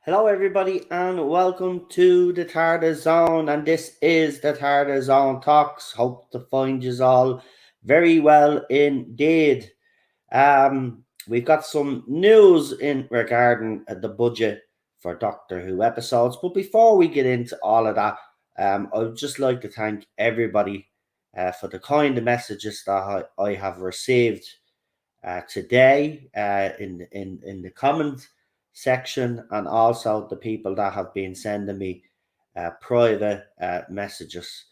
Hello, everybody, and welcome to the Tartar Zone. And this is the Tartar Zone Talks. Hope to find you all very well indeed. We've got some news in regarding the budget for Doctor Who episodes. But before we get into all of that, I would just like to thank everybody for the kind messages that I have received today in the comment section, and also the people that have been sending me private messages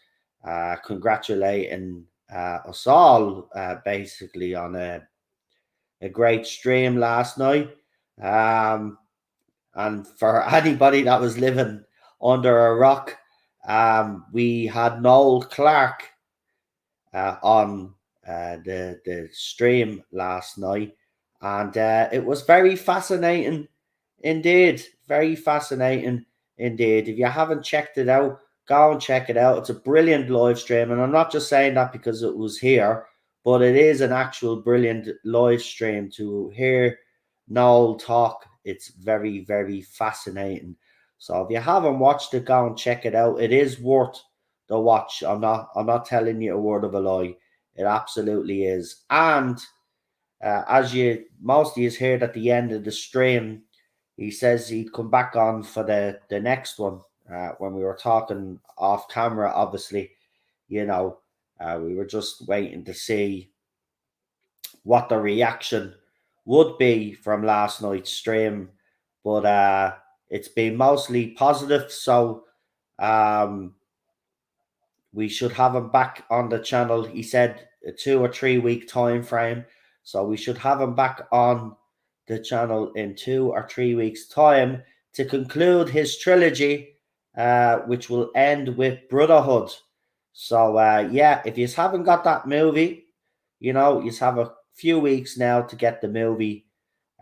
congratulating us all basically on a great stream last night. Um, and for anybody that was living under a rock, we had Noel Clark on the stream last night, and it was very fascinating indeed. Very fascinating indeed. If you haven't checked it out, go and check it out. It's a brilliant live stream, and I'm not just saying that because it was here, but it is an actual brilliant live stream to hear Noel talk. It's very, very fascinating. So if you haven't watched it, go and check it out. It is worth the watch. I'm not telling you a word of a lie. It absolutely is. And as you most of you heard at the end of the stream, he says he'd come back on for the next one. When we were talking off camera, obviously, you know, we were just waiting to see what the reaction would be from last night's stream, but it's been mostly positive. So um, we should have him back on the channel. He said a 2 or 3 week time frame, so we should have him back on the channel in 2 or 3 weeks' time to conclude his trilogy, which will end with Brotherhood. So yeah, if you haven't got that movie, you have a few weeks now to get the movie.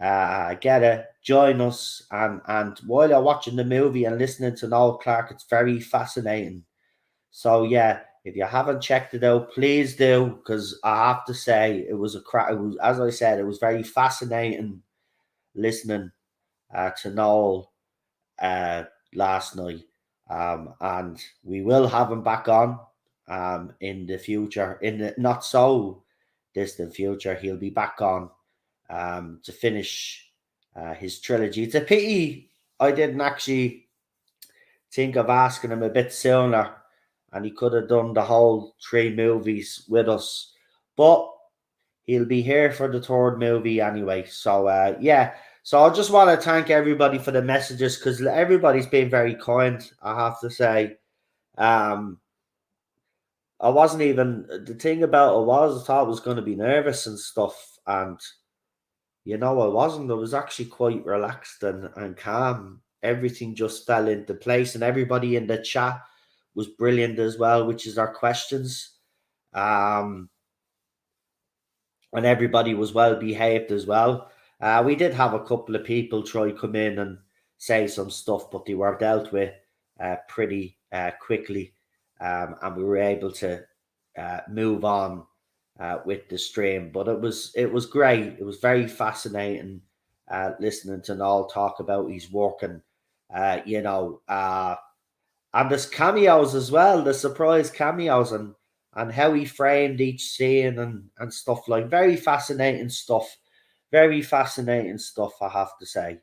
Get it, join us, and while you're watching the movie and listening to Noel Clark, it's very fascinating. So yeah, if you haven't checked it out, please do, because I have to say it was a crack. It was, as I said, it was very fascinating listening to Noel uh, last night, and we will have him back on in the future, in the not so distant future. He'll be back on to finish his trilogy. It's a pity I didn't actually think of asking him a bit sooner, and he could have done the whole 3 movies with us. But he'll be here for the third movie anyway. So yeah. So I just want to thank everybody for the messages, because everybody's been very kind, I have to say. Um, I wasn't even the thing about it was I thought I was going to be nervous and stuff, and I wasn't. I was actually quite relaxed and calm. Everything just fell into place, and everybody in the chat was brilliant as well, which is our questions. Um, and everybody was well behaved as well. We did have a couple of people try come in and say some stuff, but they were dealt with pretty quickly, and we were able to move on with the stream. But it was great. It was very fascinating listening to Noel talk about his work, and and there's cameos as well, the surprise cameos, and how he framed each scene and stuff, like very fascinating stuff. Very fascinating stuff, I have to say.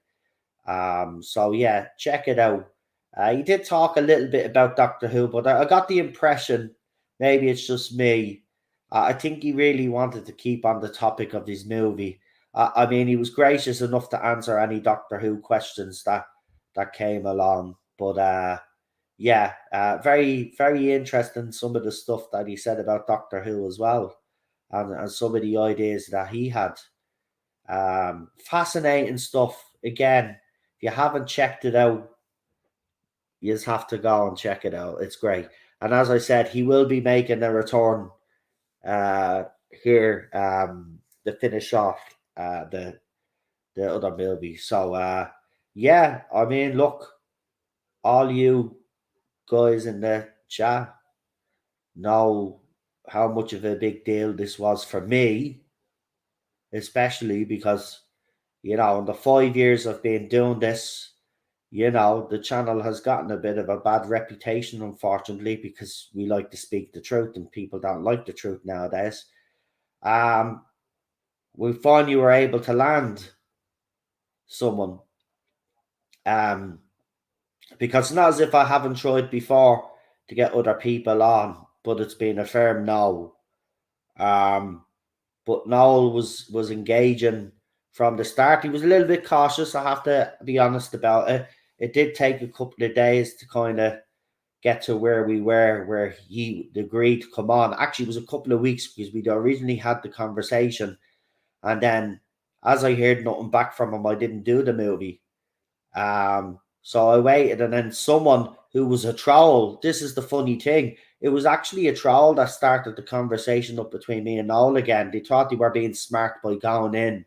So yeah, check it out. He did talk a little bit about Doctor Who, but I got the impression, maybe it's just me, I think he really wanted to keep on the topic of his movie. I mean, he was gracious enough to answer any Doctor Who questions that came along, but yeah, very, very interesting some of the stuff that he said about Doctor Who as well, and some of the ideas that he had. Fascinating stuff. Again, if you haven't checked it out, you just have to go and check it out. It's great. And as I said, he will be making a return uh, here to finish off the other movie. So yeah, I mean, look, all you guys in the chat know how much of a big deal this was for me, especially because in the 5 years I've been doing this, the channel has gotten a bit of a bad reputation, unfortunately, because we like to speak the truth and people don't like the truth nowadays. We finally were able to land someone. Because it's not as if I haven't tried before to get other people on, but it's been a firm no. But Noel was engaging from the start. He was a little bit cautious, I have to be honest about it. It did take a couple of days to kind of get to where we were, where he agreed to come on. Actually, it was a couple of weeks because we'd originally had the conversation. And then as I heard nothing back from him, I didn't do the movie. So I waited, and then someone who was a troll, this is the funny thing, it was actually a troll that started the conversation up between me and Noel again. They thought they were being smart by going in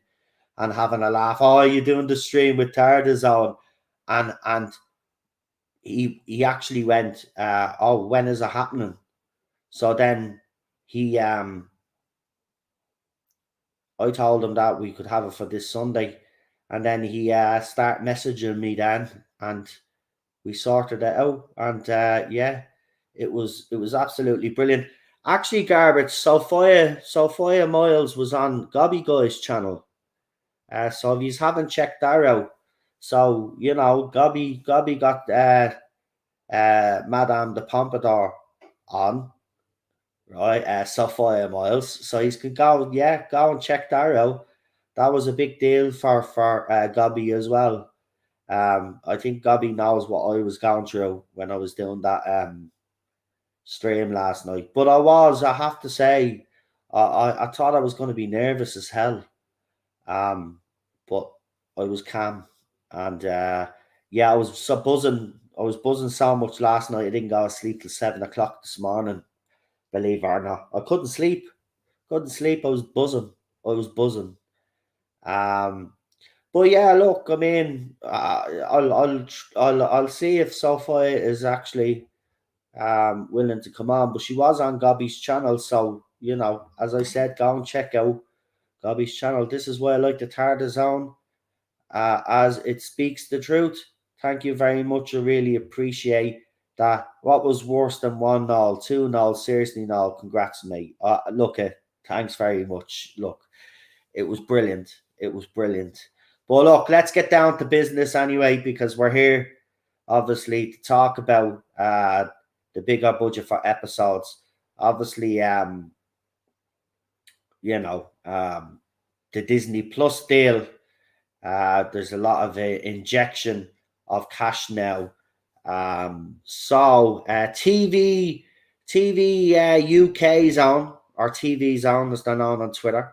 and having a laugh. Oh, are you doing the stream with Tardazone? And he actually went, oh, when is it happening? So then he I told him that we could have it for this Sunday, and then he started messaging me then, and we sorted it out. And yeah, it was absolutely brilliant. Actually, garbage. Sophia Miles was on Gobby Guy's channel. So if you haven't checked that out, so Gobby got Madame de Pompadour on, right? Sophia Miles. So you can go and check that out. That was a big deal for Gobby as well. I think Gobby knows what I was going through when I was doing that stream last night. But I have to say, I thought I was going to be nervous as hell. But I was calm, and yeah, I was so buzzing. I was buzzing so much last night. I didn't go to sleep till 7 o'clock this morning. Believe it or not, I couldn't sleep. Couldn't sleep. I was buzzing. I was buzzing. Um, but yeah, look, I mean, I'll see if Sophia is actually willing to come on. But she was on Gobby's channel, so as I said, go and check out Gobby's channel. This is why I like the Tarda Zone, as it speaks the truth. Thank you very much. I really appreciate that. What was worse than 1-0, 2-0? Seriously, no, congrats, mate. Look, thanks very much. Look, it was brilliant. It was brilliant. But look, let's get down to business anyway, because we're here, obviously, to talk about the bigger budget for episodes. Obviously, the Disney Plus deal. There's a lot of injection of cash now. So TV UK Zone, or TV Zone as they're known on Twitter,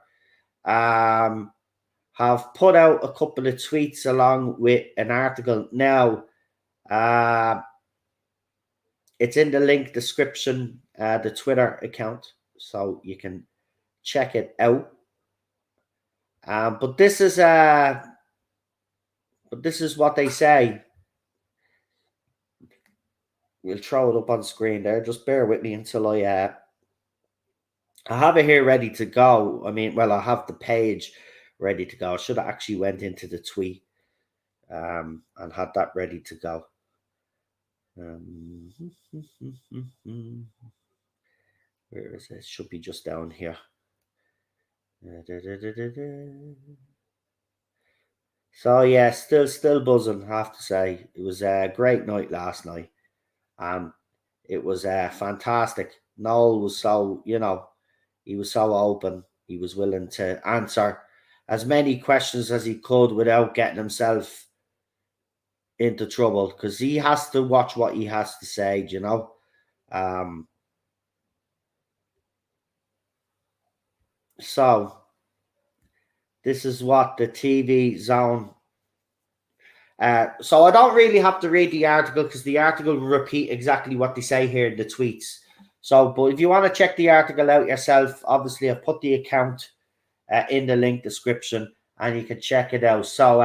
have put out a couple of tweets along with an article. Now, it's in the link description, the Twitter account, so you can check it out. But this is what they say. We'll throw it up on screen there. Just bear with me until I have it here ready to go. I mean, well, I have the page ready to go. I should have actually went into the tweet and had that ready to go. Where is it? Should be just down here. So yeah, still buzzing, I have to say. It was a great night last night, and it was fantastic. Noel was so, he was so open. He was willing to answer as many questions as he could without getting himself into trouble, because he has to watch what he has to say, So this is what the TV Zone. So I don't really have to read the article, because the article will repeat exactly what they say here in the tweets. So, but if you want to check the article out yourself, obviously I've put the account in the link description, and you can check it out. So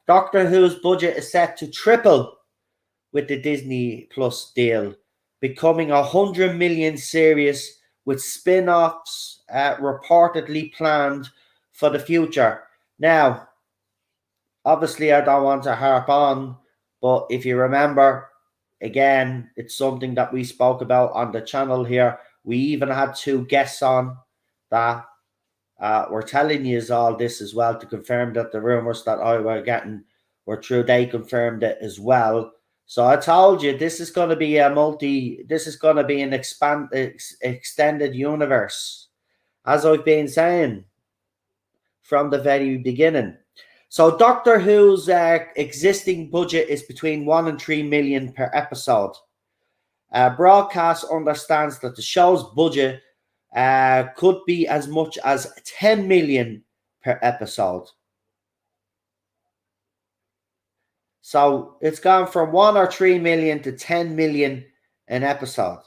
Doctor Who's budget is set to triple with the Disney Plus deal, becoming 100 million series with spin-offs reportedly planned for the future. Now, obviously, I don't want to harp on, But if you remember, again, it's something that we spoke about on the channel here. We even had two guests on that were telling you all this as well to confirm that the rumors that I were getting were true. They confirmed it as well. So I told you this is going to be this is going to be an extended universe, as I've been saying from the very beginning. So Doctor Who's existing budget is between 1 and 3 million per episode. Broadcast understands that the show's budget could be as much as 10 million per episode. So it's gone from 1 or 3 million to 10 million an episode.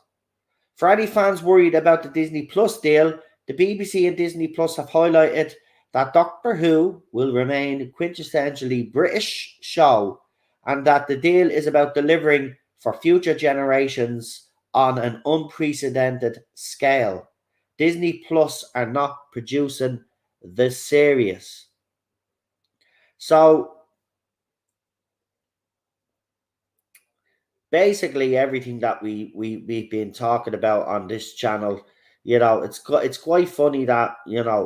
For any fans worried about the Disney Plus deal, the BBC and Disney Plus have highlighted that Doctor Who will remain a quintessentially British show and that the deal is about delivering for future generations on an unprecedented scale. Disney Plus are not producing the series. So basically everything that we've been talking about on this channel, it's quite funny that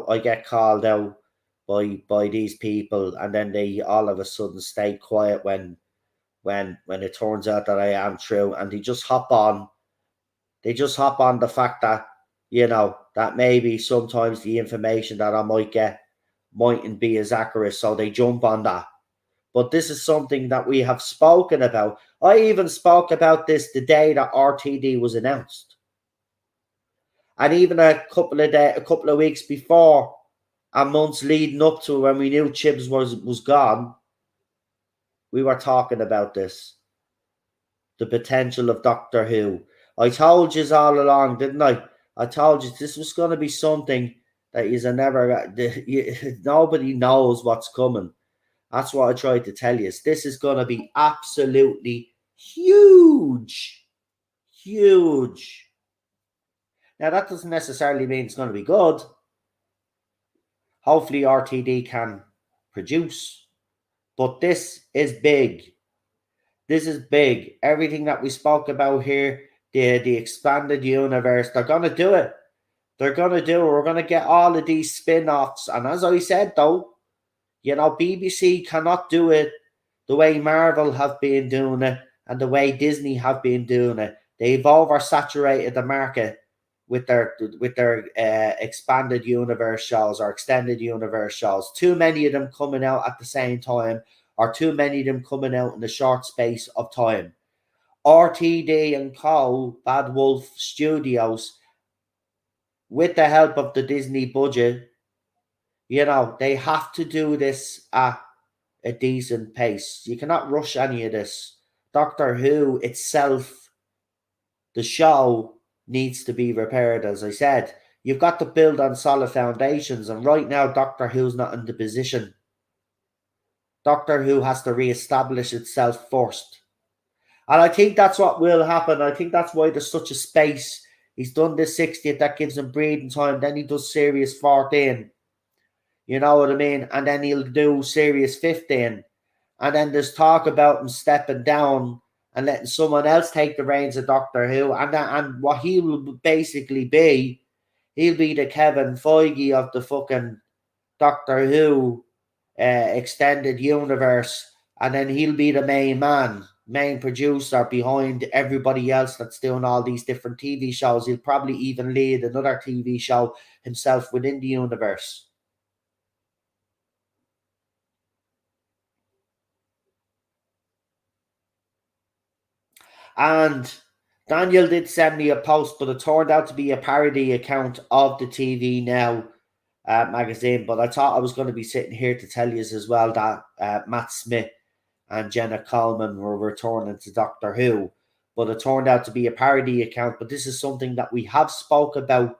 I get called out by these people, and then they all of a sudden stay quiet when it turns out that I am true, and they just hop on the fact that that maybe sometimes the information that I might get mightn't be as accurate, so they jump on that. But this is something that we have spoken about. I even spoke about this the day that RTD was announced. And even a couple of weeks before, and months leading up to when we knew Chibs was gone, we were talking about this. The potential of Doctor Who. I told you all along, didn't I? I told you this was going to be something that nobody knows what's coming. That's what I tried to tell you. This is going to be absolutely huge. Huge. Now, that doesn't necessarily mean it's going to be good. Hopefully, RTD can produce. But this is big. This is big. Everything that we spoke about here, the expanded universe, they're going to do it. They're going to do it. We're going to get all of these spin-offs. And as I said, though, BBC cannot do it the way Marvel have been doing it and the way Disney have been doing it. They've oversaturated the market with their expanded universe shows or extended universe shows. Too many of them coming out at the same time, or too many of them coming out in a short space of time. RTD and Co, Bad Wolf Studios, with the help of the Disney budget, they have to do this at a decent pace. You cannot rush any of this. Doctor Who itself, the show, needs to be repaired, as I said. You've got to build on solid foundations, and right now Doctor Who's not in the position. Doctor Who has to re-establish itself first. And I think that's what will happen. I think that's why there's such a space. He's done this 60th, that gives him breathing time. Then he does Series 14. You know what I mean? And then he'll do Series 15. And then there's talk about him stepping down and letting someone else take the reins of Doctor Who. And what he will basically be, he'll be the Kevin Feige of the fucking Doctor Who extended universe. And then he'll be the main producer behind everybody else that's doing all these different TV shows. He'll probably even lead another TV show himself within the universe. And Daniel did send me a post, but it turned out to be a parody account of the TV Now magazine. But I thought I was going to be sitting here to tell you as well that Matt Smith and Jenna Coleman were returning to Doctor Who. But it turned out to be a parody account. But this is something that we have spoke about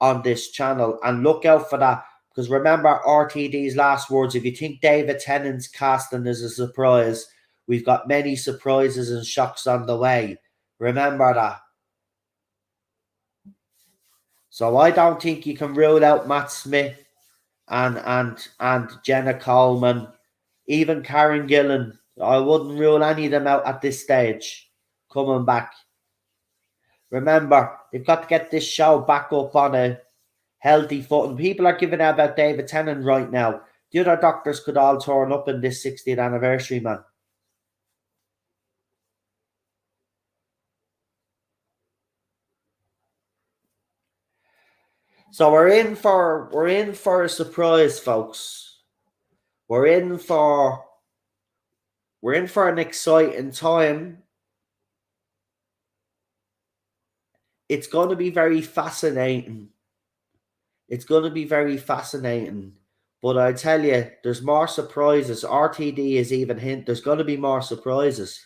on this channel. And look out for that. Because remember RTD's last words, if you think David Tennant's casting is a surprise, we've got many surprises and shocks on the way. Remember that. So I don't think you can rule out Matt Smith and Jenna Coleman, even Karen Gillan. I wouldn't rule any of them out at this stage. Coming back. Remember, they've got to get this show back up on a healthy footing. People are giving out about David Tennant right now. The other doctors could all turn up in this 60th anniversary, man. So we're in for a surprise, folks. We're in for an exciting time. It's going to be very fascinating. It's going to be very fascinating. But I tell you, there's more surprises. RTD is even hint. There's going to be more surprises.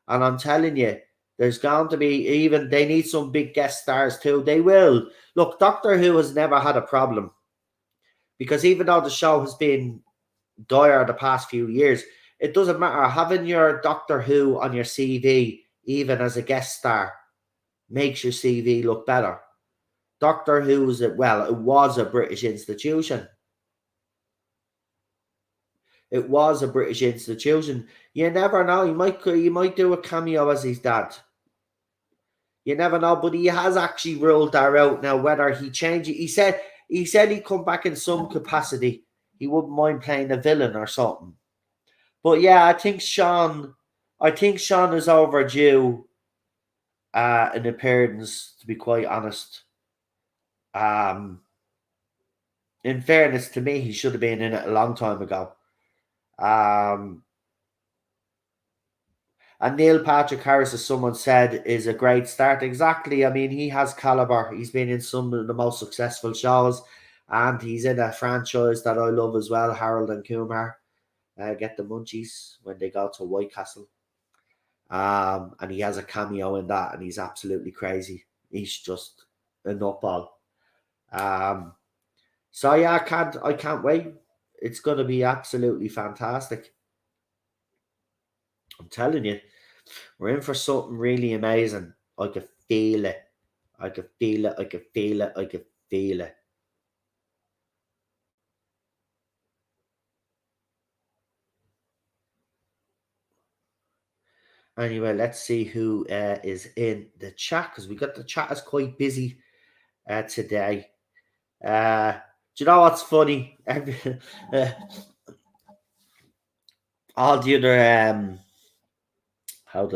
And I'm telling you, there's going to be even, they need some big guest stars too. They will. Look, Doctor Who has never had a problem. Because even though the show has been dire the past few years, it doesn't matter. Having your Doctor Who on your CV, even as a guest star, makes your CV look better. Doctor Who it was a British institution. It was a British institution. You never know. You might do a cameo as his dad. You never know, but he has actually ruled that out now. Whether he changed it, he said he'd come back in some capacity. He wouldn't mind playing a villain or something. But yeah, I think Sean is overdue an appearance. To be quite honest, um, in fairness to me, he should have been in it a long time ago. Um, and Neil Patrick Harris, as someone said, is a great start. Exactly. I mean, he has caliber. He's been in some of the most successful shows, and he's in a franchise that I love as well, Harold and Kumar. Get the munchies when they go to White Castle. And he has a cameo in that, and he's absolutely crazy. He's just a nutball. Um, so yeah, I can't wait. It's going to be absolutely fantastic. I'm telling you, we're in for something really amazing. I can feel it. I can feel it. I can feel it. I can feel it. Anyway, let's see who is in the chat because we got the chat is quite busy today. Uh, do you know what's funny? Uh, all the other how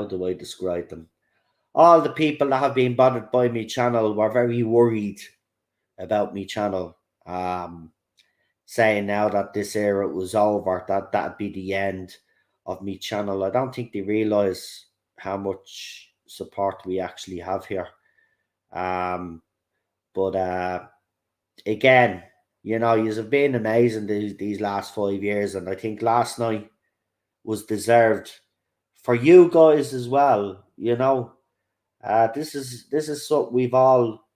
do I describe them? All the people that have been bothered by me channel were very worried about me channel. Saying now that this era was over, that'd be the end of me channel. I don't think they realise how much support we actually have here. But again, you've been amazing these last 5 years, and I think last night was deserved for you guys as well. This is something we've all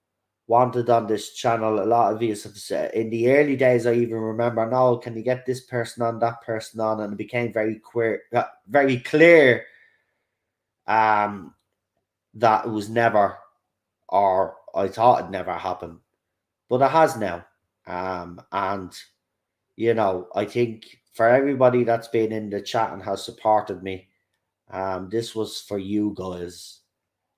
wanted on this channel. A lot of you have said in the early days. I even remember, no, can you get this person on, that person on, and it became very clear um, that it was never, or I thought it never happened, but it has now. And I think for everybody that's been in the chat and has supported me, this was for you guys.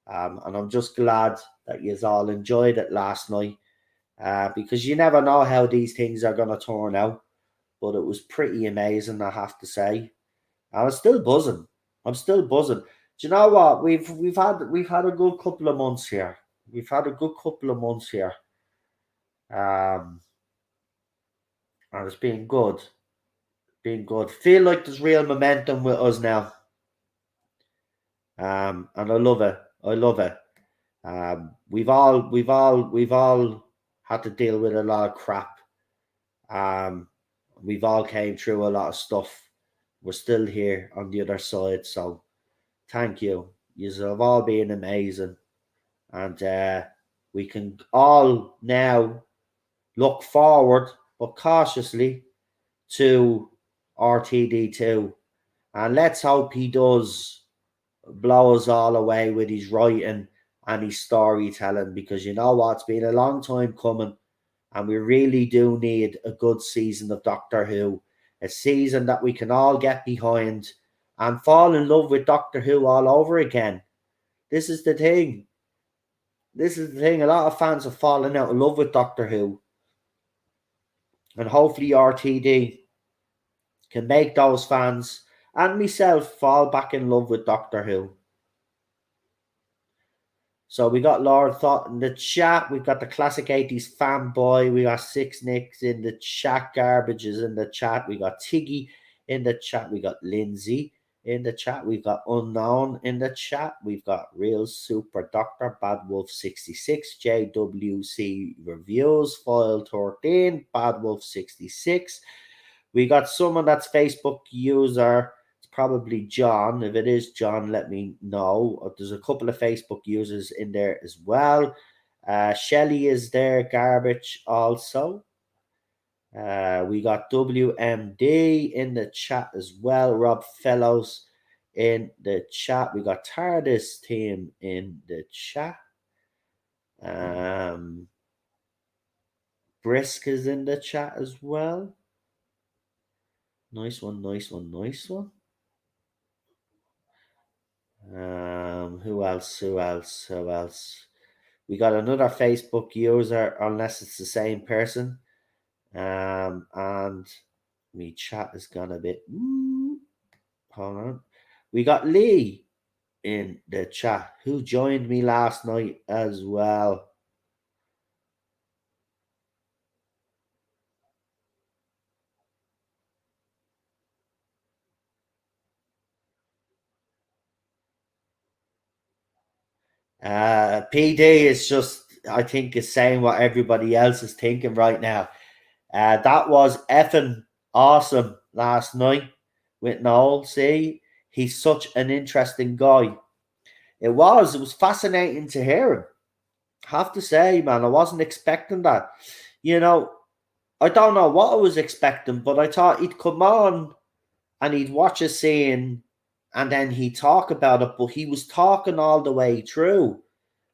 And I'm just glad that you all enjoyed it last night. Because you never know how these things are going to turn out. But it was pretty amazing, I have to say. I was still buzzing. I'm still buzzing. Do you know what? We've had a good couple of months here. We've had a good couple of months here. And it's been good. Been good. Feel like there's real momentum with us now. And I love it. I love it. We've all had to deal with a lot of crap. We've all came through a lot of stuff. We're still here on the other side, so thank you. You have all been amazing, and we can all now look forward, but cautiously, to RTD2, and let's hope he does blow us all away with his writing and his storytelling, because you know what, it's been a long time coming, and we really do need a good season of Doctor Who. a season that we can all get behind and fall in love with Doctor Who all over again. This is the thing. This is the thing. A lot of fans have fallen out of love with Doctor Who. And hopefully RTD can make those fans and myself fall back in love with Doctor Who. So we got Lord Thought in the chat. We've got the classic 80s fanboy. We got Six Nicks in the chat. Garbage is in the chat. We got Tiggy in the chat. We got Lindsay in the chat. We've got Unknown in the chat. We've got Real Super Doctor, Bad Wolf 66, JWC Reviews, File 13, Bad Wolf 66. We got someone that's Facebook user. It's probably John. If it is John, let me know. There's a couple of Facebook users in there as well. Shelly is there. Garbage also. We got WMD in the chat as well. Rob Fellows in the chat. We got TARDIS team in the chat. Brisk is in the chat as well. Nice one, nice one, nice one. Who else? Who else? Who else? We got another Facebook user, unless it's the same person. And me chat has gone a bit. Hold on. We got Lee in the chat who joined me last night as well. PD is just, I think, is saying what everybody else is thinking right now. That was effing awesome last night with Noel. See, he's such an interesting guy. It was fascinating to hear him. Have to say, man, I wasn't expecting that. You know, I don't know what I was expecting, but I thought he'd come on and he'd watch a scene and then he'd talk about it, but he was talking all the way through,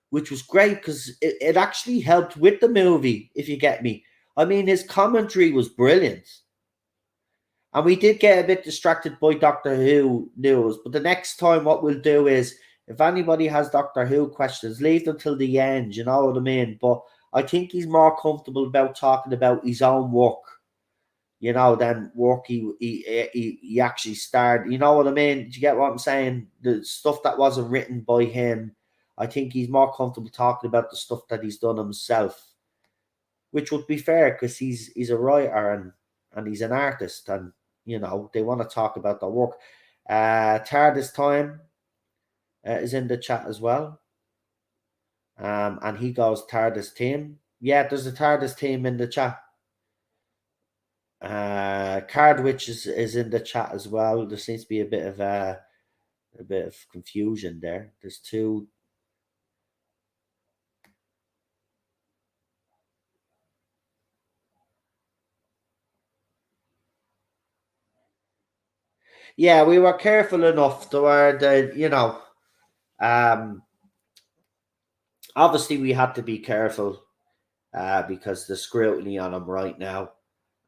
which was great because it actually helped with the movie, if you get me. I mean, his commentary was brilliant. And we did get a bit distracted by Doctor Who news, but the next time what we'll do is, if anybody has Doctor Who questions, leave them till the end, you know what I mean? But I think he's more comfortable about talking about his own work, you know, than work he actually started. You know what I mean? Do you get what I'm saying? The stuff that wasn't written by him, I think he's more comfortable talking about the stuff that he's done himself, which would be fair because he's a writer and he's an artist, and you know they want to talk about their work. TARDIS time is in the chat as well, and he goes TARDIS team. Yeah, there's a TARDIS team in the chat. Cardwitch is in the chat as well. There seems to be a bit of confusion there. There's two. Yeah, we were careful enough to where obviously we had to be careful because the scrutiny on him right now.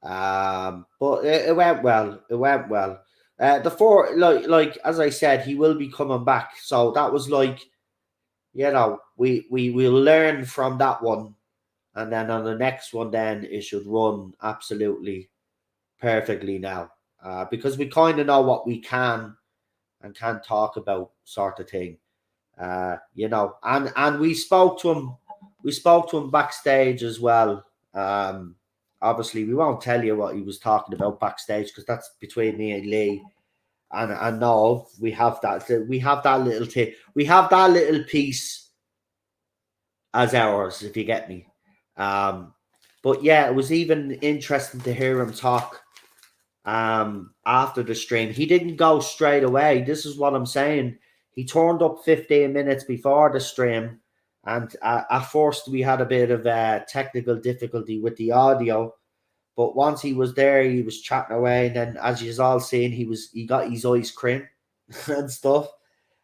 But it went well. It went well. The four, like as I said, he will be coming back. So that was like, we will learn from that one, and then on the next one, then it should run absolutely perfectly now, because we kind of know what we can and can't talk about, sort of thing. And we spoke to him. We spoke to him backstage as well. Obviously, we won't tell you what he was talking about backstage because that's between me and Lee. And no, we have that little thing. We have that little piece as ours, if you get me. But yeah, it was even interesting to hear him talk after the stream. He didn't go straight away. This is what I'm saying. He turned up 15 minutes before the stream, and at first we had a bit of technical difficulty with the audio. But once he was there, he was chatting away, and then, as you've all seen, he got his ice cream and stuff.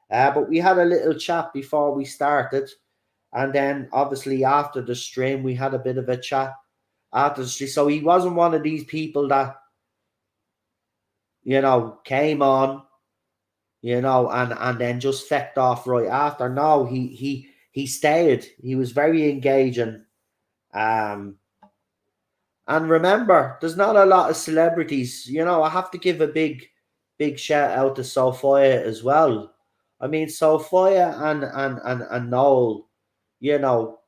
But we had a little chat before we started, and then obviously after the stream, we had a bit of a chat after the stream. So he wasn't one of these people that came on, and then just fecked off right after. No, he stayed. He was very engaging. Um, and remember, there's not a lot of celebrities. I have to give a big shout out to Sophia as well. I mean, Sophia and Noel. You know,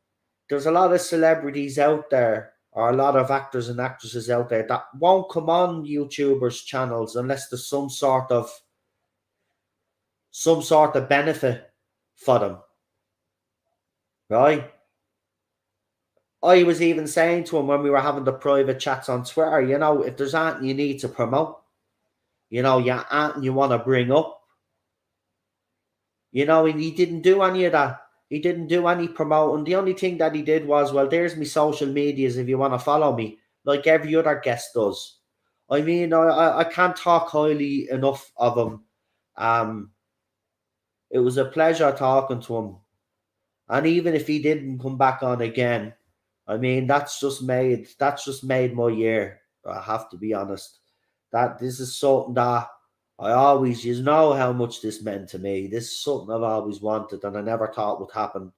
there's a lot of celebrities out there, or a lot of actors and actresses out there that won't come on YouTubers' channels unless there's some sort of benefit for them, right? I was even saying to him when we were having the private chats on Twitter, if there's anything you need to promote, anything you want to bring up, and he didn't do any of that. He didn't do any promoting. The only thing that he did was, well, there's my social medias if you want to follow me, like every other guest does. I mean, I can't talk highly enough of him. Um, it was a pleasure talking to him. And even if he didn't come back on again, I mean, that's just made my year. I have to be honest. That this is something that I always, how much this meant to me. This is something I've always wanted, and I never thought would happen,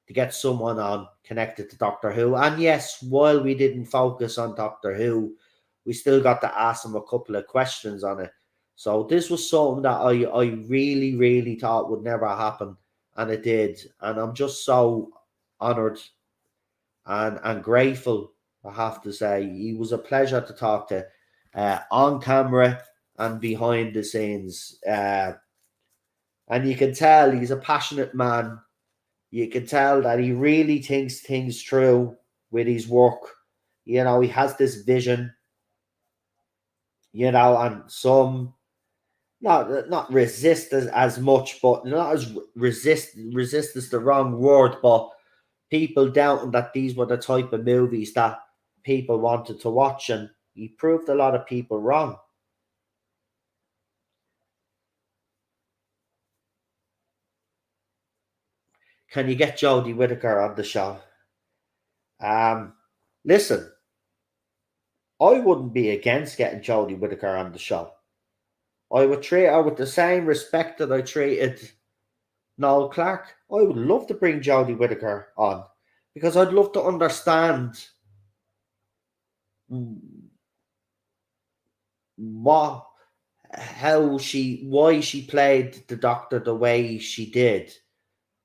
to get someone on connected to Doctor Who. And yes, while we didn't focus on Doctor Who, we still got to ask him a couple of questions on it. So this was something that I really, really thought would never happen, and it did. And I'm just so honored and grateful, I have to say. He was a pleasure to talk to, on camera and behind the scenes. And you can tell he's a passionate man. You can tell that he really thinks things through with his work. He has this vision, and some not resist as much, but not as resist is the wrong word, but people doubting that these were the type of movies that people wanted to watch, and he proved a lot of people wrong. Can you get Jodie Whittaker on the show? Um, Listen, I wouldn't be against getting Jodie Whittaker on the show. I would treat her with the same respect that I treated Noel Clark. I would love to bring Jodie Whittaker on because I'd love to understand what, why she played the Doctor the way she did.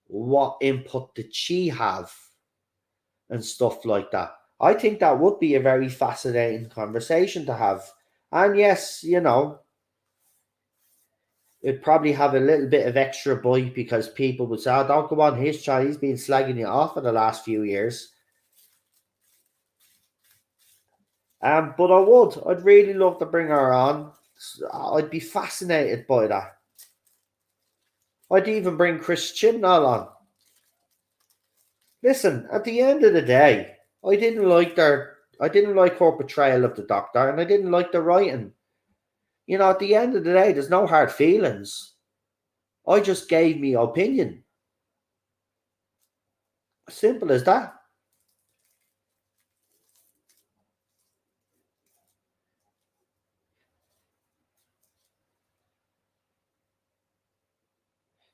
What input did she have, and stuff like that. I think that would be a very fascinating conversation to have. And yes, it'd probably have a little bit of extra bite because people would say, oh, don't go on his channel. He's been slagging you off for the last few years. But I'd really love to bring her on. I'd be fascinated by that. I'd even bring Chris Chibnall on. Listen, at the end of the day, I didn't like her portrayal of the Doctor, and I didn't like the writing. At the end of the day, there's no hard feelings. I just gave me opinion. Simple as that.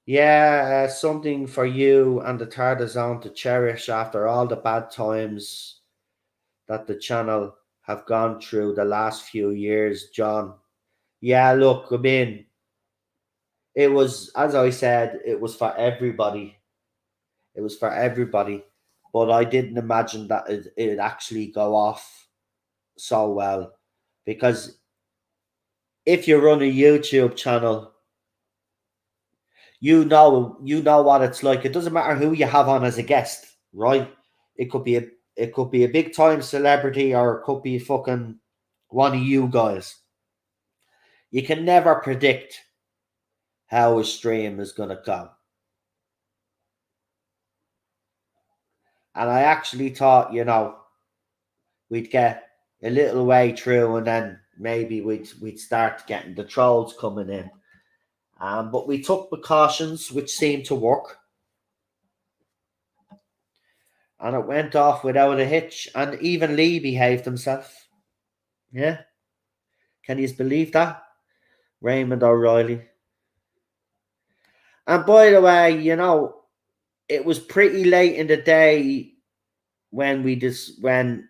Yeah, something for you and the Tardazone to cherish after all the bad times that the channel have gone through the last few years, John. Yeah, look, I mean, it was, as I said, it was for everybody. It was for everybody. But I didn't imagine that it'd actually go off so well. Because if you run a YouTube channel, you know what it's like. It doesn't matter who you have on as a guest, right? It could be a big time celebrity, or it could be fucking one of you guys. You can never predict how a stream is gonna go. And I actually thought, we'd get a little way through, and then maybe we'd start getting the trolls coming in. But we took precautions, which seemed to work, and it went off without a hitch. And even Lee behaved himself. Yeah, can you believe that? Raymond O'Reilly. And by the way, it was pretty late in the day when we just when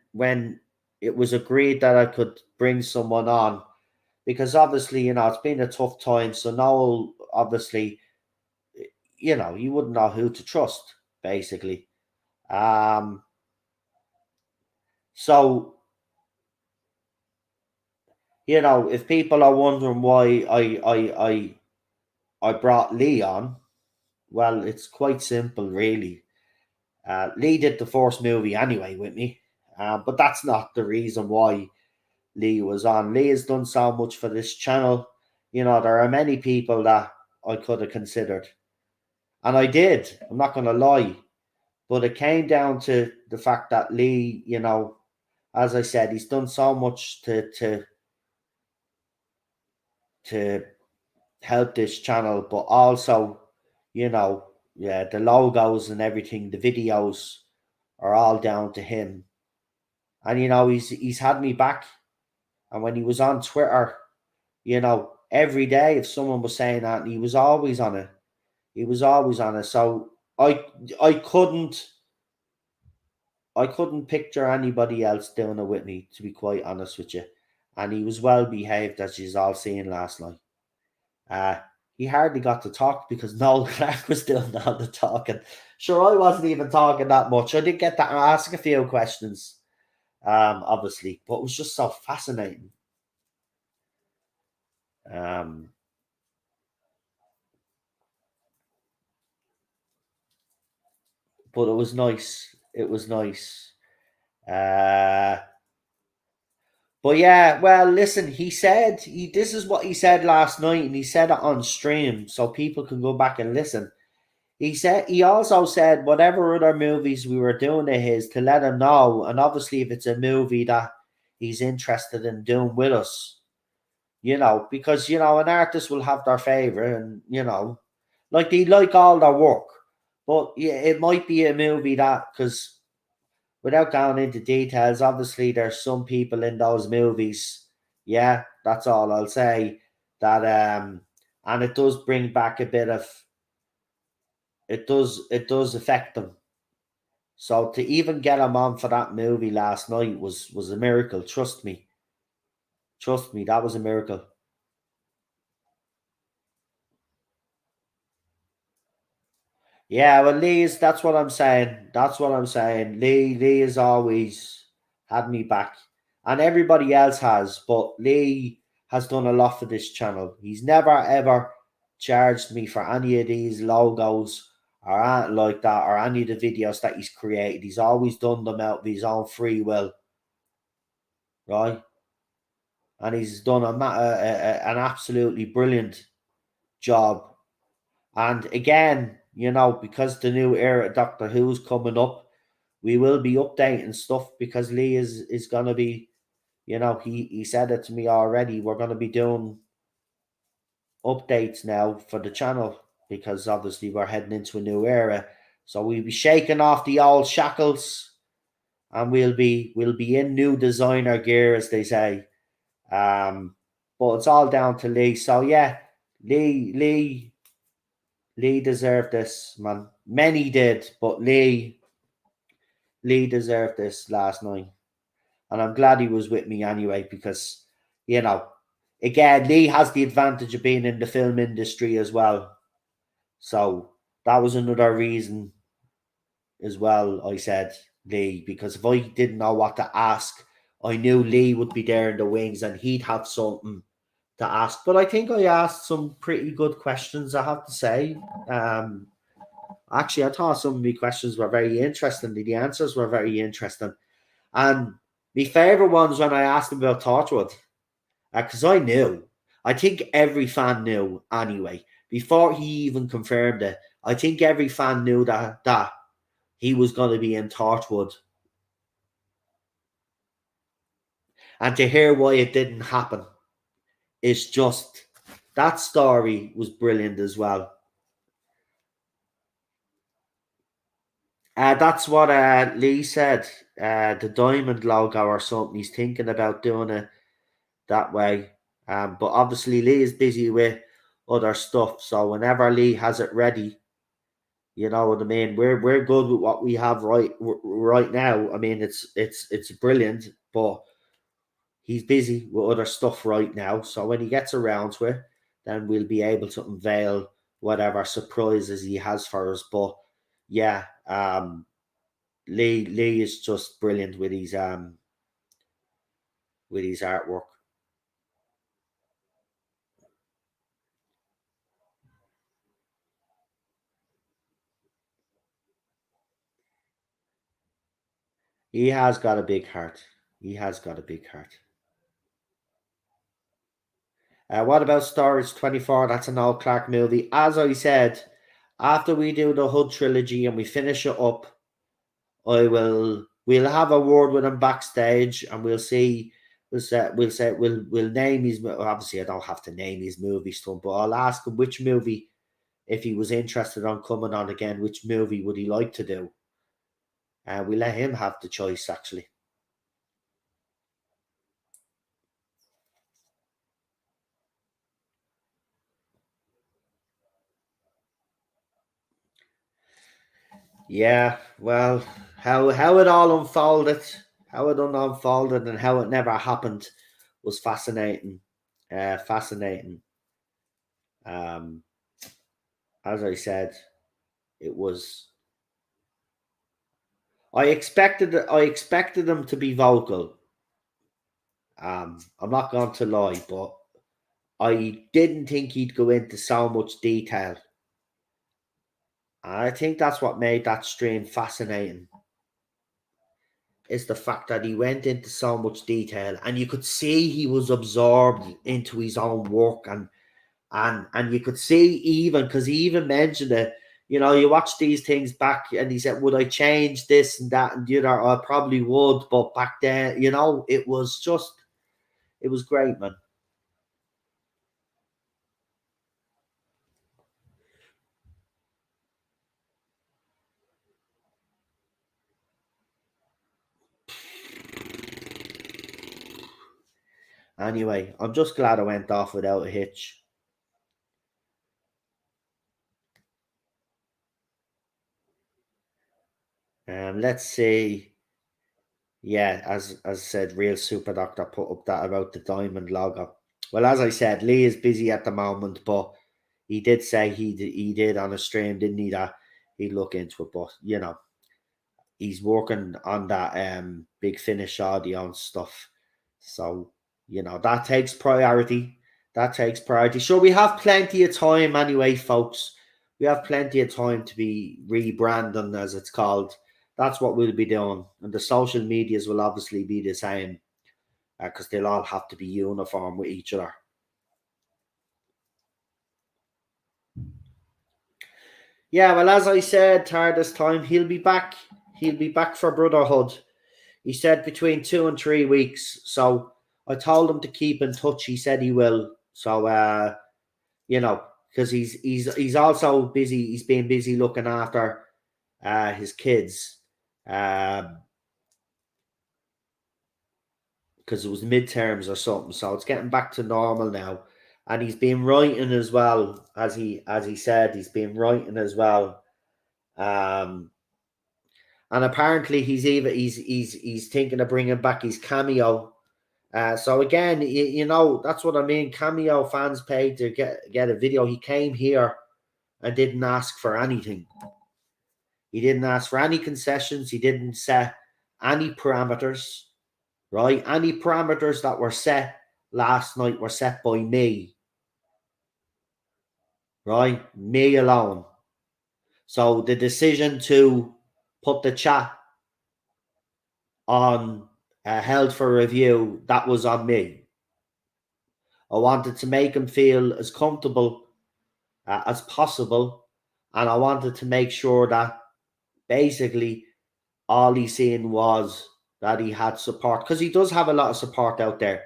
it was agreed that I could bring someone on, because obviously, it's been a tough time. So now, obviously, you wouldn't know who to trust, basically. Um, so if people are wondering why I brought Lee on, well, it's quite simple, really. Lee did the first movie anyway with me, but that's not the reason why Lee was on. Lee has done so much for this channel. There are many people that I could have considered, and I did. I'm not going to lie, but it came down to the fact that Lee, as I said, he's done so much to help this channel, but also, yeah, the logos and everything, the videos are all down to him. And he's had me back. And when he was on Twitter, every day if someone was saying that, he was always on it. He was always on it. So I I couldn't I couldn't picture anybody else doing it with me, to be quite honest with you. And he was well behaved, as you all seen last night. Uh, he hardly got to talk because Noel Clark was doing all the talking. Sure, I wasn't even talking that much. I did get to ask a few questions, obviously, but it was just so fascinating. Um, but it was nice. It was nice. Uh, but yeah, well, listen, he said this is what he said last night, and he said it on stream, so people can go back and listen. He also said whatever other movies we were doing of his to let him know, and obviously if it's a movie that he's interested in doing with us, because an artist will have their favorite, and like they like all their work, but yeah, it might be a movie that, because without going into details, obviously there's some people in those movies. Yeah, that's all I'll say. That and it does bring back a bit of it does affect them. So to even get him on for that movie last night was a miracle. Trust me, that was a miracle. Yeah, well, that's what I'm saying. That's what I'm saying. Lee has always had me back, and everybody else has. But Lee has done a lot for this channel. He's never ever charged me for any of these logos or anything like that, or any of the videos that he's created. He's always done them out of his own free will, right? And he's done an absolutely brilliant job. And again, because the new era of Doctor Who's coming up, we will be updating stuff, because Lee is gonna be, he said it to me already. We're gonna be doing updates now for the channel, because obviously we're heading into a new era. So we'll be shaking off the old shackles, and we'll be in new designer gear, as they say. Um, but it's all down to Lee. So yeah, Lee deserved this, man. Many did, but Lee deserved this last night. And I'm glad he was with me anyway, because, you know, again, Lee has the advantage of being in the film industry as well. So that was another reason as well. I said Lee, because if I didn't know what to ask, I knew Lee would be there in the wings and he'd have something to ask. But I think I asked some pretty good questions, I have to say. Actually, I thought some of my questions were very interesting. The answers were very interesting. And my favourite ones when I asked him about Torchwood, because I knew. I think every fan knew anyway. Before he even confirmed it, I think every fan knew that he was going to be in Torchwood. And to hear why it didn't happen is just, that story was brilliant as well. That's what Lee said. The diamond logo or something. He's thinking about doing it that way. But obviously Lee is busy with other stuff. So whenever Lee has it ready, you know what I mean. We're good with what we have right now. I mean, it's brilliant, but he's busy with other stuff right now. So when he gets around to it, then we'll be able to unveil whatever surprises he has for us. But yeah, Lee is just brilliant with his artwork. He has got a big heart. He has got a big heart. What about Storage 24? That's an old Clark movie. As I said, after we do the Hood trilogy and we finish it up, we'll have a word with him backstage and we'll see we'll name his obviously I don't have to name his movies to him, but I'll ask him which movie, if he was interested on coming on again, which movie would he like to do? And we let him have the choice actually. Yeah, well, how it all unfolded, how it unfolded, and how it never happened was fascinating. Fascinating. Um, as I said, it was. I expected them to be vocal. I'm not going to lie, but I didn't think he'd go into so much detail. I think that's what made that stream fascinating. Is the fact that he went into so much detail and you could see he was absorbed into his own work, and you could see, even because he even mentioned it, you know, you watch these things back and he said, would I change this and that and the other? I probably would, but back then, you know, it was great, man. Anyway, I'm just glad I went off without a hitch. Let's see. Yeah, as I said, real super doctor put up that about the diamond logo. Well, as I said, Lee is busy at the moment, but he did say he did on a stream, didn't he? That he'd look into it, but you know, he's working on that big finish audio and stuff. So, you know, that takes priority. That takes priority. Sure, we have plenty of time anyway, folks. We have plenty of time to be rebranding, as it's called. That's what we'll be doing. And the social medias will obviously be the same because they'll all have to be uniform with each other. Yeah, well, as I said, this time he'll be back. He'll be back for Brotherhood. He said between 2 and 3 weeks. So I told him to keep in touch. He said he will. So you know, because he's also busy. He's been busy looking after his kids. Because it was midterms or something. So it's getting back to normal now. And he's been writing as well, as he said, he's been writing as well. Um, and apparently he's thinking of bringing back his cameo. So again, you know, that's what I mean. Cameo fans paid to get a video. He came here and didn't ask for anything. He didn't ask for any concessions. He didn't set any parameters, right? Any parameters that were set last night were set by me, right? Me alone. So the decision to put the chat on held for review, that was on me. I wanted to make him feel as comfortable as possible, and I wanted to make sure that basically all he's saying was that he had support, because he does have a lot of support out there.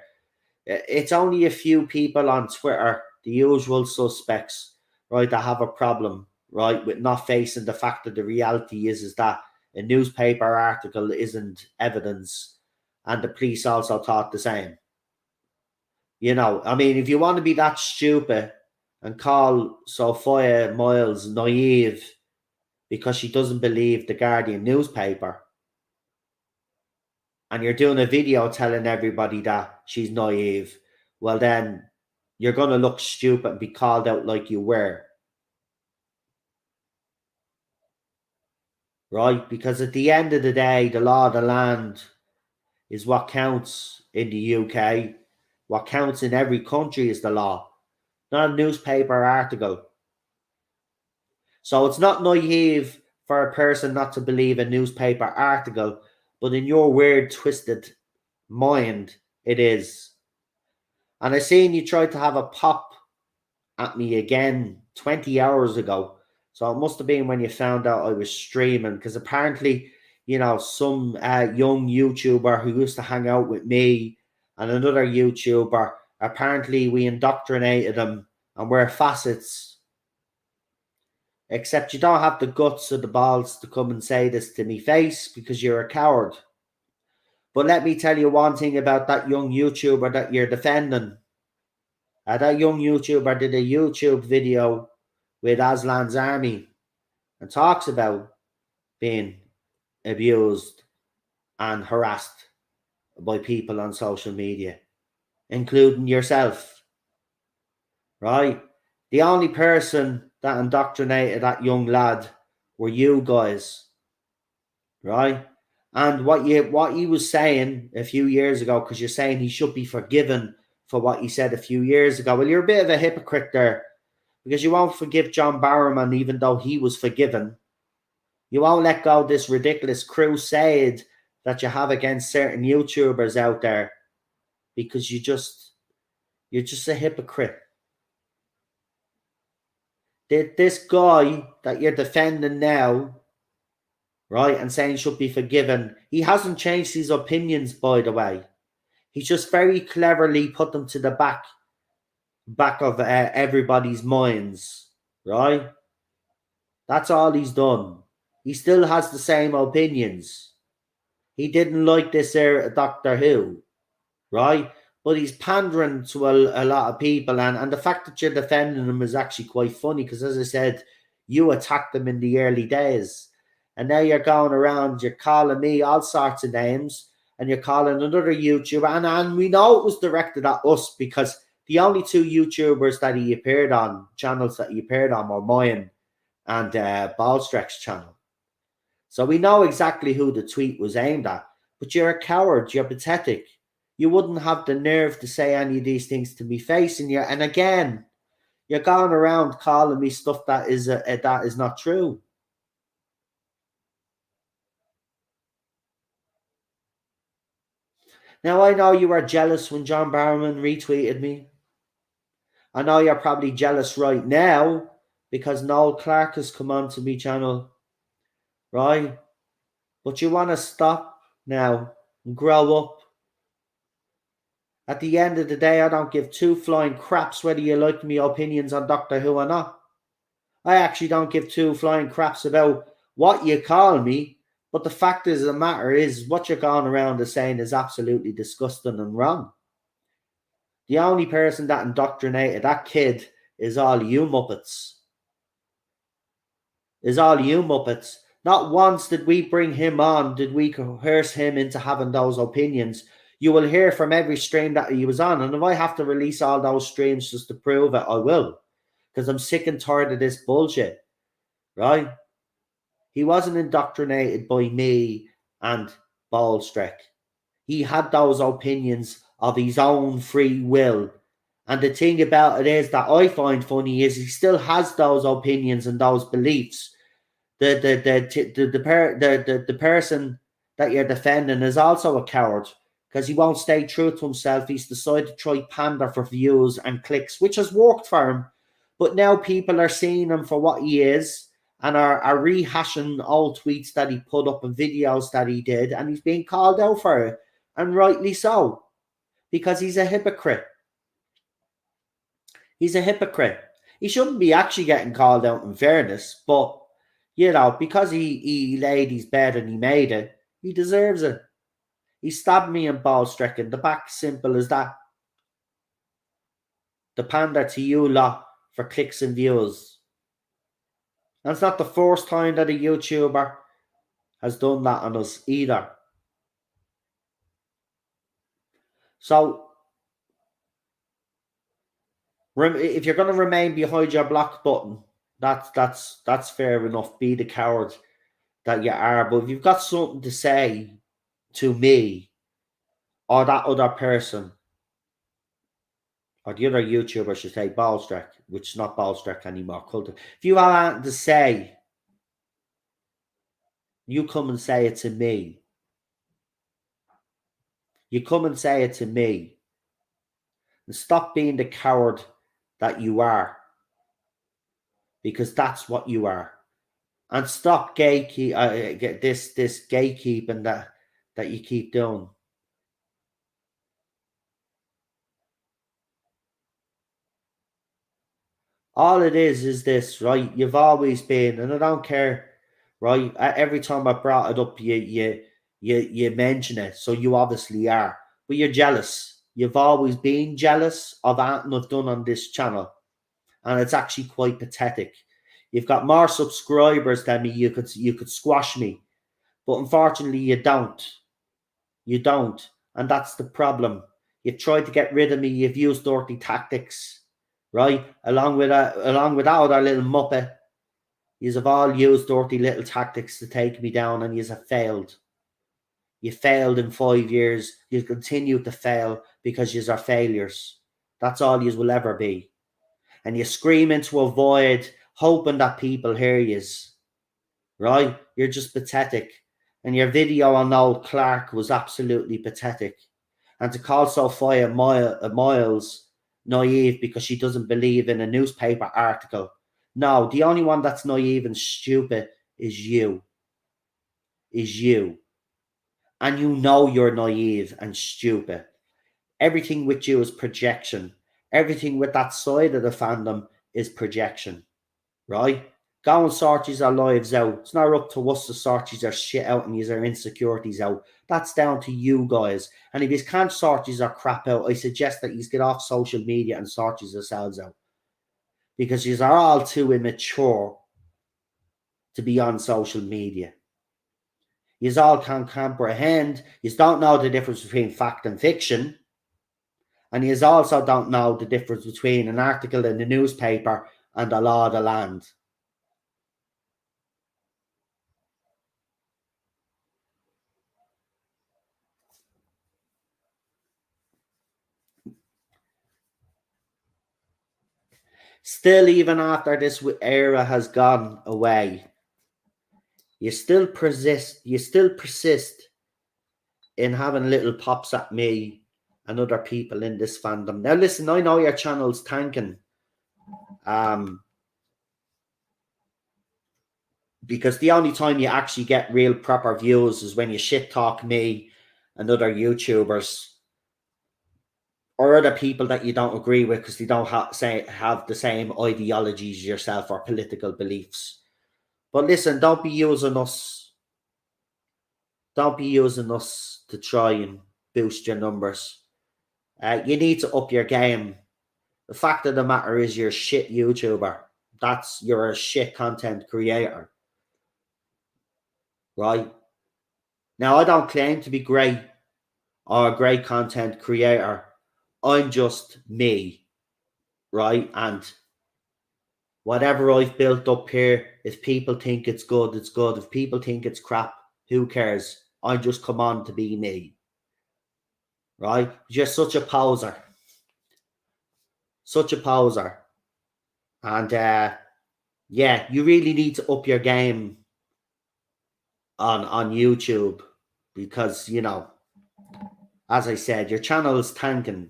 It's only a few people on Twitter, the usual suspects, right, that have a problem, right, with not facing the fact that the reality is that a newspaper article isn't evidence, and the police also thought the same. I mean, if you want to be that stupid and call Sophia Miles naive because she doesn't believe the Guardian newspaper, and you're doing a video telling everybody that she's naive, well, then you're going to look stupid and be called out like you were. Right? Because at the end of the day, the law of the land is what counts in the UK. What counts in every country is the law, not a newspaper article. So it's not naive for a person not to believe a newspaper article, but in your weird, twisted mind, it is. And I seen you tried to have a pop at me again 20 hours ago. So it must have been when you found out I was streaming, because apparently, some young YouTuber who used to hang out with me and another YouTuber, apparently we indoctrinated them and we're facets. Except you don't have the guts or the balls to come and say this to me face because you're a coward. But let me tell you one thing about that young YouTuber that you're defending. That young YouTuber did a YouTube video with Aslan's army and talks about being abused and harassed by people on social media, including yourself, right? The only person that indoctrinated that young lad were you guys, right? And what he was saying a few years ago, because you're saying he should be forgiven for what he said a few years ago. Well, you're a bit of a hypocrite there, because you won't forgive John Barrowman even though he was forgiven. You won't let go of this ridiculous crusade that you have against certain YouTubers out there, because you're just a hypocrite. This guy that you're defending now, right, and saying should be forgiven, he hasn't changed his opinions, by the way. He's just very cleverly put them to the back of everybody's minds, right? That's all he's done. He still has the same opinions. He didn't like this Doctor Who, right? But he's pandering to a lot of people, and the fact that you're defending him is actually quite funny, because, as I said, you attacked him in the early days, and now you're going around, you're calling me all sorts of names, and you're calling another YouTuber, and we know it was directed at us, because the only two YouTubers that he appeared on, channels that he appeared on, were mine and Ballstreck's channel. So we know exactly who the tweet was aimed at. But you're a coward. You're pathetic. You wouldn't have the nerve to say any of these things to me face. And again, you're going around calling me stuff that is not true. Now, I know you were jealous when John Barrowman retweeted me. I know you're probably jealous right now because Noel Clark has come onto my channel, right? But you want to stop now and grow up. At the end of the day, I don't give two flying craps whether you like my opinions on Doctor Who or not. I actually don't give two flying craps about what you call me, but the fact of the matter is what you're going around is saying is absolutely disgusting and wrong. The only person that indoctrinated that kid is all you Muppets. Not once did we bring him on, did we coerce him into having those opinions. You will hear from every stream that he was on, and if I have to release all those streams just to prove it, I will, because I'm sick and tired of this bullshit, right? He wasn't indoctrinated by me and Ballstreck. He had those opinions of his own free will. And the thing about it is that I find funny is he still has those opinions and those beliefs. The person that you're defending is also a coward, because he won't stay true to himself. He's decided to try pander for views and clicks, which has worked for him. But now people are seeing him for what he is and are rehashing old tweets that he put up and videos that he did, and he's being called out for it, and rightly so, because he's a hypocrite. He's a hypocrite. He shouldn't be actually getting called out, in fairness, but because he laid his bed and he made it, he deserves it. He stabbed me in Ballstreck in the back, simple as that. to pander to you lot for clicks and views. And it's not the first time that a YouTuber has done that on us either. So if you're going to remain behind your block button, that's fair enough. Be the coward that you are. But if you've got something to say to me or that other person, or the other YouTuber should say, Ballstreck, which is not Ballstreck anymore, Culture. If you have anything to say, you come and say it to me. You come and say it to me. And stop being the coward that you are. Because that's what you are. And stop this gatekeeping that you keep doing. All it is this, right? You've always been, and I don't care, right? Every time I brought it up, you mention it, so you obviously are. But you're jealous. You've always been jealous of anything I've done on this channel, and it's actually quite pathetic. You've got more subscribers than me. You could squash me, but unfortunately, you don't. You don't, and that's the problem. You've tried to get rid of me. You've used dirty tactics, right? Along with that other little muppet, you have all used dirty little tactics to take me down, and you have failed. You failed in 5 years. You continue to fail because you are failures. That's all you will ever be. And you scream into a void, hoping that people hear you. Right? You're just pathetic. And your video on Noel Clark was absolutely pathetic. And to call Sophia Miles naive because she doesn't believe in a newspaper article. No, the only one that's naive and stupid is you. And you know you're naive and stupid. Everything with you is projection. Everything with that side of the fandom is projection. Right? Go and sort our lives out. It's not up to us to sort our shit out and use our insecurities out. That's down to you guys. And if you can't sort our crap out, I suggest that you get off social media and sort yourselves out. Because you are all too immature to be on social media. You all can't comprehend. You don't know the difference between fact and fiction. And you also don't know the difference between an article in the newspaper and the law of the land. Still, even after this era has gone away, you still persist in having little pops at me and other people in this fandom. Now listen, I know your channel's tanking. Because the only time you actually get real proper views is when you shit talk me and other YouTubers or other people that you don't agree with because they don't have the same ideologies as yourself or political beliefs. But listen, don't be using us. Don't be using us to try and boost your numbers. You need to up your game. The fact of the matter is you're a shit YouTuber. You're a shit content creator. Right? Now, I don't claim to be great or a great content creator. I'm just me, right? And whatever I've built up here, if people think it's good, it's good. If people think it's crap, who cares? I just come on to be me, right? You're such a poser. Such a poser. And yeah, you really need to up your game on YouTube because, you know, as I said, your channel is tanking.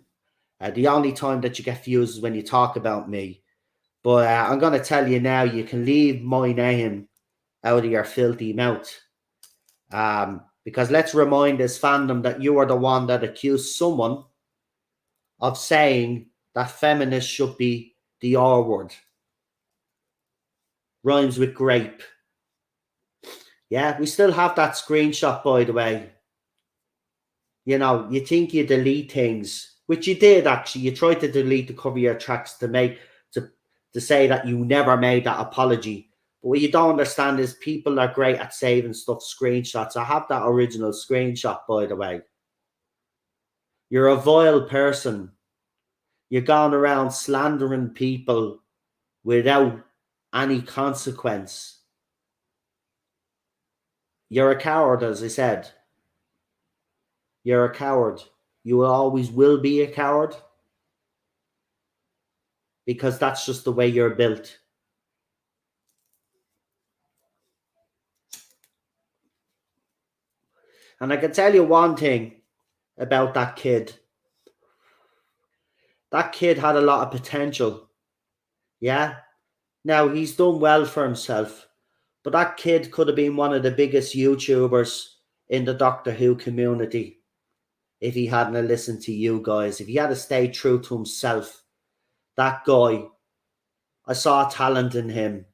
The only time that you get views is when you talk about me. But I'm going to tell you now, you can leave my name out of your filthy mouth. Because let's remind this fandom that you are the one that accused someone of saying that feminists should be the R word. Rhymes with grape. Yeah, we still have that screenshot, by the way. You know, you think you delete things. which you did actually. You tried to delete the cover of your tracks to to say that you never made that apology. But what you don't understand is people are great at saving stuff, screenshots. I have that original screenshot, by the way. You're a vile person. You're going around slandering people without any consequence. You're a coward, as I said. You're a coward. You always will be a coward because that's just the way you're built. And I can tell you one thing about that kid. That kid had a lot of potential. Yeah. Now he's done well for himself. But that kid could have been one of the biggest YouTubers in the Doctor Who community if he hadn't listened to you guys. If he had to stay true to himself. That guy, I saw talent in him.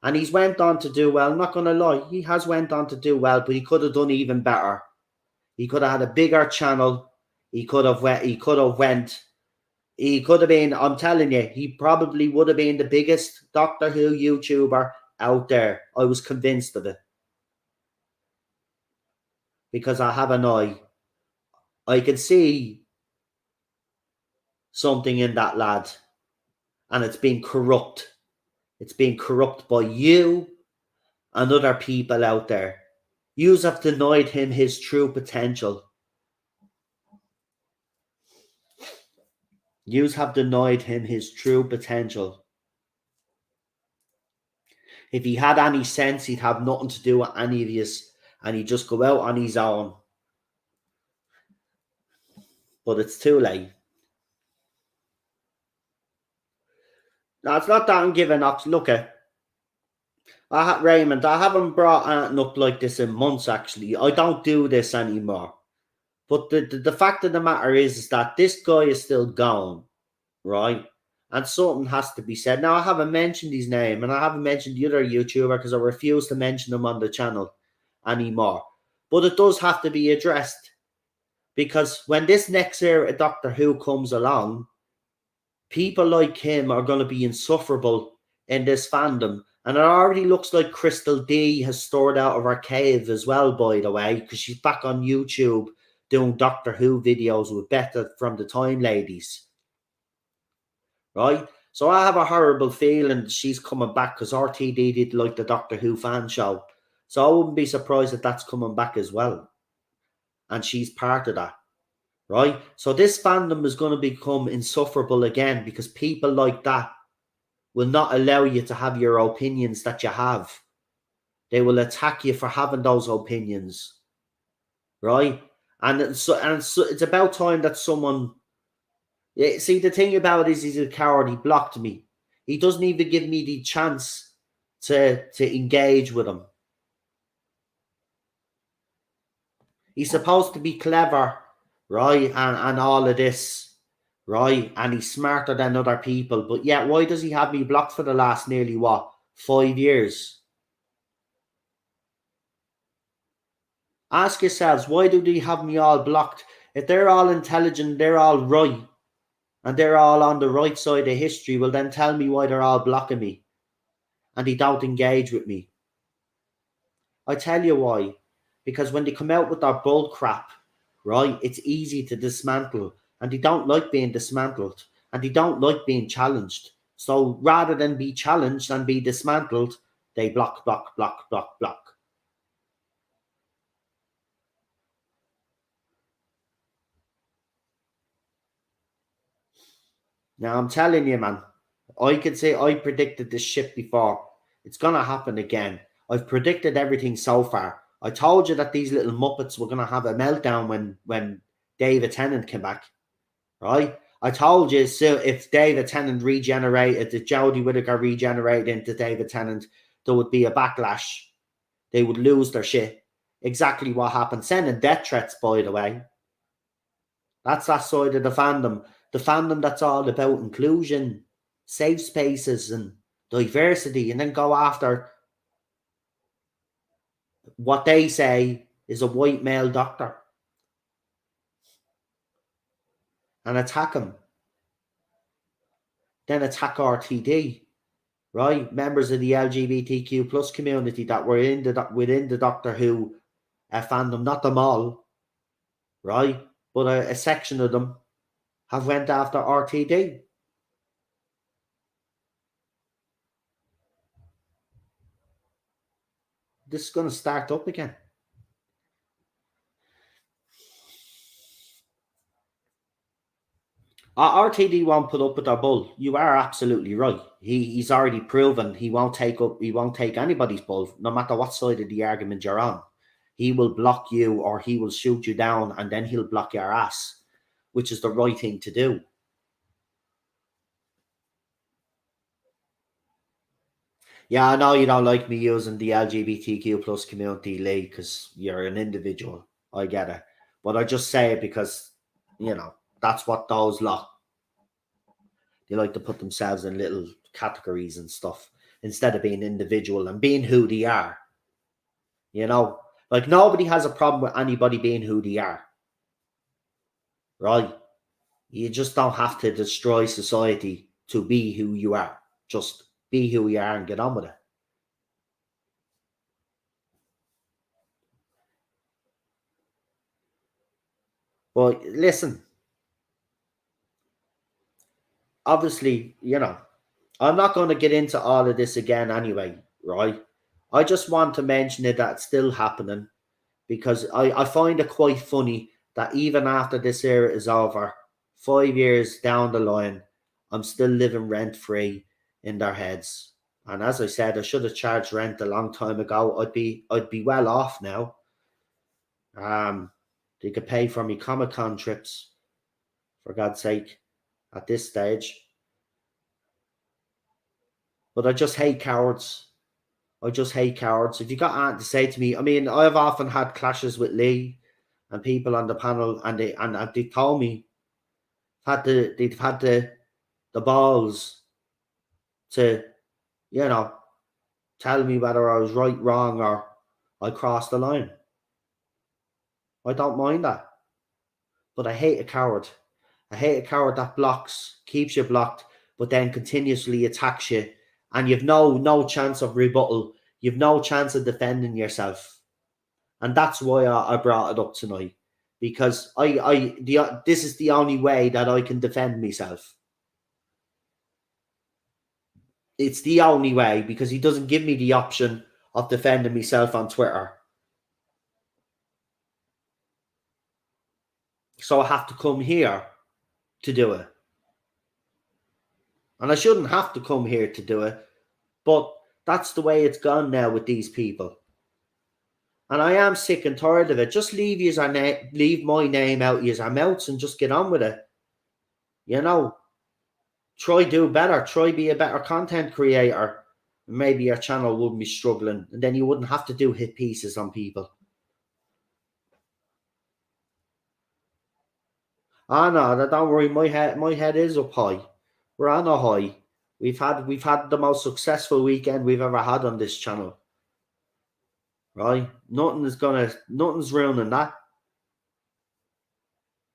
And he's went on to do well. I'm not going to lie. He has went on to do well, but he could have done even better. He could have had a bigger channel. He could have been, I'm telling you, he probably would have been the biggest Doctor Who YouTuber out there. I was convinced of it. Because I have an eye. I can see something in that lad. And it's been corrupt. It's been corrupt by you and other people out there. Yous have denied him his true potential. Yous have denied him his true potential. If he had any sense, he'd have nothing to do with any of yous, and he'd just go out on his own. But it's too late. Now, it's not that I'm giving up. Look at Raymond, I haven't brought anything up like this in months, actually. I don't do this anymore. But the fact of the matter is that this guy is still gone, right? And something has to be said. Now, I haven't mentioned his name, and I haven't mentioned the other YouTuber because I refuse to mention him on the channel anymore. But it does have to be addressed. Because when this next era of Doctor Who comes along, people like him are going to be insufferable in this fandom. And it already looks like Crystal D has stored out of her cave as well, by the way, because she's back on YouTube doing Doctor Who videos with Beta from the Time Ladies. Right? So I have a horrible feeling she's coming back because RTD did like the Doctor Who fan show. So I wouldn't be surprised if that's coming back as well. And she's part of that. Right? So this fandom is going to become insufferable again because people like that will not allow you to have your opinions that you have. They will attack you for having those opinions. Right? And it's about time that someone... See, the thing about it is he's a coward. He blocked me. He doesn't even give me the chance to engage with him. He's supposed to be clever, right? And all of this, right? And he's smarter than other people. But yet, why does he have me blocked for the last nearly, 5 years? Ask yourselves, why do they have me all blocked? If they're all intelligent, they're all right, and they're all on the right side of history, well, then tell me why they're all blocking me and they don't engage with me. I tell you why. Because when they come out with their bull crap, right, it's easy to dismantle, and they don't like being dismantled, and they don't like being challenged. So rather than be challenged and be dismantled, they block, block, block, block, block. Now I'm telling you, man, I could say I predicted this shit before. It's gonna happen again. I've predicted everything so far. I told you that these little muppets were gonna have a meltdown when David Tennant came back. Right? I told you, so if David Tennant regenerated, if Jodie Whittaker regenerated into David Tennant, there would be a backlash. They would lose their shit. Exactly what happened. Sending death threats, by the way. That's that side of the fandom. The fandom that's all about inclusion, safe spaces, and diversity, and then go after what they say is a white male doctor. and attack him, then attack RTD, right? Members of the LGBTQ plus community that were within the Doctor Who fandom, not them all, right? But a section of them have went after RTD. This is going to start up again. RTD won't put up with their bull. You are absolutely right. He's already proven he won't take anybody's bull, no matter what side of the argument you're on. He will block you or he will shoot you down and then he'll block your ass, which is the right thing to do. Yeah, I know you don't like me using the LGBTQ plus community, Lee, because you're an individual. I get it. But I just say it because, that's what those lot, they like to put themselves in little categories and stuff instead of being individual and being who they are. Like nobody has a problem with anybody being who they are. Right? You just don't have to destroy society to be who you are. Just be who you are and get on with it. Well, listen, obviously, I'm not going to get into all of this again anyway, right? I just want to mention it that it's still happening because I find it quite funny that even after this era is over, 5 years down the line, I'm still living rent free in their heads. And as I said, I should have charged rent a long time ago. I'd be well off now. They could pay for me Comic Con trips, for God's sake, at this stage. But I just hate cowards. I just hate cowards. If you got anything to say to me, I mean, I've often had clashes with Lee and people on the panel, and they told me they've had the balls to, tell me whether I was right, wrong, or I crossed the line. I don't mind that. But I hate a coward. I hate a coward that blocks, keeps you blocked, but then continuously attacks you, and you've no chance of rebuttal. You've no chance of defending yourself, and that's why I brought it up tonight, because this is the only way that I can defend myself. It's the only way because he doesn't give me the option of defending myself on Twitter. So I have to come here to do it. And I shouldn't have to come here to do it, but that's the way it's gone now with these people. And I am sick and tired of it. Just leave my name out of our mouths and just get on with it. Try do better. Try be a better content creator. Maybe your channel wouldn't be struggling, and then you wouldn't have to do hit pieces on people. Ah, no, don't worry. My head is up high. We're on a high. We've had the most successful weekend we've ever had on this channel. Right? Nothing's ruining that.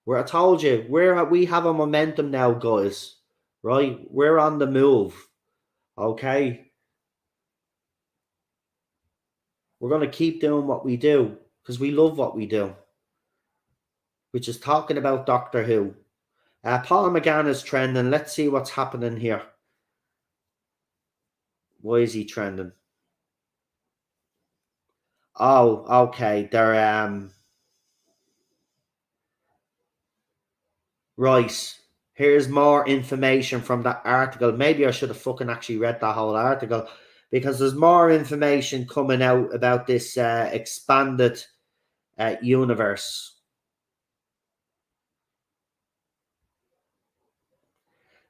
I told you, we have a momentum now, guys. Right? We're on the move. Okay? We're going to keep doing what we do because we love what we do, which is talking about Doctor Who. Paul McGann is trending. Let's see what's happening here. Why is he trending? Oh, okay. They're right. Here's more information from that article. Maybe I should have fucking actually read that whole article, because there's more information coming out about this expanded universe.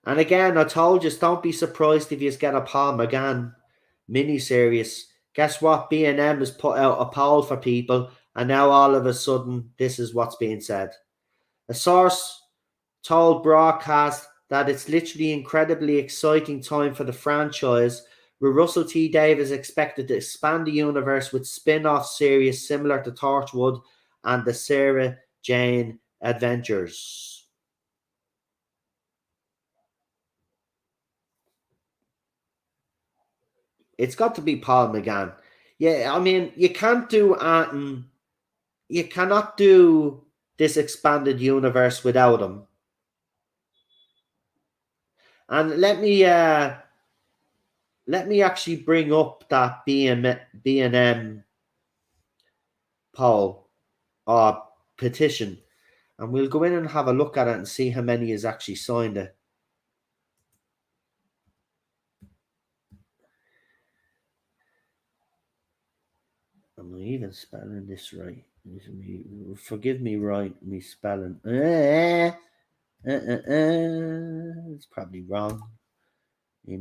And again, I told you, don't be surprised if you get a Paul McGann miniseries. Guess what? B&M has put out a poll for people, and now all of a sudden, this is what's being said. A source told Broadcast that it's literally incredibly exciting time for the franchise, where Russell T Davies is expected to expand the universe with spin-off series similar to Torchwood and the Sarah Jane Adventures. It's got to be Paul McGann. Yeah, I mean, you can't do you cannot do this expanded universe without him. And let me actually bring up that B&M poll or petition, and we'll go in and have a look at it and see how many has actually signed it. Am I even spelling this right? Forgive me, right? Me spelling. It's probably wrong. I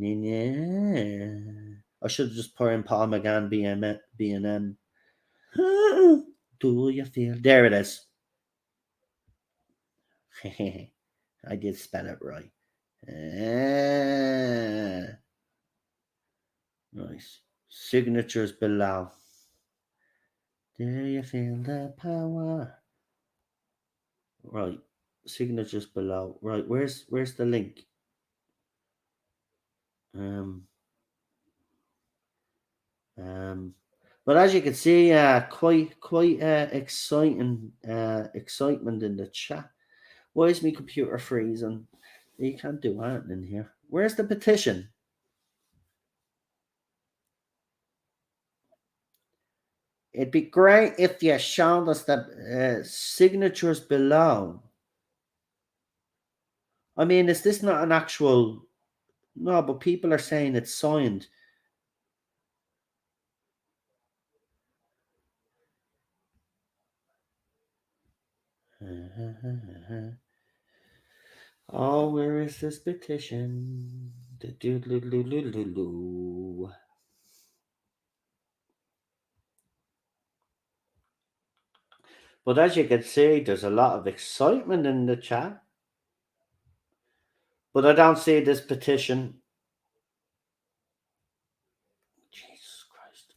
should have just put in Paul McGann B&M. Do you feel? There it is. I did spell it right. Nice. Signatures below. Do you feel the power? Right. Signatures below. Right. Where's the link? Um. But as you can see, quite excitement in the chat. Why is my computer freezing? You can't do anything in here. Where's the petition? It'd be great if you showed us the signatures below. I mean, is this not an actual? No, but people are saying it's signed. Oh, where is this petition? But as you can see, there's a lot of excitement in the chat. But I don't see this petition. Jesus Christ.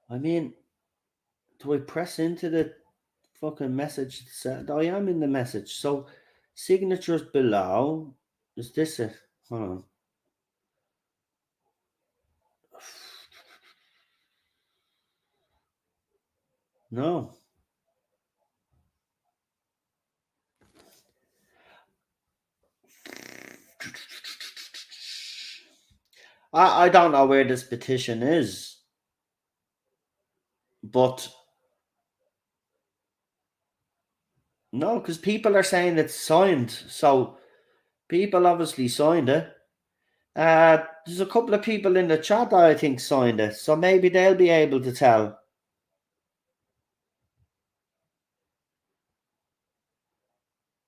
I mean, do I press into the fucking message? I am in the message. So, signatures below. Is this a. Hold on. No. I don't know where this petition is. But. No, because people are saying it's signed. So, people obviously signed it. There's a couple of people in the chat that I think signed it. So maybe they'll be able to tell.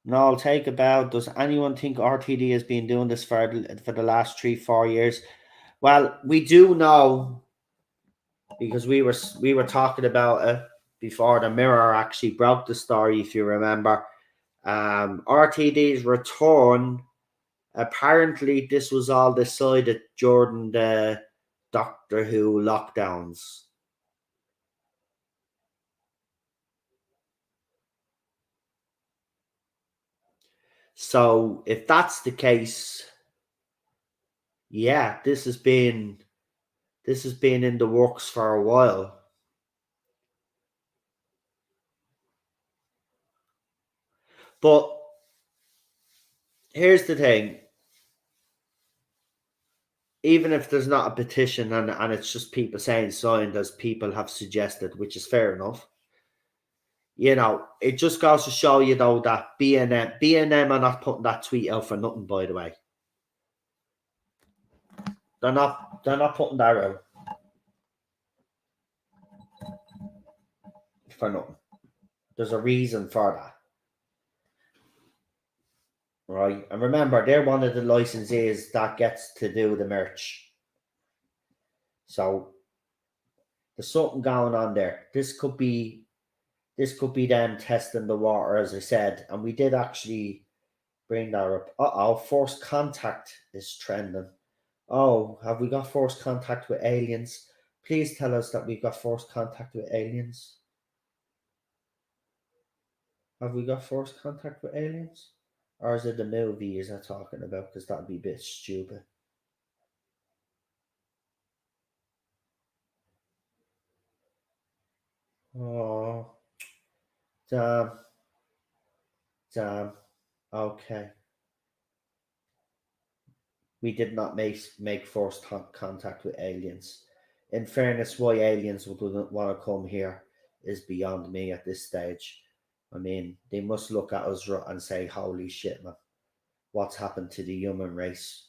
No, I'll take a bow. Does anyone think RTD has been doing this for the last 3-4 years? Well, we do know because we were talking about it before the Mirror actually broke the story. If you remember, RTD's return. Apparently, this was all decided during the Doctor Who lockdowns. So if that's the case, yeah, this has been in the works for a while. But here's the thing. Even if there's not a petition and it's just people saying signed as people have suggested, which is fair enough, you know, it just goes to show you though that B&M are not putting that tweet out for nothing, by the way. They're not putting that out for nothing. There's a reason for that. Right. And remember, they're one of the licensees that gets to do the merch. So there's something going on there. This could be them testing the water, as I said. And we did actually bring that up. First contact is trending. Oh, have we got forced contact with aliens? Please tell us that we've got forced contact with aliens. Have we got forced contact with aliens? Or is it the movie is that talking about? Because that'd be a bit stupid. Oh, damn, damn. Okay. We did not make forced contact with aliens. In fairness, why aliens wouldn't want to come here is beyond me at this stage. I mean, they must look at us and say, "Holy shit, man! What's happened to the human race?"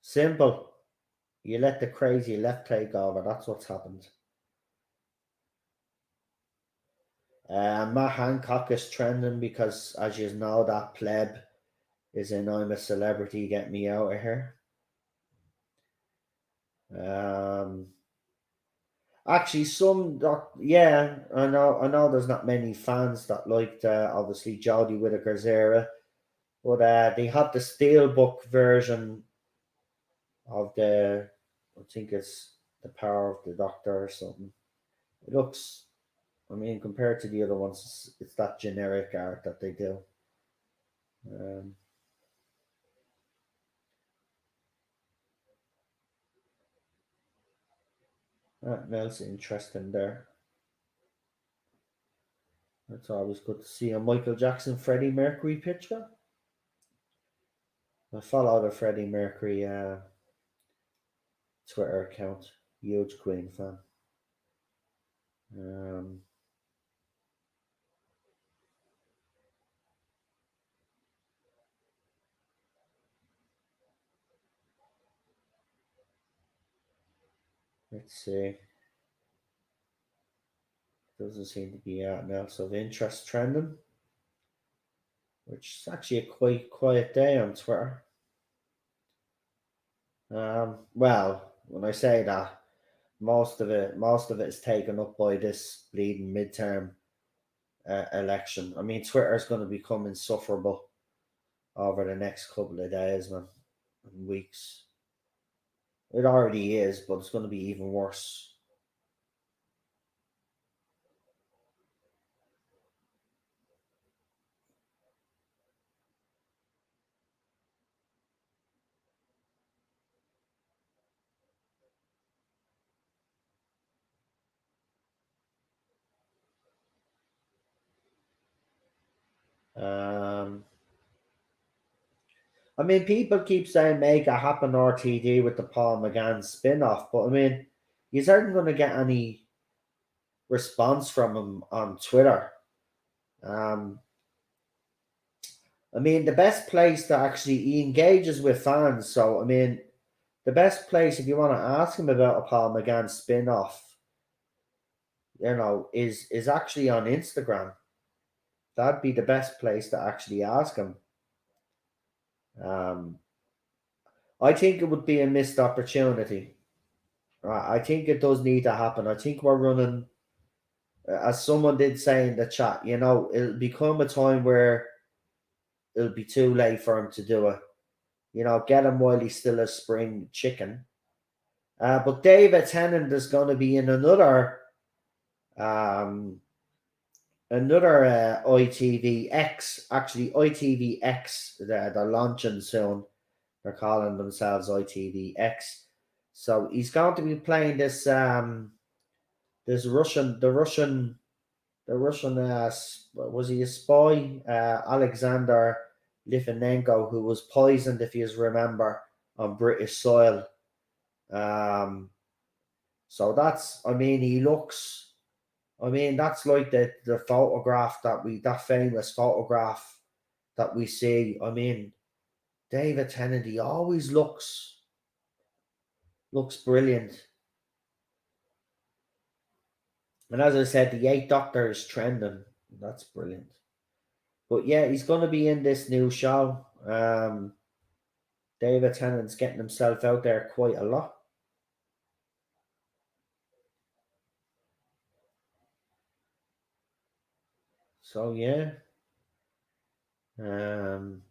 Simple. You let the crazy left take over. That's what's happened. Matt Hancock is trending because, as you know, that pleb is in "I'm a Celebrity, Get Me Out of Here." Um, Actually, yeah, I know. There's not many fans that liked obviously Jodie Whittaker's era, but they had the steelbook version of I think it's the Power of the Doctor or something. It looks, I mean, compared to the other ones, it's that generic art that they do. Um, that else interesting there. It's always good to see a Michael Jackson, Freddie Mercury picture. I follow the Freddie Mercury Twitter account. Huge Queen fan. Um, let's see. Doesn't seem to be anything else of interest trending, which is actually a quite quiet day on Twitter. Well, when I say that, most of it is taken up by this bleeding midterm election. I mean, Twitter is going to become insufferable over the next couple of days, man, and weeks. It already is, but it's going to be even worse. Um, I mean, people keep saying make it happen RTD with the Paul McGann spin off, but I mean, you aren't going to get any response from him on Twitter. Um, I mean, the best place to actually he engages with fans. So I mean, the best place if you want to ask him about a Paul McGann spin off, is actually on Instagram. That'd be the best place to actually ask him. Um, I think it would be a missed opportunity. I think it does need to happen. I think we're running, as someone did say in the chat, it'll become a time where it'll be too late for him to do it. Get him while he's still a spring chicken. But David Tennant is going to be in um, another ITV actually ITV they're launching soon. They're calling themselves ITV. So he's going to be playing this the Russian was he a spy? Alexander Litvinenko, who was poisoned, if you remember, on British soil. Um, so that's, I mean, he looks, I mean, that's like the photograph that famous photograph that we see. I mean, David Tennant, he always looks brilliant. And as I said, the Eighth Doctor is trending. That's brilliant. But yeah, he's going to be in this new show. David Tennant's getting himself out there quite a lot. So yeah. Um,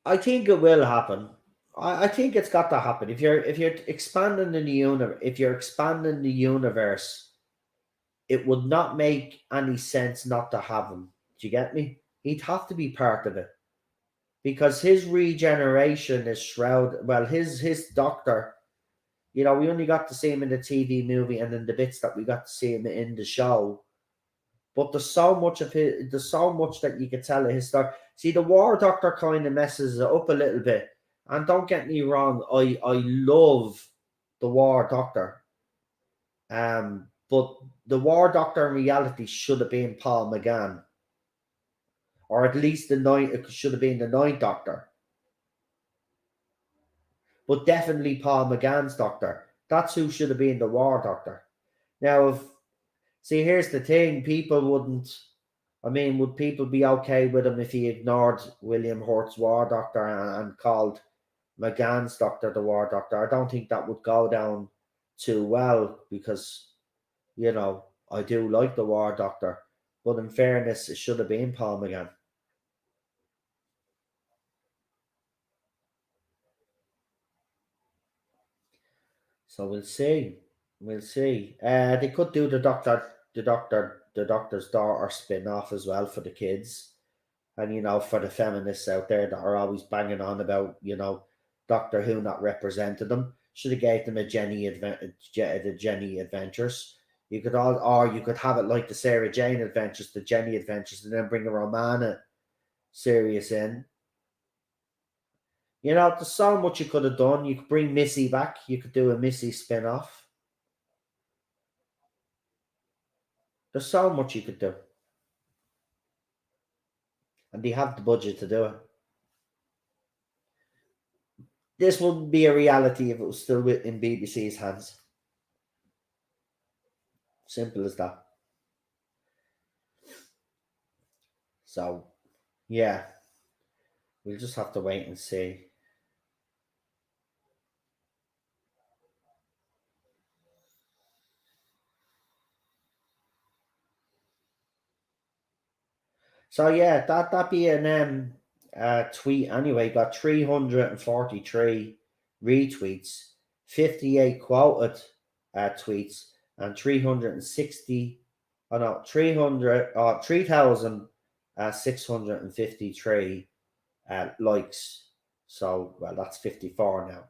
I think it will happen. I think it's got to happen. If you're expanding in the universe, if you're expanding the universe, it would not make any sense not to have him. Do you get me? He'd have to be part of it because his regeneration is shrouded. Well, his doctor. We only got to see him in the TV movie and in the bits that we got to see him in the show. But there's so much that you could tell of his story. See, the War Doctor kind of messes it up a little bit. And don't get me wrong, I love the War Doctor. But the War Doctor in reality should have been Paul McGann, or at least the ninth. It should have been the Ninth Doctor, but definitely Paul McGann's Doctor. That's who should have been the War Doctor. Now, see, here's the thing: people wouldn't. I mean, would people be okay with him if he ignored William Hurt's War Doctor and called McGann's Doctor the War Doctor? I don't think that would go down too well because, I do like the War Doctor. But in fairness, it should have been Paul McGann. So we'll see. We'll see. They could do the Doctor's daughter spin off as well for the kids. And for the feminists out there that are always banging on about Doctor Who not representing them, should have gave them the Jenny Adventures. You could or you could have it like the Sarah Jane Adventures, the Jenny Adventures, and then bring a Romana series in. There's so much you could have done. You could bring Missy back. You could do a Missy spin off. There's so much you could do, and they have the budget to do it. This wouldn't be a reality if it was still in BBC's hands. Simple as that. So, yeah, we'll just have to wait and see. So yeah, that be an tweet anyway. Got 343 retweets, 58 quoted tweets, and 360. Oh no, 3,653 likes. So well, that's 54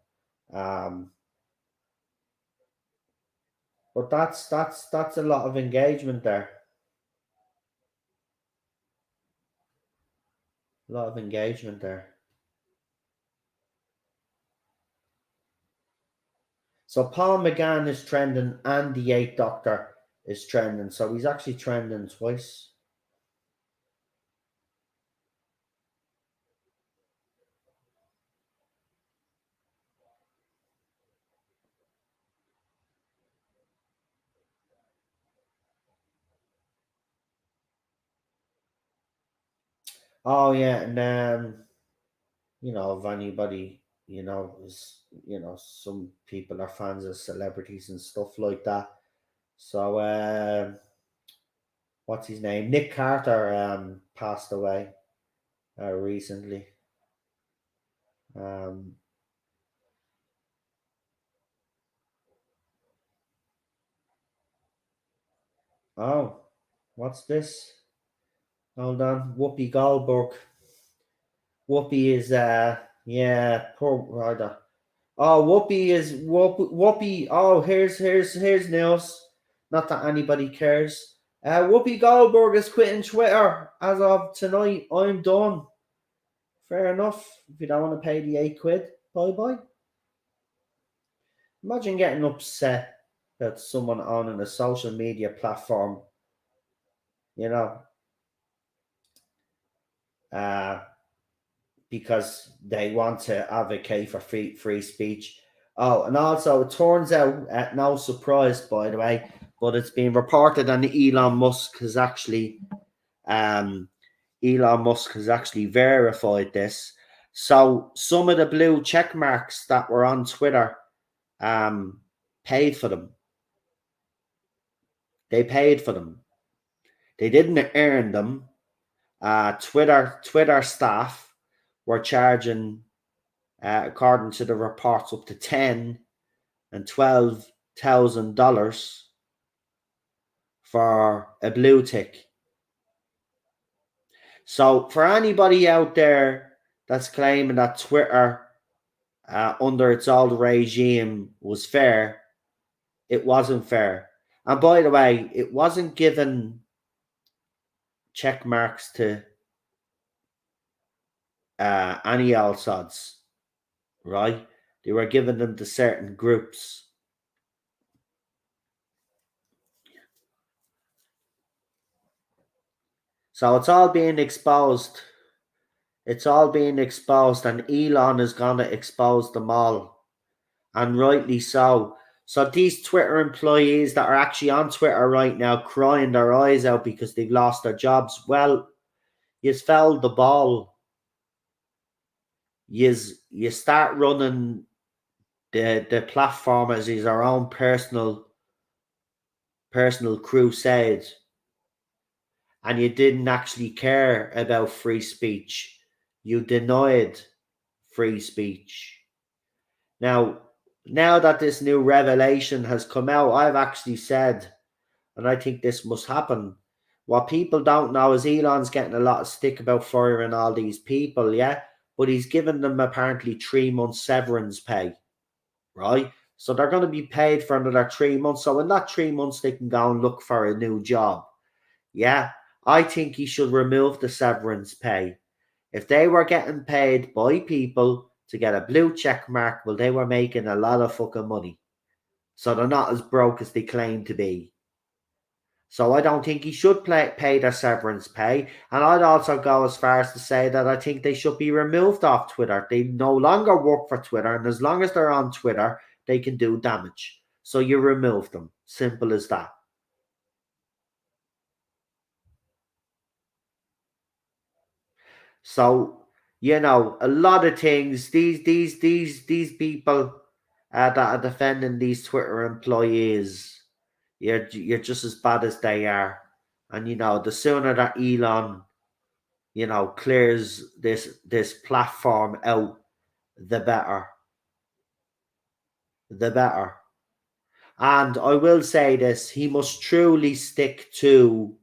now. But that's a lot of engagement there. A lot of engagement there. So Paul McGann is trending and the Eighth Doctor is trending. So he's actually trending twice. Oh yeah, and if anybody, is some people are fans of celebrities and stuff like that. So what's his name? Nick Carter passed away recently. Um oh, what's this? Hold on. Whoopi Goldberg. Whoopi is yeah, poor rider. Oh, Whoopi. Oh, here's news. Not that anybody cares. Whoopi Goldberg is quitting Twitter as of tonight. I'm done. Fair enough. If you don't want to pay the £8, bye bye. Imagine getting upset that someone owning a social media platform, you know, uh, because they want to advocate for free speech. Oh, and also it turns out, no surprise by the way, but it's been reported and um, Elon Musk has actually verified this. So some of the blue check marks that were on Twitter, um, paid for them. They paid for them. They didn't earn them. Twitter staff were charging, according to the reports, up to $10,000 and $12,000 for a blue tick. So for anybody out there that's claiming that Twitter under its old regime was fair, it wasn't fair. And by the way, it wasn't given check marks to any old sods, right? They were giving them to certain groups. So it's all being exposed. It's all being exposed, and Elon is going to expose them all. And rightly so. So these Twitter employees that are actually on Twitter right now crying their eyes out because they've lost their jobs, well, you fouled the ball. You start running the platform as his own personal crusade, and you didn't actually care about free speech. You denied free speech. Now that this new revelation has come out, I've actually said, and I think this must happen. What people don't know is Elon's getting a lot of stick about firing all these people, yeah? But he's given them apparently 3 months severance pay, right? So they're going to be paid for another 3 months. So in that 3 months, they can go and look for a new job. Yeah, I think he should remove the severance pay. If they were getting paid by people to get a blue check mark, well, they were making a lot of fucking money. So they're not as broke as they claim to be. So I don't think he should pay their severance pay. And I'd also go as far as to say that I think they should be removed off Twitter. They no longer work for Twitter. And as long as they're on Twitter, they can do damage. So you remove them. Simple as that. So, you know, a lot of things, these people that are defending these Twitter employees, you're just as bad as they are. And you know, the sooner that Elon, you know, clears this platform out, the better. The better. And I will say this, he must truly stick to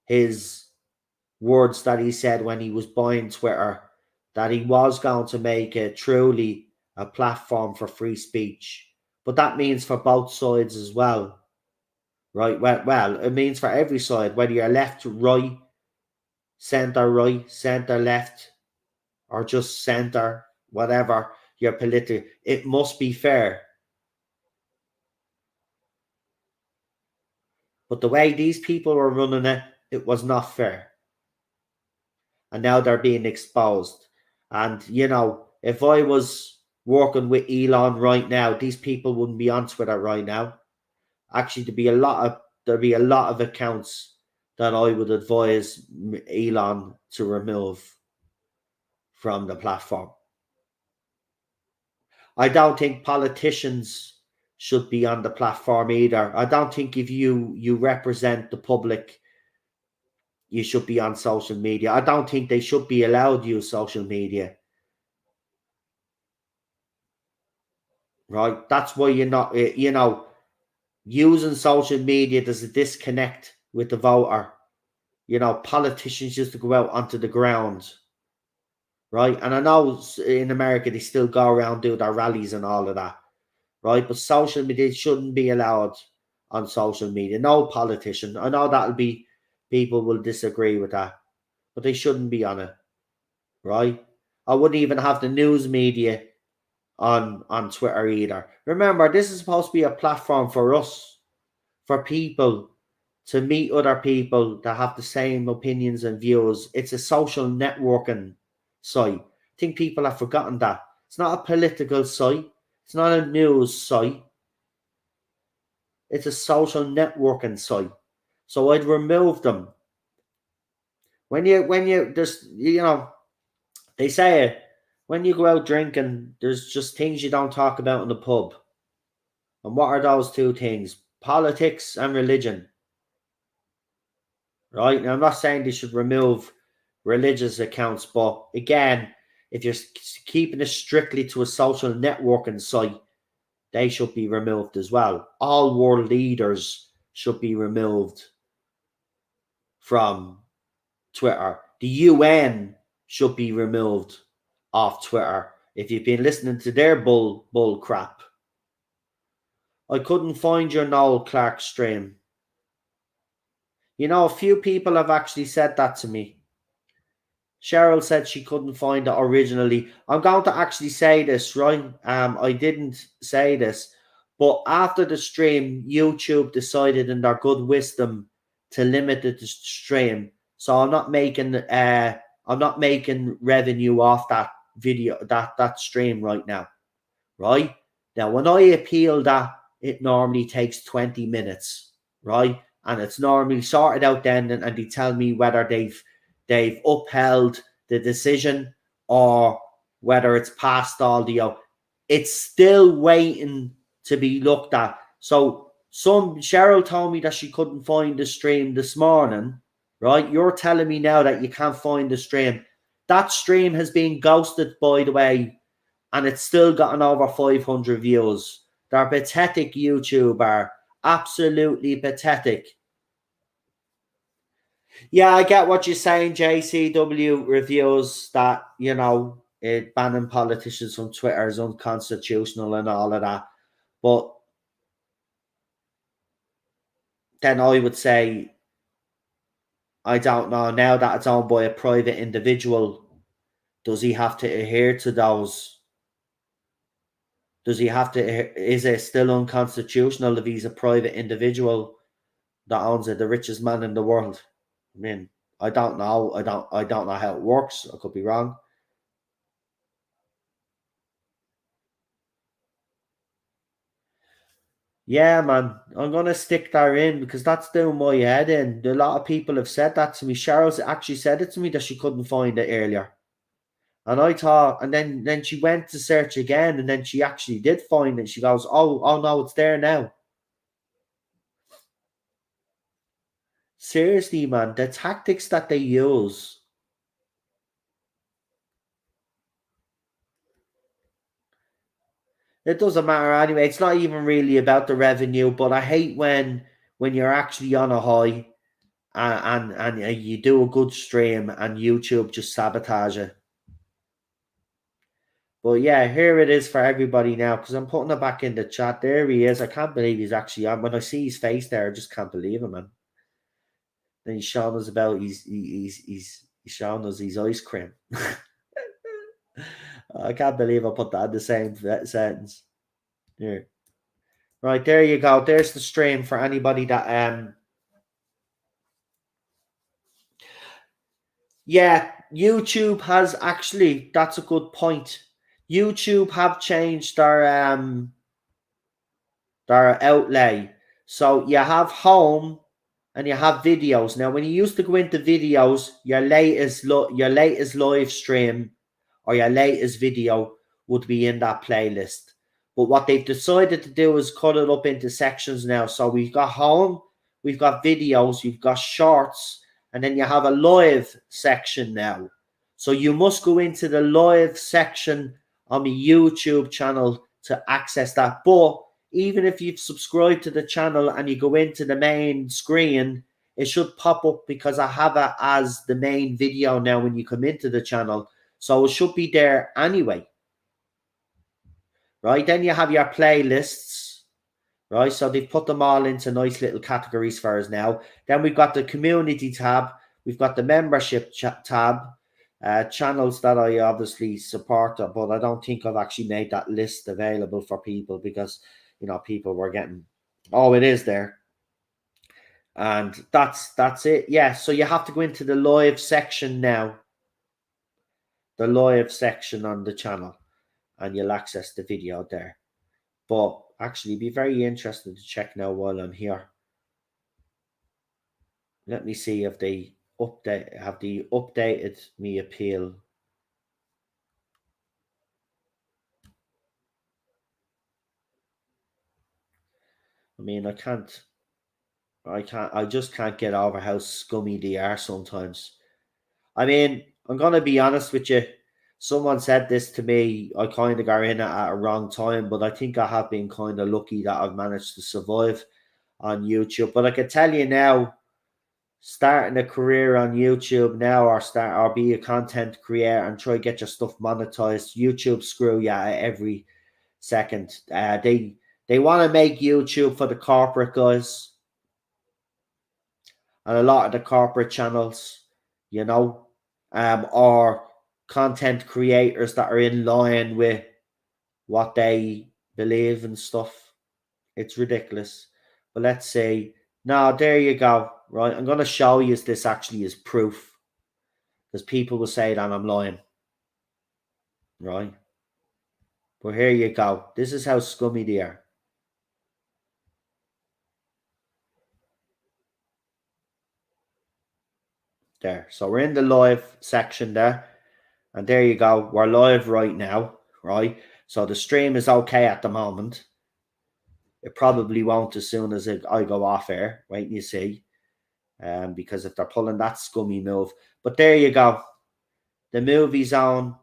his words that he said when he was buying Twitter, that he was going to make it truly a platform for free speech. But that means for both sides as well. Right? Well, it means for every side, whether you're left, right, centre left, or just centre, whatever your political, it must be fair. But the way these people were running it, it was not fair. And now they're being exposed. And, you know, if I was working with Elon right now, these people wouldn't be on Twitter right now. Actually, there'd be a lot of accounts that I would advise Elon to remove from the platform. I don't think politicians should be on the platform either. I don't think if you represent the public, you should be on social media. I don't think they should be allowed to use social media. Right? That's why you're not, you know, using social media, there's a disconnect with the voter. You know, politicians used to go out onto the ground, right? And I know in America they still go around, do their rallies and all of that, right? But social media shouldn't be allowed on social media. No politician. I know that'll be, people will disagree with that, but they shouldn't be on it, right? I wouldn't even have the news media on Twitter either. Remember, this is supposed to be a platform for us, for people to meet other people that have the same opinions and views. It's a social networking site. I think people have forgotten that. It's not a political site. It's not a news site. It's a social networking site. So I'd remove them. When you there's, you know, they say it, when you go out drinking, there's just things you don't talk about in the pub. And what are those two things? Politics and religion. Right? Now I'm not saying they should remove religious accounts. But again, if you're keeping it strictly to a social networking site, they should be removed as well. All world leaders should be removed from Twitter. The UN should be removed off Twitter. If you've been listening to their bull crap, I couldn't find your Noel Clark stream. You know, a few people have actually said that to me. Cheryl said she couldn't find it originally. I'm going to actually say this, right? I didn't say this, but after the stream, YouTube decided in their good wisdom to limit the stream. So I'm not making revenue off that video, that stream right now. Right? Now when I appeal that, it normally takes 20 minutes, right? And it's normally sorted out then, and they tell me whether they've upheld the decision or whether it's passed all the. It's still waiting to be looked at. So Cheryl told me that she couldn't find the stream this morning, right? You're telling me now that you can't find the stream. That stream has been ghosted, by the way, and it's still gotten over 500 views. They're pathetic, YouTuber. Absolutely pathetic. Yeah, I get what you're saying, JCW reviews that, banning politicians from Twitter is unconstitutional and all of that. But then I would say, I don't know, now that it's owned by a private individual, does he have to adhere to those? Does he have to, is it still unconstitutional if he's a private individual that owns it, the richest man in the world? I mean, I don't know. I don't know how it works. I could be wrong. Yeah, man, I'm gonna stick that in because that's doing my head in. A lot of people have said that to me. Cheryl's actually said it to me that she couldn't find it earlier. And I thought, and then she went to search again, and then she actually did find it. She goes, oh no, it's there now. Seriously, man, the tactics that they use. It doesn't matter anyway. It's not even really about the revenue, but I hate when you're actually on a high and you do a good stream and YouTube just sabotage it. But yeah, here it is for everybody now because I'm putting it back in the chat. There he is. I can't believe he's actually on. When I see his face there, I just can't believe it, man. Then he's showing us about he's showing us his ice cream. I can't believe I put that in the same sentence. Here. Right, there you go. There's the stream for anybody that yeah, YouTube has actually, that's a good point. YouTube have changed their outlay. So you have home and you have videos. Now when you used to go into videos, your latest live stream or your latest video would be in that playlist. But what they've decided to do is cut it up into sections now. So we've got home, we've got videos, you've got shorts, and then you have a live section now. So you must go into the live section on the YouTube channel to access that. But even if you've subscribed to the channel and you go into the main screen, it should pop up because I have it as the main video now when you come into the channel. So it should be there anyway. Right, then you have your playlists, right? So they've put them all into nice little categories for us now. Then we've got the community tab, we've got the membership tab, channels that I obviously support, but I don't think I've actually made that list available for people because people were getting, oh, it is there. And that's it. Yeah, so you have to go into the live section now. The live section on the channel, and you'll access the video there. But actually, be very interested to check now while I'm here. Let me see if they updated me appeal. I mean, I just can't get over how scummy they are sometimes. I mean, I'm gonna be honest with you. Someone said this to me. I kind of got in it at a wrong time, but I think I have been kind of lucky that I've managed to survive on YouTube. But I can tell you now, starting a career on YouTube now, or be a content creator and try to get your stuff monetized. YouTube screw you at every second. They want to make YouTube for the corporate guys and a lot of the corporate channels, you know, or content creators that are in line with what they believe and stuff. It's ridiculous. But let's see. Now, there you go. Right, I'm going to show you this actually is proof because people will say that I'm lying. Right, but here you go. This is how scummy they are. There. So we're in the live section there. And there you go. We're live right now. Right. So the stream is okay at the moment. It probably won't as soon as I go off air. Wait and you see. Because if they're pulling that scummy move. But there you go. The movie zone,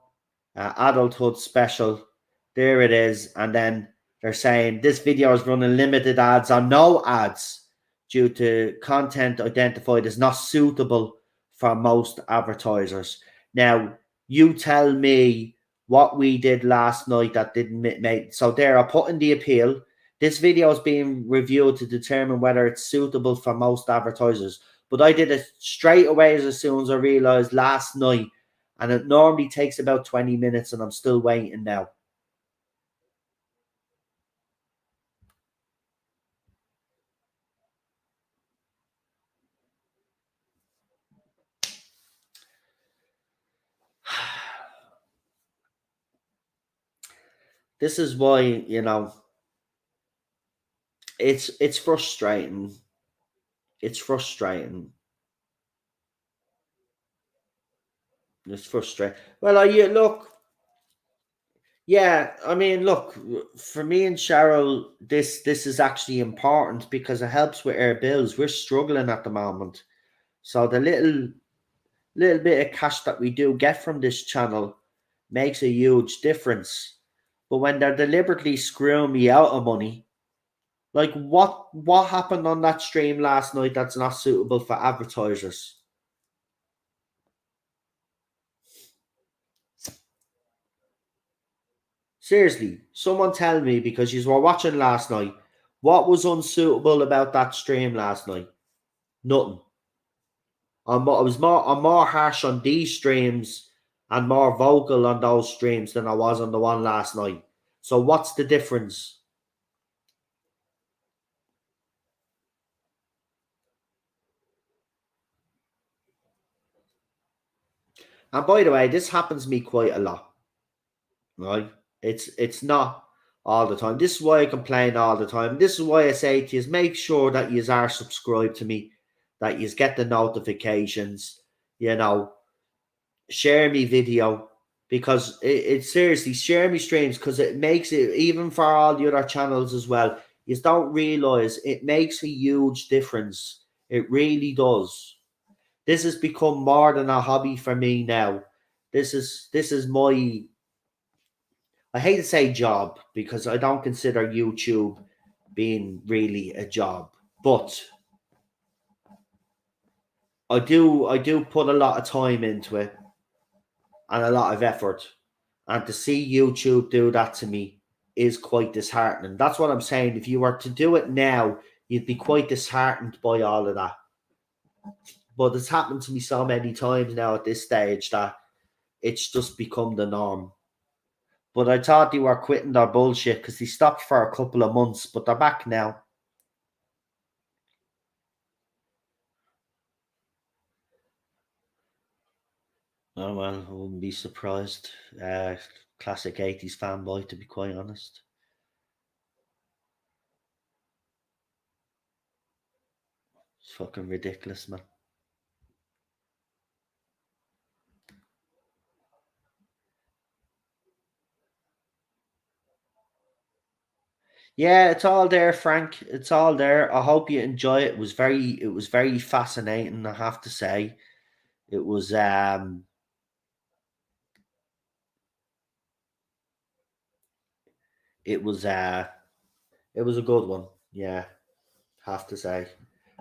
adulthood special. There it is. And then they're saying this video is running limited ads on no ads due to content identified as not suitable for most advertisers. Now, you tell me what we did last night that didn't make. So there, I put in the appeal. This video is being reviewed to determine whether it's suitable for most advertisers. But I did it straight away as soon as I realized last night. And it normally takes about 20 minutes, and I'm still waiting now. This is why, it's frustrating. It's frustrating. It's frustrating. Well, you look, yeah. I mean, look, for me and Cheryl, this is actually important because it helps with our bills. We're struggling at the moment, so the little bit of cash that we do get from this channel makes a huge difference. But when they're deliberately screwing me out of money, like what happened on that stream last night that's not suitable for advertisers? Seriously, someone tell me because you were watching last night. What was unsuitable about that stream last night? Nothing. I'm more harsh on these streams and more vocal on those streams than I was on the one last night. So what's the difference? And by the way, this happens to me quite a lot, right? It's not all the time. This is why I complain all the time. This is why I say to you, make sure that you are subscribed to me, that you get the notifications, you know, share me video because it seriously share me streams because it makes it even for all the other channels as well. You don't realize it makes a huge difference. It really does. This has become more than a hobby for me now. This is my, I hate to say job because I don't consider YouTube being really a job, but I do put a lot of time into it and a lot of effort. And to see YouTube do that to me is quite disheartening. That's what I'm saying. If you were to do it now, you'd be quite disheartened by all of that. But it's happened to me so many times now at this stage that it's just become the norm. But I thought they were quitting their bullshit because they stopped for a couple of months, but they're back now. Oh well, I wouldn't be surprised. Classic 80s fanboy, to be quite honest. It's fucking ridiculous, man. Yeah, it's all there, Frank. It's all there. I hope you enjoy it. It was very fascinating, I have to say. It was um it was it was a good one. Yeah, have to say.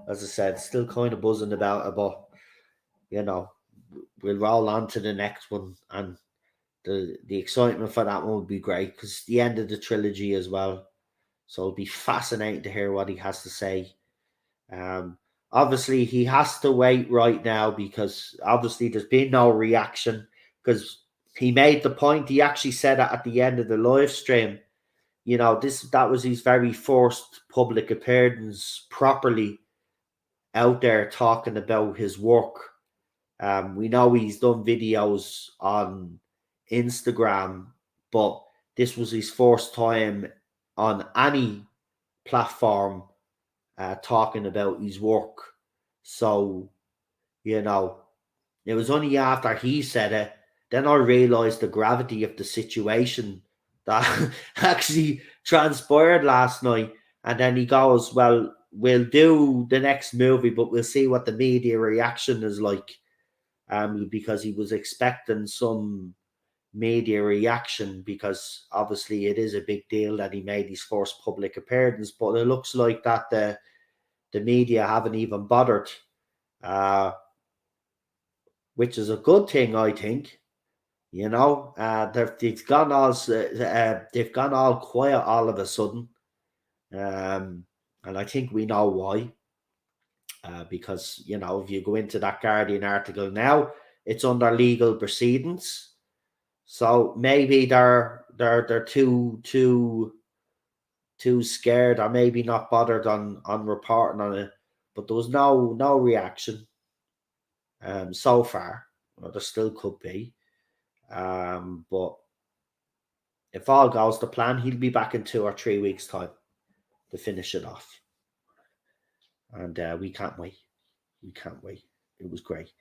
As I said, still kind of buzzing about it, but you know, we'll roll on to the next one, and the excitement for that one would be great because it's the end of the trilogy as well. So it'll be fascinating to hear what he has to say. Um, Obviously, he has to wait right now because obviously there's been no reaction because he made the point. He actually said it at the end of the live stream. You know, that was his very first public appearance properly out there talking about his work. We know he's done videos on Instagram, but this was his first time on any platform talking about his work. So, you know, it was only after he said it, then I realized the gravity of the situation that actually transpired last night. And then he goes, well, we'll do the next movie, but we'll see what the media reaction is like. Because he was expecting some media reaction because obviously it is a big deal that he made his first public appearance, but it looks like that the media haven't even bothered, uh, which is a good thing, I think. You know, they've gone all quiet all of a sudden, um, and I think we know why. Because you know, if you go into that Guardian article now, it's under legal proceedings. So maybe they're too scared, or maybe not bothered on reporting on it. But there was no reaction so far. Well, there still could be. But if all goes to plan, he'll be back in 2 or 3 weeks' time to finish it off, and we can't wait. We can't wait. It was great.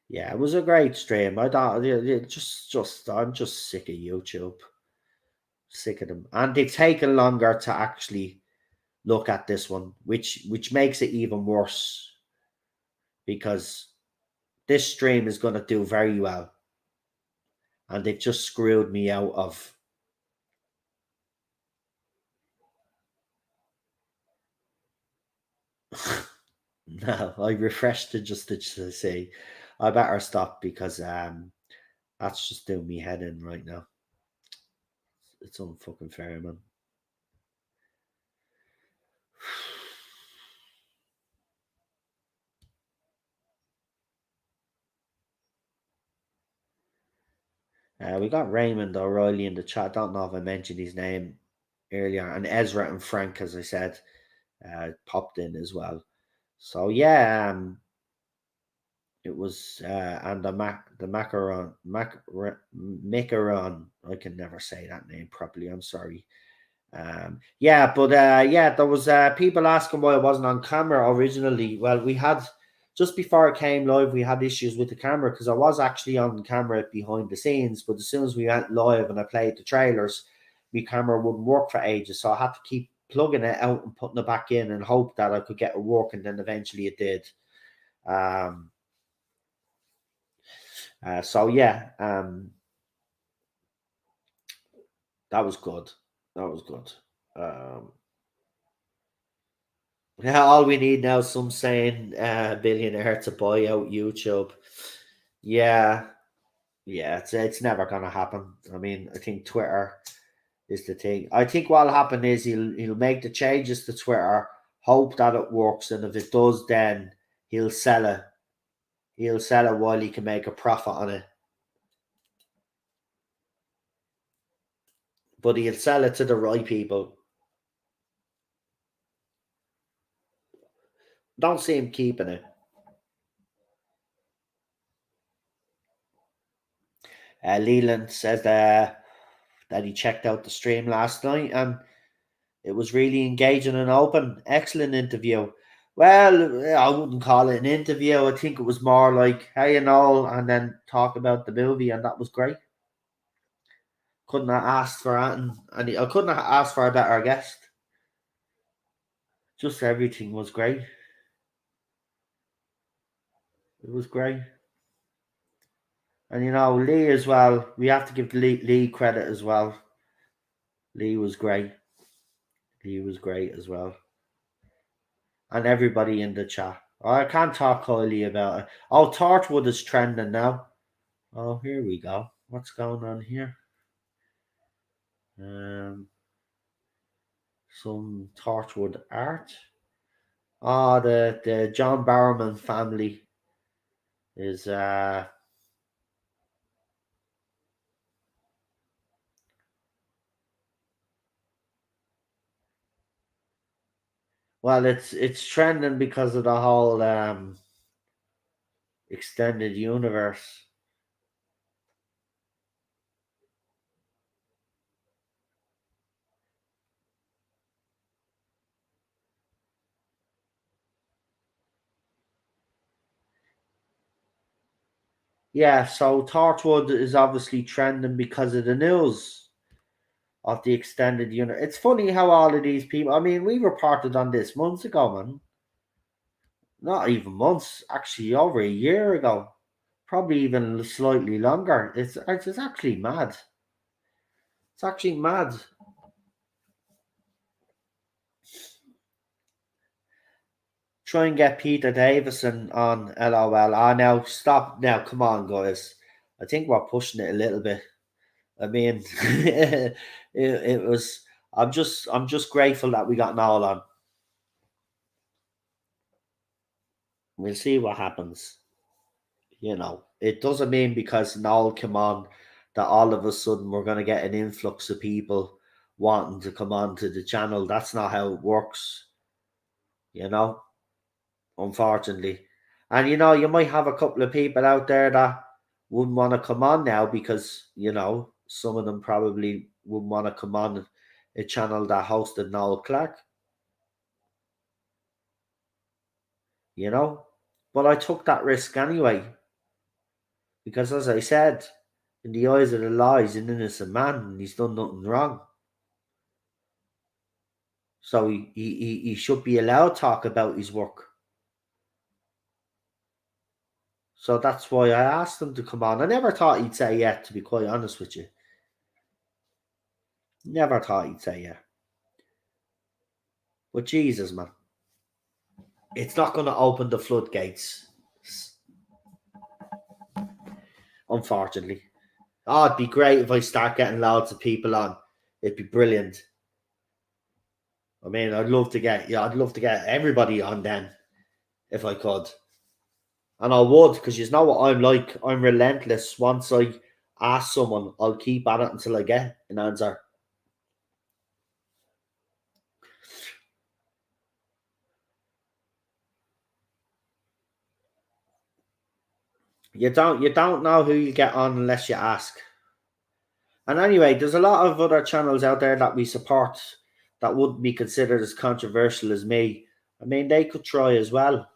Yeah, it was a great stream. I don't just I'm just sick of YouTube, sick of them, and they've taken longer to actually look at this one, which makes it even worse because this stream is going to do very well, and they've just screwed me out of. No, I refreshed it just to say I better stop because that's just doing me head in right now. It's unfucking fair, man. We got Raymond O'Reilly in the chat. Don't know if I mentioned his name earlier, and Ezra and Frank, as I said, popped in as well. So yeah, it was and macaron. I can never say that name properly. I'm sorry. Yeah, but yeah, there was people asking why I wasn't on camera originally. Well, we had just before it came live, we had issues with the camera because I was actually on camera behind the scenes, but as soon as we went live and I played the trailers, my camera wouldn't work for ages, so I had to keep plugging it out and putting it back in and hope that I could get it working. Then eventually it did. Um, so yeah, that was good. That was good. Um, Yeah, all we need now is some sane billionaire to buy out YouTube. Yeah, yeah, it's never gonna happen. I mean, I think Twitter is the thing. I think what'll happen is he'll make the changes to Twitter, hope that it works, and if it does, then he'll sell it. He'll sell it while he can make a profit on it. But he'll sell it to the right people. Don't see him keeping it. Leland says that he checked out the stream last night and it was really engaging and open. Excellent interview. Well, I wouldn't call it an interview. I think it was more like, hey, you know, and then talk about the movie, and that was great. Couldn't have asked for anything, and I couldn't have asked for a better guest. Just everything was great. It was great. And Lee as well. We have to give Lee credit as well. Lee was great. Lee was great as well. And everybody in the chat. Oh, I can't talk highly about it. Oh, Torchwood is trending now. Oh, here we go. What's going on here? Some Torchwood art. Ah, the John Barrowman family is well, it's trending because of the whole extended universe. Yeah, so Torchwood is obviously trending because of the news of the extended universe. It's funny how all of these people. I mean, we reported on this months ago, man. Not even months, actually, over a year ago. Probably even slightly longer. It's actually mad. It's actually mad. Try and get Peter Davison on LOL. Ah, now stop. Now, come on, guys. I think we're pushing it a little bit. I mean, it was. I'm just grateful that we got Noel on. We'll see what happens. It doesn't mean because Noel came on that all of a sudden we're going to get an influx of people wanting to come on to the channel. That's not how it works. You know. Unfortunately. And you might have a couple of people out there that wouldn't want to come on now because, some of them probably wouldn't want to come on a channel that hosted Noel Clark, you know. But I took that risk anyway, because as I said, in the eyes of the law, he's an innocent man and he's done nothing wrong. So he should be allowed to talk about his work. So that's why I asked him to come on. I never thought he'd say yeah, to be quite honest with you. Never thought he'd say yeah. But Jesus, man, it's not going to open the floodgates, unfortunately. Oh, it'd be great if I start getting loads of people on. It'd be brilliant. I mean, I'd love to get everybody on then, if I could. And I would, because you know what I'm like. I'm relentless. Once I ask someone, I'll keep at it until I get an answer. You don't know who you get on unless you ask. And anyway, there's a lot of other channels out there that we support that wouldn't be considered as controversial as me. I mean, they could try as well.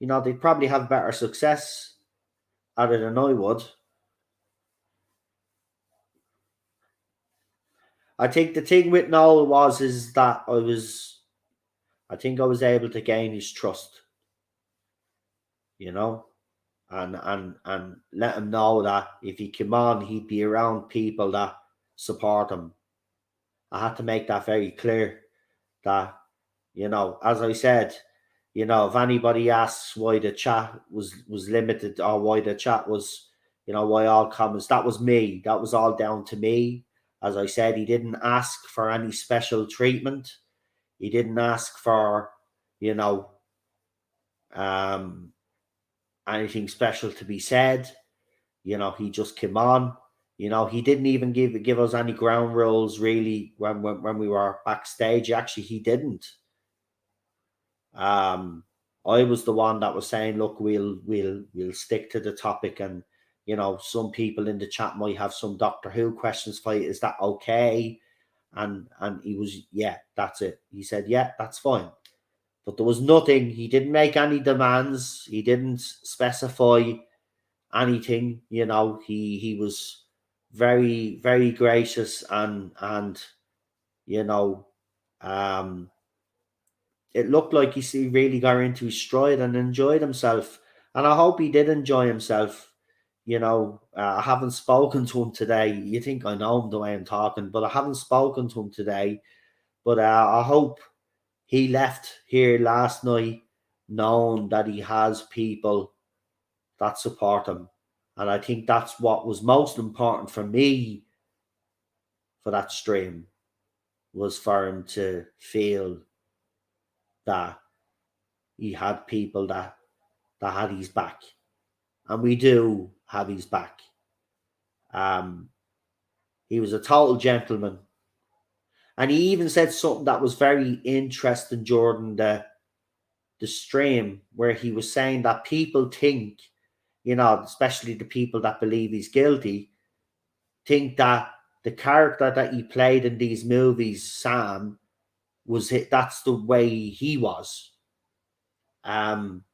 They'd probably have better success at it than I would. I think the thing with Noel is that I think I was able to gain his trust, you know, and let him know that if he came on, he'd be around people that support him. I had to make that very clear that, as I said, if anybody asks why the chat was limited or why the chat was, why all comments, that was me. That was all down to me. As I said, he didn't ask for any special treatment. He didn't ask for, you know, um, anything special to be said. He just came on. He didn't even give us any ground rules really when we were backstage. Actually, he didn't. I was the one that was saying, look, we'll stick to the topic, and some people in the chat might have some Doctor Who questions for you. Is that okay? And he was, yeah, that's it. He said, yeah, that's fine. But there was nothing. He didn't make any demands. He didn't specify anything. He was very, very gracious, and you know, um, it looked like he really got into his stride and enjoyed himself. And I hope he did enjoy himself. I haven't spoken to him today. You think I know him the way I'm talking, but I haven't spoken to him today. But I hope he left here last night knowing that he has people that support him. And I think that's what was most important for me for that stream, was for him to feel that he had people that had his back. And we do have his back. Um, he was a total gentleman. And he even said something that was very interesting during the stream, where he was saying that people think, especially the people that believe he's guilty, think that the character that he played in these movies, Sam, that's the way he was. Um,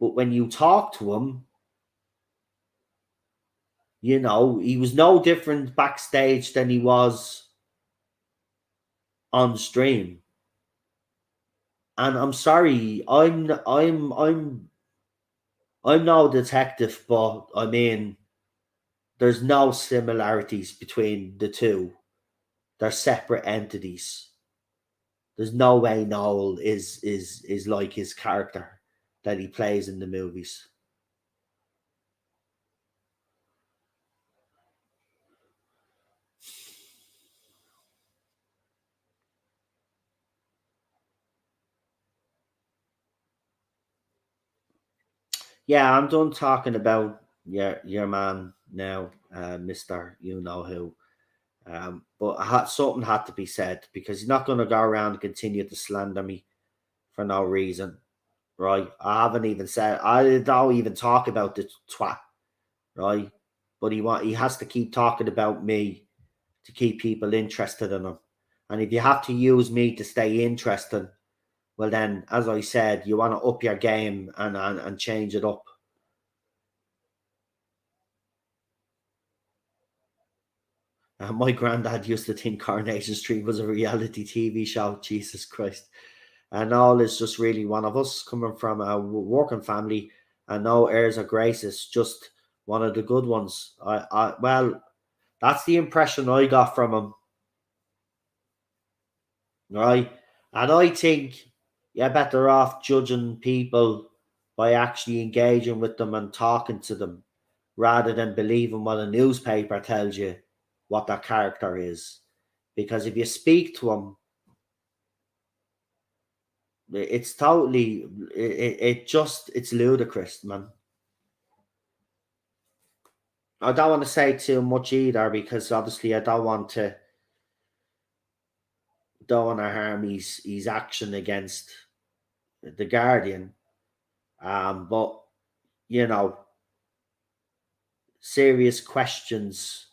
but when you talk to him, he was no different backstage than he was on stream. And I'm sorry, I'm no detective, but I mean, there's no similarities between the two. They're separate entities. There's no way Noel is like his character that he plays in the movies. Yeah, I'm done talking about your man now, Mister. You know who. But something had to be said, because he's not going to go around and continue to slander me for no reason, right? I haven't even said, I don't even talk about the twat, right? But he has to keep talking about me to keep people interested in him. And if you have to use me to stay interested, well then, as I said, you want to up your game and change it up. My granddad used to think Coronation Street was a reality TV show. Jesus Christ. And all is just really one of us, coming from a working family, and no airs or graces, just one of the good ones. Well, that's the impression I got from him, right? And I think you're better off judging people by actually engaging with them and talking to them, rather than believing what a newspaper tells you what their character is. Because if you speak to them, it's totally, it's ludicrous, man. I don't want to say too much either, because obviously I don't want to harm his action against the Guardian. But you know, serious questions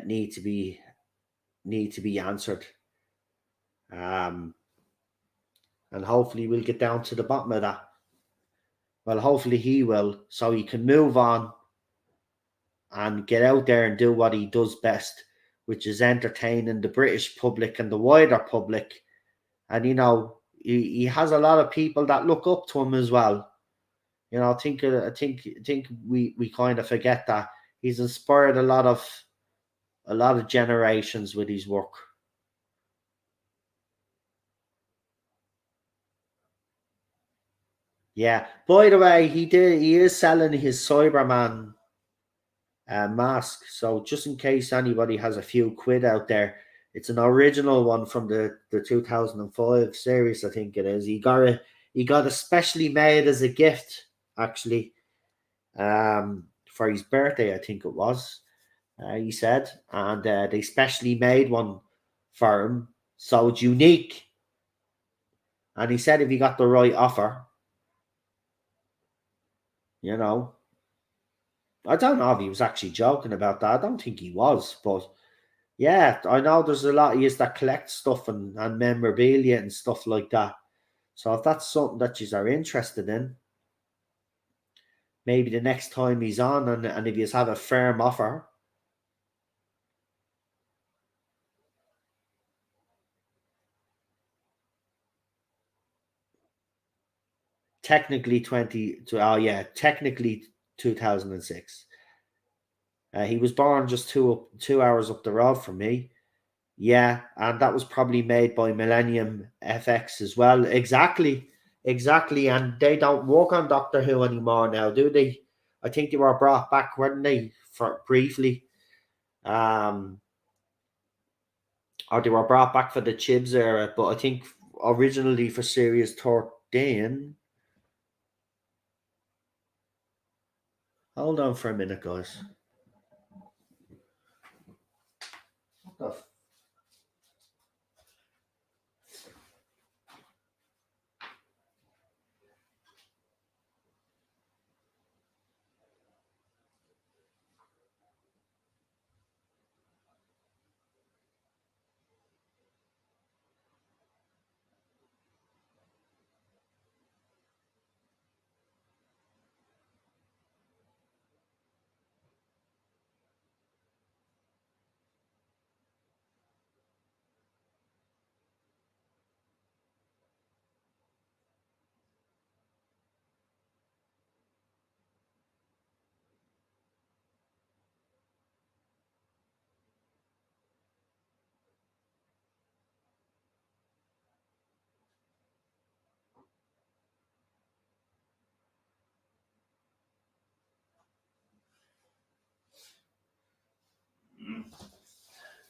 need to be answered. Um, and hopefully we'll get down to the bottom of that. Well, hopefully he will, so he can move on and get out there and do what he does best, which is entertaining the British public and the wider public. And he has a lot of people that look up to him as well. I think we kind of forget that he's inspired a lot of generations with his work. Yeah. By the way, he is selling his Cyberman mask. So just in case anybody has a few quid out there, it's an original one from the 2005 series, I think it is. He got it specially made as a gift, actually, for his birthday, I think it was. He said, and they specially made one for him, so it's unique. And he said if he got the right offer, you know, I don't know if he was actually joking about that. I don't think he was, but yeah, I know there's a lot of you that collect stuff and memorabilia and stuff like that. So if that's something that you are interested in, maybe the next time he's on, and if you have a firm offer, technically 2006. He was born just 2 hours up the road from me. Yeah, and that was probably made by Millennium FX as well. Exactly, exactly. And they don't work on Doctor Who anymore now, do they? I think they were brought back, weren't they, for briefly? Um, or they were brought back for the Chibs era, but I think originally for Series 13. Hold on for a minute, guys. What the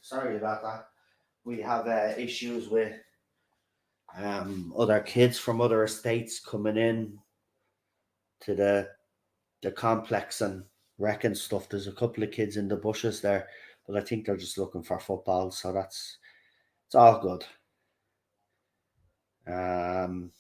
Sorry about that. We have issues with other kids from other estates coming in to the complex and wrecking stuff. There's a couple of kids in the bushes there, but I think they're just looking for football, so it's all good. Um,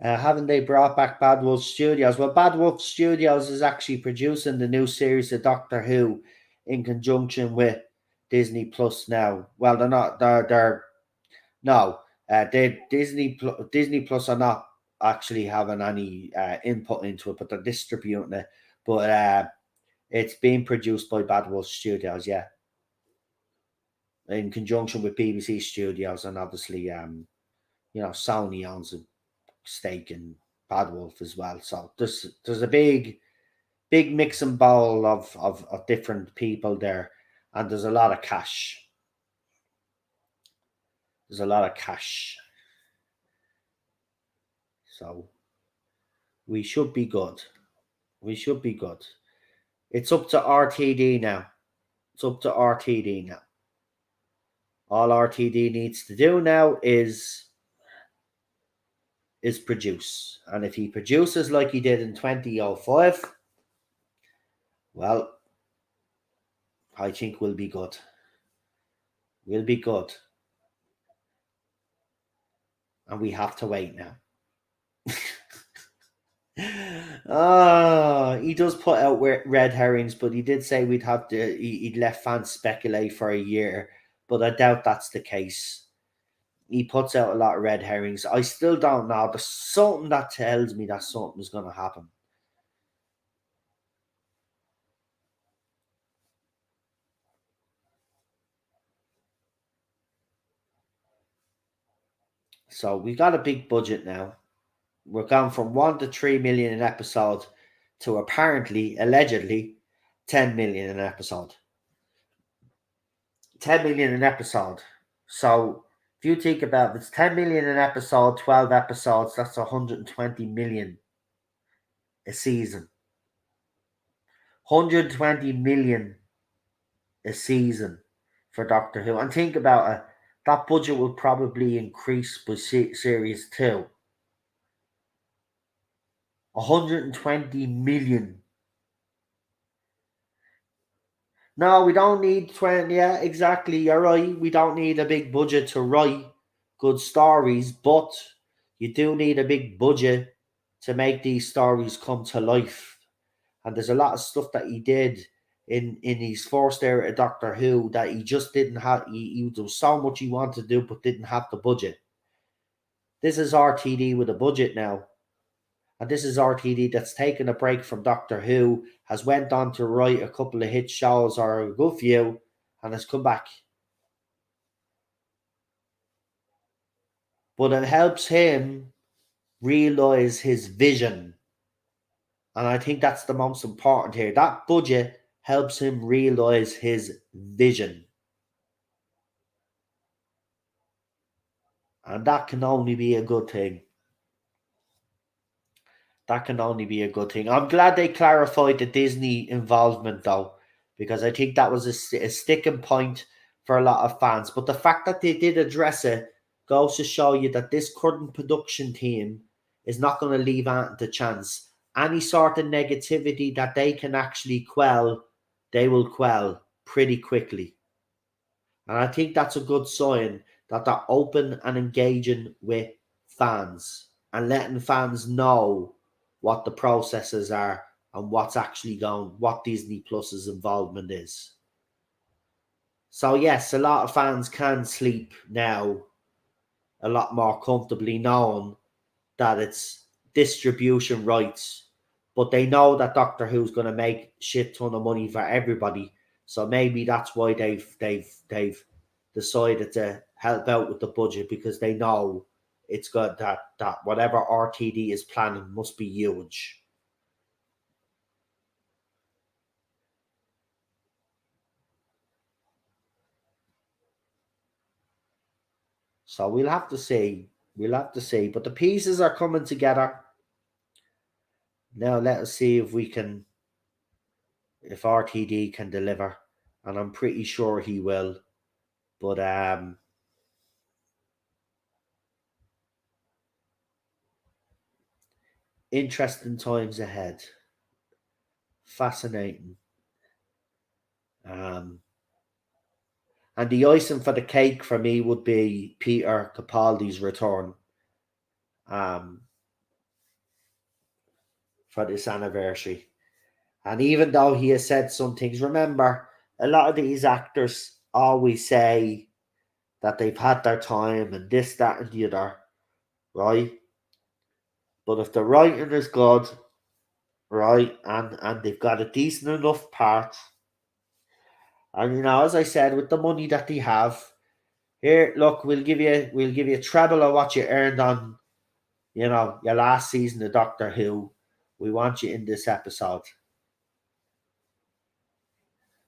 haven't they brought back Bad Wolf Studios? Well, Bad Wolf Studios is actually producing the new series of Doctor Who in conjunction with Disney Plus now. Well, they're not. They're no. They Disney Plus are not actually having any input into it, but they're distributing it. But it's being produced by Bad Wolf Studios, yeah, in conjunction with BBC Studios, and obviously, Sony owns a stake in Bad Wolf as well. So there's a big mix and bowl of different people there, and there's a lot of cash. There's a lot of cash, so we should be good. We should be good. It's up to RTD now. It's up to RTD now. All RTD needs to do now is produce. And if he produces like he did in 2005, well, I think we'll be good. We'll be good. And we have to wait now. He does put out red herrings, but he did say we'd have to. He'd let fans speculate for a year, but I doubt that's the case. He puts out a lot of red herrings. I still don't know. There's something that tells me that something's going to happen. So we got a big budget now. We're gone from 1 to 3 million an episode to apparently, allegedly, 10 million an episode. 10 million an episode. So if you think about it, it's 10 million an episode, 12 episodes, that's 120 million a season. 120 million a season for Doctor Who. And think about it, that budget will probably increase by series 2. 120 million. No, we don't need 20. Yeah, exactly. You're right. We don't need a big budget to write good stories, but you do need a big budget to make these stories come to life. And there's a lot of stuff that he did in his first era of Doctor Who that he just didn't have. There was so much he wanted to do, but didn't have the budget. This is RTD with a budget now. and this is RTD that's taken a break from Doctor Who, has went on to write a couple of hit shows or a good few, and has come back. But it helps him realize his vision. And I think that's the most important here. That budget helps him realize his vision. And that can only be a good thing. That can only be a good thing. I'm glad they clarified the Disney involvement, though, because I think that was a sticking point for a lot of fans. But the fact that they did address it goes to show you that this current production team is not going to leave out the chance. Any sort of negativity that they can actually quell, they will quell pretty quickly. And I think that's a good sign that they're open and engaging with fans and letting fans know what the processes are and what's actually going, what Disney Plus's involvement is. So yes, a lot of fans can sleep now a lot more comfortably knowing that it's distribution rights, but they know that Doctor Who's going to make shit ton of money for everybody. So maybe that's why they've decided to help out with the budget, because they know it's good that whatever RTD is planning must be huge. So we'll have to see. We'll have to see. But the pieces are coming together. Now let us see if RTD can deliver. And I'm pretty sure he will. But interesting times ahead. Fascinating. Um, and the icing for the cake for me would be Peter Capaldi's return um, for this anniversary. And even though he has said some things, remember, a lot of these actors always say that they've had their time and this, that, and the other, right? But if the writing is good, right, and they've got a decent enough part, and as I said, with the money that they have, here, look, we'll give you treble of what you earned on, your last season of Doctor Who. We want you in this episode.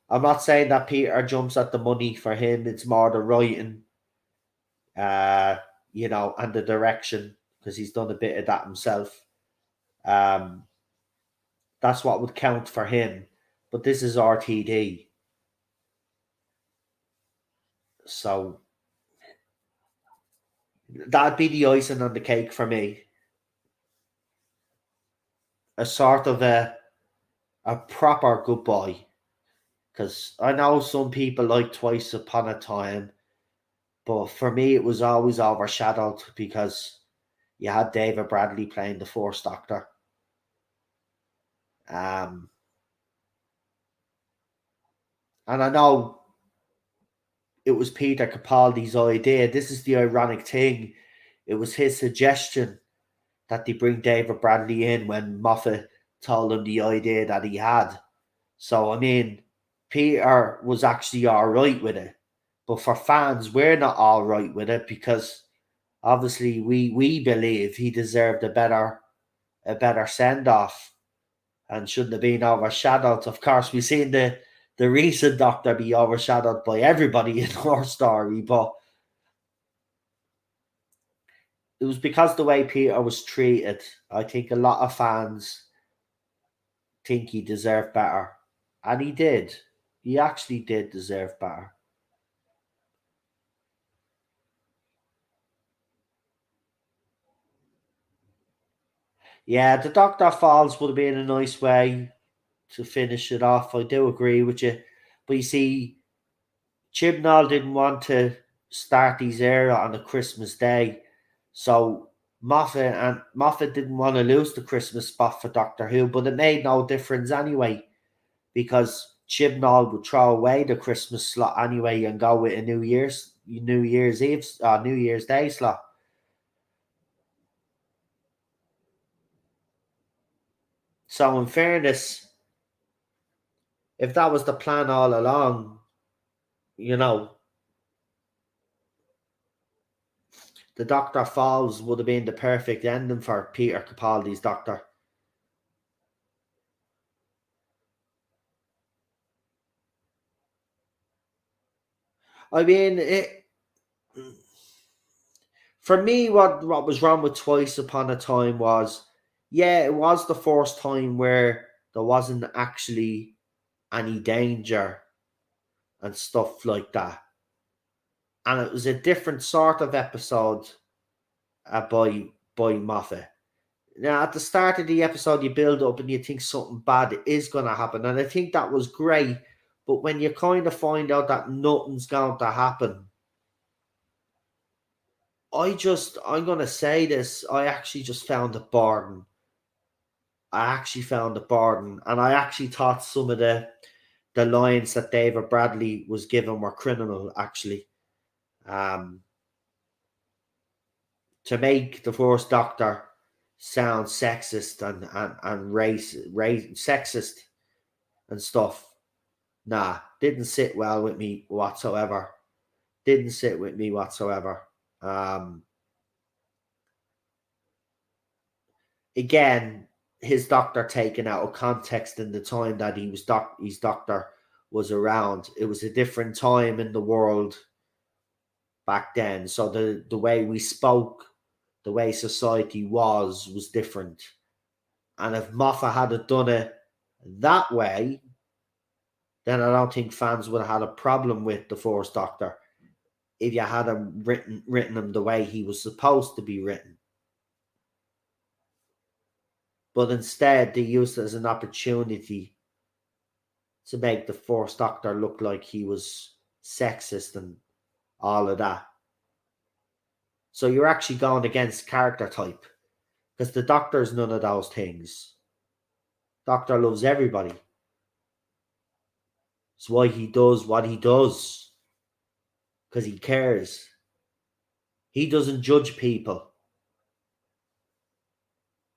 I'm not saying that Peter jumps at the money. For him, it's more the writing, uh, and the direction, because he's done a bit of that himself. Um, that's what would count for him. But this is RTD, so that'd be the icing on the cake for me. A sort of a proper goodbye. Because I know some people like Twice Upon a Time, but for me it was always overshadowed because you had David Bradley playing the Fourth Doctor. Um, and I know it was Peter Capaldi's idea. This is the ironic thing. It was his suggestion that they bring David Bradley in when Moffat told him the idea that he had. So, I mean, Peter was actually all right with it. But for fans, we're not all right with it because obviously we believe he deserved a better send off and shouldn't have been overshadowed. Of course, we've seen the recent Doctor be overshadowed by everybody in our story, but it was because the way Peter was treated. I think a lot of fans think he deserved better. And he did. He actually did deserve better. Yeah, the Doctor Falls would have been a nice way to finish it off. I do agree with you. But you see, Chibnall didn't want to start his era on a Christmas day. So Moffat didn't want to lose the Christmas spot for Doctor Who, but it made no difference anyway, because Chibnall would throw away the Christmas slot anyway and go with a New Year's Eve, New Year's Day slot. So, in fairness, if that was the plan all along, you know, the Doctor Falls would have been the perfect ending for Peter Capaldi's Doctor. I mean, for me, what was wrong with Twice Upon a Time was, yeah, it was the first time where there wasn't actually any danger and stuff like that, and it was a different sort of episode by Moffat. Now, at the start of the episode, you build up and you think something bad is going to happen, and I think that was great. But when you kind of find out that nothing's going to happen, I'm going to say this, I actually just found it boring. I actually found it boring, and I actually thought some of the lines that David Bradley was given were criminal. Actually, um, to make the first Doctor sound sexist and race sexist and stuff, nah, didn't sit well with me whatsoever. Didn't sit with me whatsoever. Um, Again, his doctor taken out of context in the time that his doctor was around. It was a different time in the world back then. So the way we spoke, the way society was different. And if Moffat had done it that way, then I don't think fans would have had a problem with the Force Doctor if you had him written him the way he was supposed to be written. But instead, they used it as an opportunity to make the Force Doctor look like he was sexist and all of that. So you're actually going against character type because the Doctor's none of those things. Doctor loves everybody. It's why he does what he does because he cares. He doesn't judge people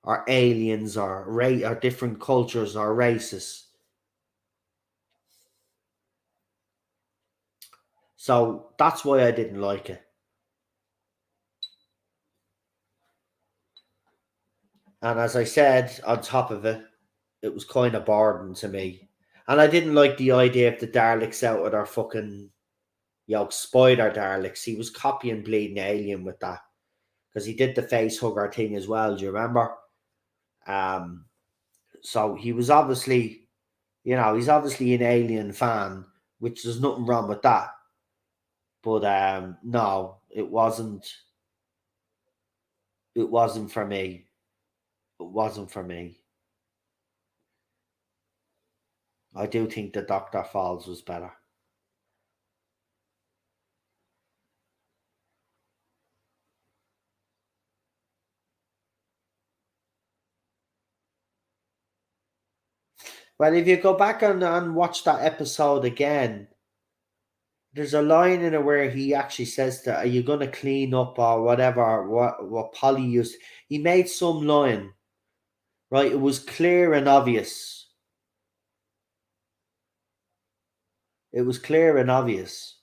or aliens or different cultures or races. So that's why I didn't like it. And as I said, on top of it, it was kind of boring to me. And I didn't like the idea of the Daleks out with their fucking, spider Daleks. He was copying Bleeding Alien with that. Because he did the face hugger thing as well, do you remember? Um, so he was obviously, he's obviously an Alien fan, which there's nothing wrong with that. But no, it wasn't. It wasn't for me. It wasn't for me. I do think the Doctor Falls was better. Well, if you go back and watch that episode again, there's a line in it where he actually says that, "Are you going to clean up or whatever?" What Polly used, he made some line, right? It was clear and obvious. It was clear and obvious.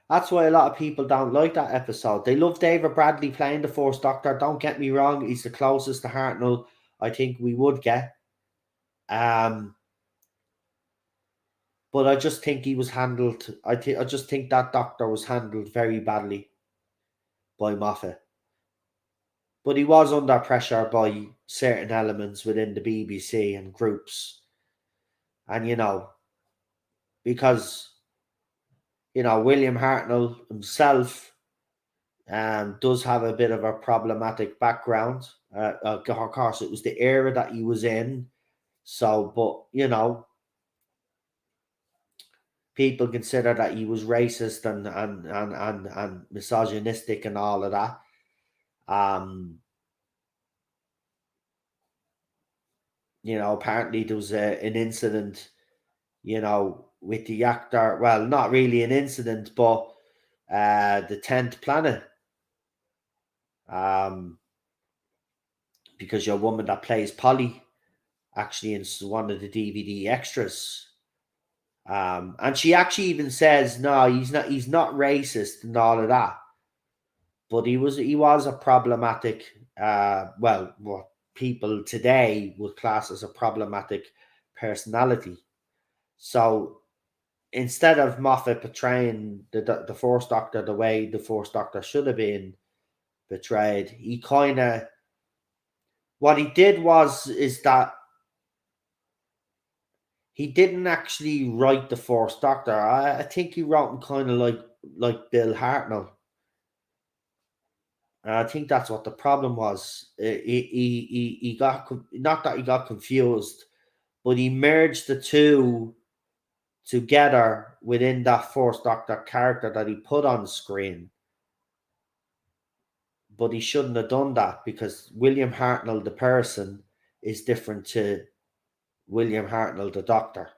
That's why a lot of people don't like that episode. They love David Bradley playing the Fourth Doctor. Don't get me wrong; he's the closest to Hartnell I think we would get. Um, but I just think he was handled. I just think that Doctor was handled very badly by Moffat. But he was under pressure by certain elements within the BBC and groups. And, because, William Hartnell himself does have a bit of a problematic background. Of course, it was the era that he was in. So, but, people consider that he was racist and misogynistic and all of that. Um, apparently there was an incident, with the actor. Well, not really an incident, but the 10th planet. Um, because your woman that plays Polly actually in one of the DVD extras. And she actually even says, no, he's not racist and all of that. But he was a problematic, well, what people today would class as a problematic personality. So instead of Moffat portraying the Fourth Doctor the way the Fourth Doctor should have been portrayed, he kind of, what he did is that he didn't actually write the Fourth Doctor. I think he wrote him kind of like Bill Hartnell. And I think that's what the problem was. He got, not that he got confused, but he merged the two together within that Fourth Doctor character that he put on screen. But he shouldn't have done that, because William Hartnell, the person, is different to William Hartnell, the Doctor.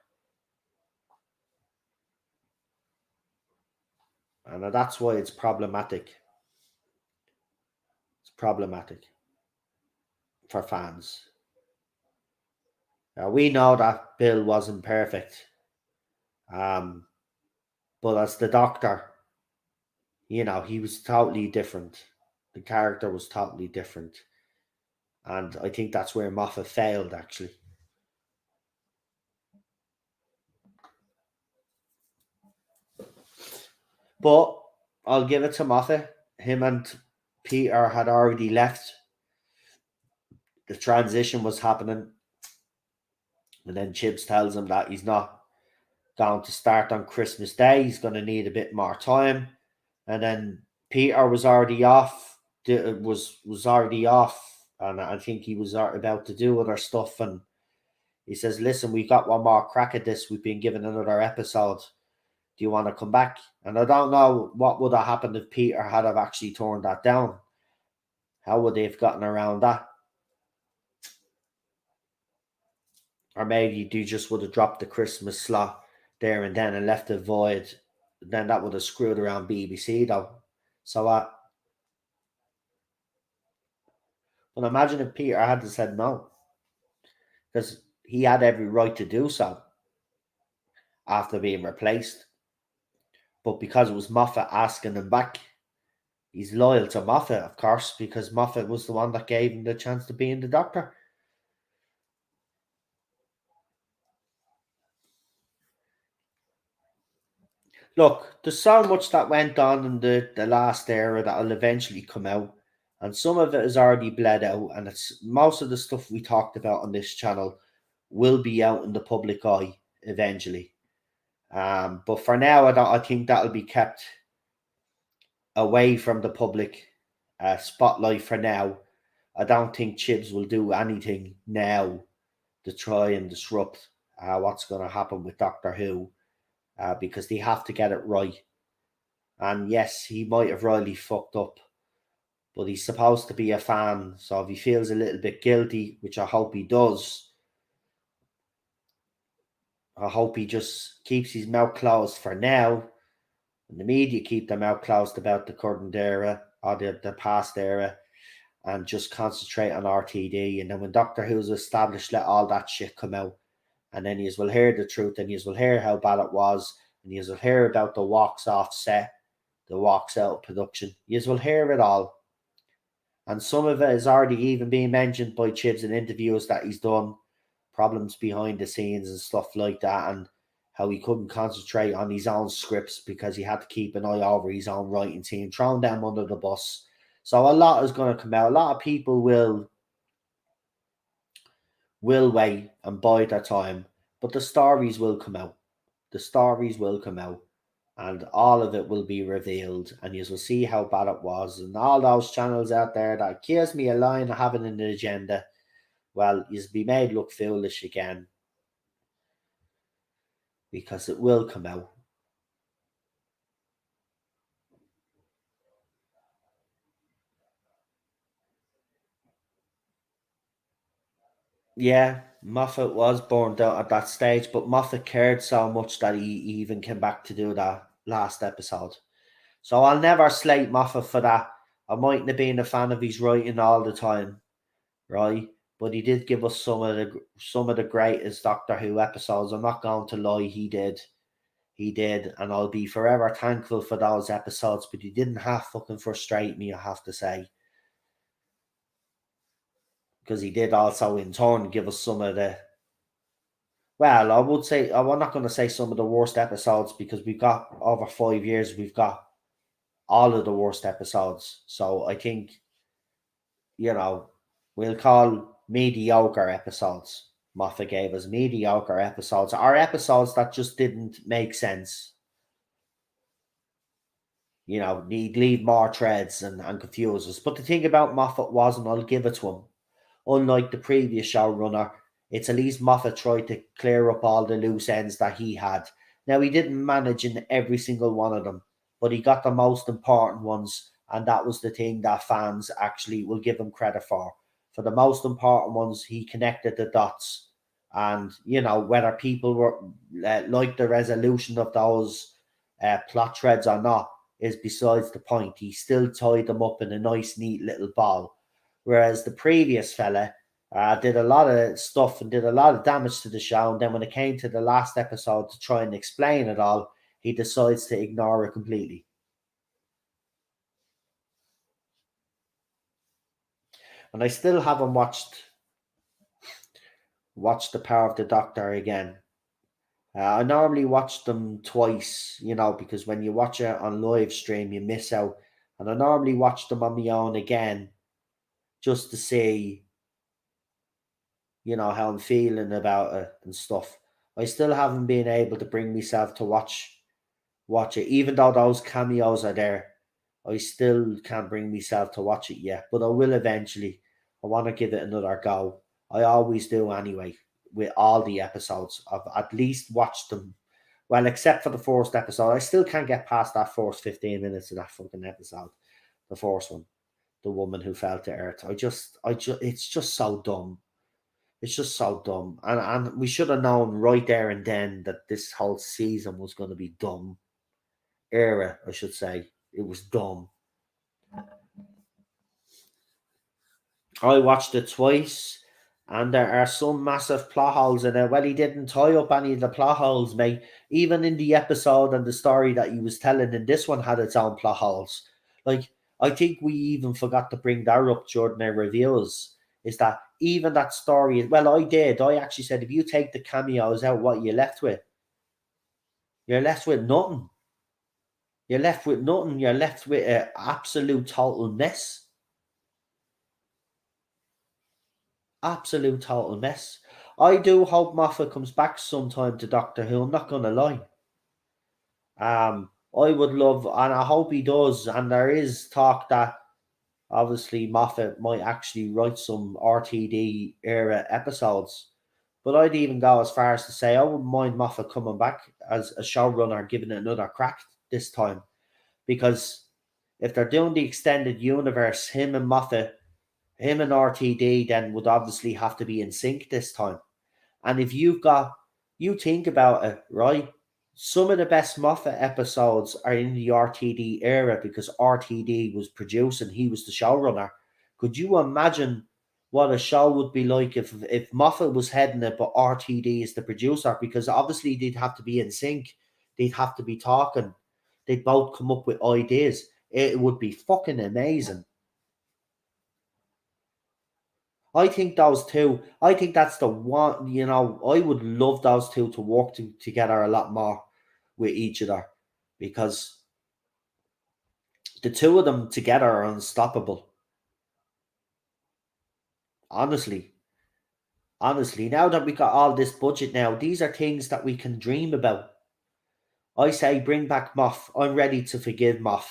And that's why it's problematic. It's problematic for fans. Now, we know that Bill wasn't perfect. But as the Doctor, he was totally different. The character was totally different. And I think that's where Moffat failed, actually. But I'll give it to Moffat. Him and Peter had already left. The transition was happening. And then Chips tells him that he's not going to start on Christmas Day. He's going to need a bit more time. And then Peter was already off. Was already off, and I think he was about to do other stuff. And he says, "Listen, we've got one more crack at this. We've been given another episode. Do you want to come back?" And I don't know what would have happened if Peter had have actually turned that down. How would they have gotten around that? Or maybe they just would have dropped the Christmas slot there and then and left it void. Then that would have screwed around BBC, though. So but imagine if Peter had to said no, because he had every right to do so after being replaced. But because it was Moffat asking him back, he's loyal to Moffat, of course, because Moffat was the one that gave him the chance to be in the Doctor. Look, there's so much that went on in the last era that'll eventually come out, and some of it is already bled out, and it's most of the stuff we talked about on this channel will be out in the public eye eventually. But for now, I think that'll be kept away from the public spotlight for now. I don't think Chibs will do anything now to try and disrupt what's going to happen with Doctor Who, because they have to get it right. And yes, he might have really fucked up, but he's supposed to be a fan. So if he feels a little bit guilty, which I hope he does, I hope he just keeps his mouth closed for now. And the media keep their mouth closed about the current era or the past era, and just concentrate on RTD. And then when Doctor Who's established, let all that shit come out. And then you will hear the truth, and you will hear how bad it was, and you will hear about the walks off set, the walks out of production. You will hear it all. And some of it is already even being mentioned by Chibs in interviews that he's done, problems behind the scenes and stuff like that, and how he couldn't concentrate on his own scripts because he had to keep an eye over his own writing team, throwing them under the bus. So a lot is going to come out. A lot of people will wait and bide their time, but the stories will come out. The stories will come out, and all of it will be revealed, and you will see how bad it was. And all those channels out there that accuse me of lying and having an agenda, well, you'll be made look foolish again, because it will come out. Yeah, Moffat was burned out at that stage, but Moffat cared so much that he even came back to do that last episode. So I'll never slate Moffat for that. I mightn't have been a fan of his writing all the time, right? But he did give us some of the greatest Doctor Who episodes. I'm not going to lie, he did, and I'll be forever thankful for those episodes. But he didn't half fucking frustrate me, I have to say, because he did also in turn give us some of the. Well, I would say I'm not going to say some of the worst episodes because we've got over 5 years. We've got all of the worst episodes. So I think you know we'll call mediocre episodes. Moffat gave us mediocre episodes, or episodes that just didn't make sense. Need leave more threads and confuse us. But the thing about Moffat was, and I'll give it to him, unlike the previous showrunner, it's at least Moffat tried to clear up all the loose ends that he had. Now, he didn't manage in every single one of them, but he got the most important ones, and that was the thing that fans actually will give him credit for. For the most important ones, he connected the dots. And, whether people were like the resolution of those plot threads or not is besides the point. He still tied them up in a nice, neat little ball. Whereas the previous fella did a lot of stuff and did a lot of damage to the show. And then when it came to the last episode to try and explain it all, he decides to ignore it completely. And I still haven't watched The Power of the Doctor again. I normally watch them twice, because when you watch it on live stream, you miss out. And I normally watch them on my own again just to see, how I'm feeling about it and stuff. I still haven't been able to bring myself to watch it, even though those cameos are there. I still can't bring myself to watch it yet, but I will eventually. I want to give it another go. I always do anyway. With all the episodes, I've at least watched them. Well, except for the first episode, I still can't get past that first 15 minutes of that fucking episode. The first one, the woman who fell to earth. It's just so dumb. It's just so dumb. And we should have known right there and then that this whole season was going to be dumb. Era, I should say. It was dumb. I watched it twice, and there are some massive plot holes in it. Well, he didn't tie up any of the plot holes, mate. Even in the episode and the story that he was telling, and this one had its own plot holes. Like, I think we even forgot to bring that up during our reviews. Is that even that story? Well, I did. I actually said if you take the cameos out, what you're left with? You're left with nothing. You're left with nothing. You're left with an absolute total mess. Absolute total mess. I do hope Moffat comes back sometime to Doctor Who. I'm not gonna lie. I would love, and I hope he does. And there is talk that obviously Moffat might actually write some RTD era episodes. But I'd even go as far as to say I wouldn't mind Moffat coming back as a showrunner, giving it another crack this time. Because if they're doing the extended universe, him and RTD then would obviously have to be in sync this time. And if you think about it, right? Some of the best Moffat episodes are in the RTD era because RTD was producing, he was the showrunner. Could you imagine what a show would be like if Moffat was heading it, but RTD is the producer? Because obviously they'd have to be in sync, they'd have to be talking, they'd both come up with ideas. It would be fucking amazing. I think that's the one, I would love those two to work together a lot more with each other because the two of them together are unstoppable. Honestly, honestly, now that we got all this budget now, these are things that we can dream about. I say bring back Moff. I'm ready to forgive Moff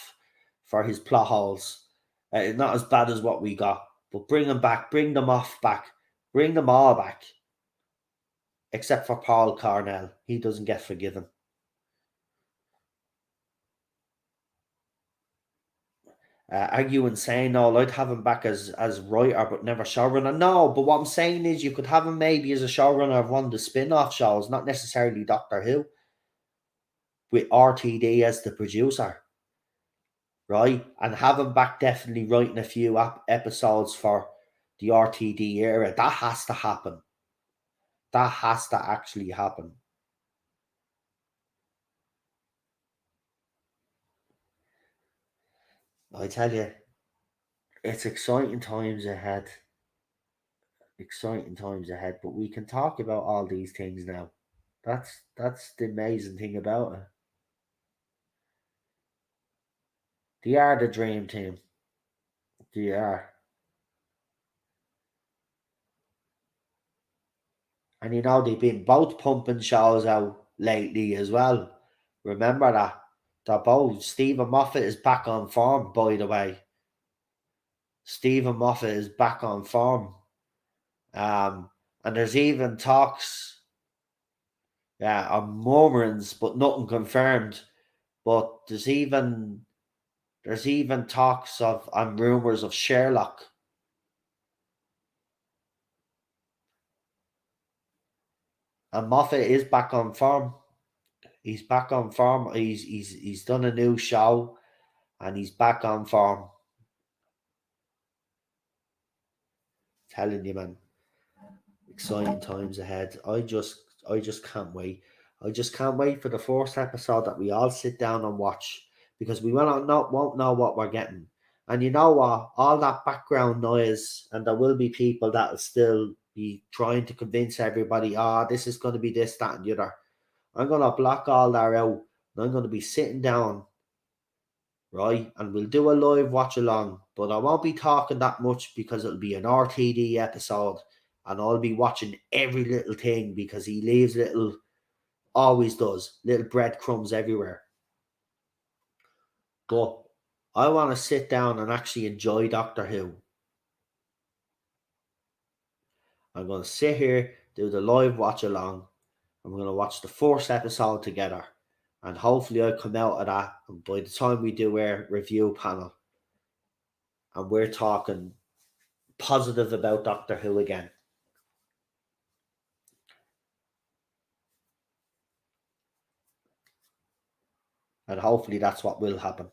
for his plot holes. Not as bad as what we got, but bring them back, bring them off back, bring them all back. Except for Paul Cornell. He doesn't get forgiven. Are you insane? No, I'd have him back as writer, but never showrunner. No, but what I'm saying is you could have him maybe as a showrunner of one of the spin-off shows, not necessarily Doctor Who, with RTD as the producer, right? And have him back definitely writing a few episodes for the RTD era. That has to happen. That has to actually happen. I tell you, it's exciting times ahead. Exciting times ahead. But we can talk about all these things now. That's the amazing thing about it. They are the dream team. They are. And they've been both pumping shows out lately as well. Remember that. They're both. Stephen Moffat is back on form, by the way. Stephen Moffat is back on form. And there's even talks, yeah, on murmurings, but nothing confirmed. But there's even talks of and rumors of Sherlock. And Moffat is back on form. He's back on form. He's done a new show, and he's back on form. Telling you, man, exciting times ahead. I just can't wait. I just can't wait for the first episode that we all sit down and watch, because we won't know what we're getting. And you know what? All that background noise, and there will be people that will still be trying to convince everybody, this is going to be this, that, and the other. I'm going to block all that out. And I'm going to be sitting down, right? And we'll do a live watch along, but I won't be talking that much because it'll be an RTD episode, and I'll be watching every little thing because he leaves always does, little breadcrumbs everywhere. But I want to sit down and actually enjoy Doctor Who. I'm going to sit here, do the live watch along. I'm going to watch the first episode together. And hopefully I come out of that. And by the time we do our review panel, and we're talking positive about Doctor Who again. And hopefully that's what will happen.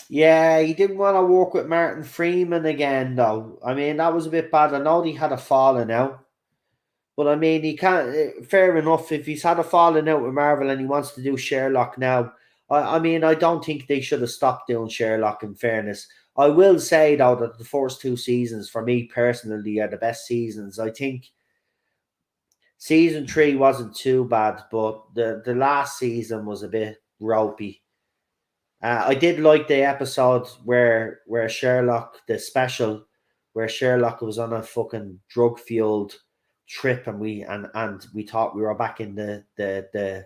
Yeah, he didn't want to work with Martin Freeman again, though. I mean, that was a bit bad. I know he had a falling out. But I mean, he can't. Fair enough. If he's had a falling out with Marvel and he wants to do Sherlock now, I mean, I don't think they should have stopped doing Sherlock. In fairness, I will say though that the first two seasons, for me personally, are the best seasons. I think season 3 wasn't too bad, but the last season was a bit ropey. I did like the episode where Sherlock, the special, where Sherlock was on a fucking drug fueled trip, and we thought we were back in the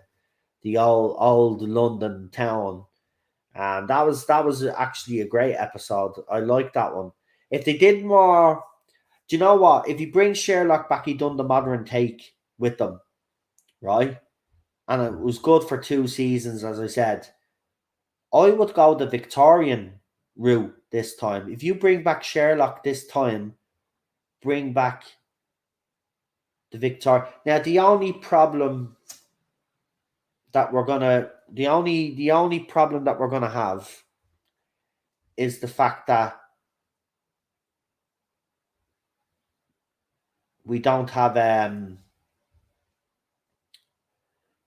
old London town, and that was actually a great episode. I liked that one. If they did more, do you know what? If you bring Sherlock back, he done the modern take with them, right? And it was good for 2 seasons, as I said. I would go the Victorian route this time. If you bring back Sherlock this time, bring back the Victor. Now the only problem that we're gonna the only problem that we're gonna have is the fact that we don't have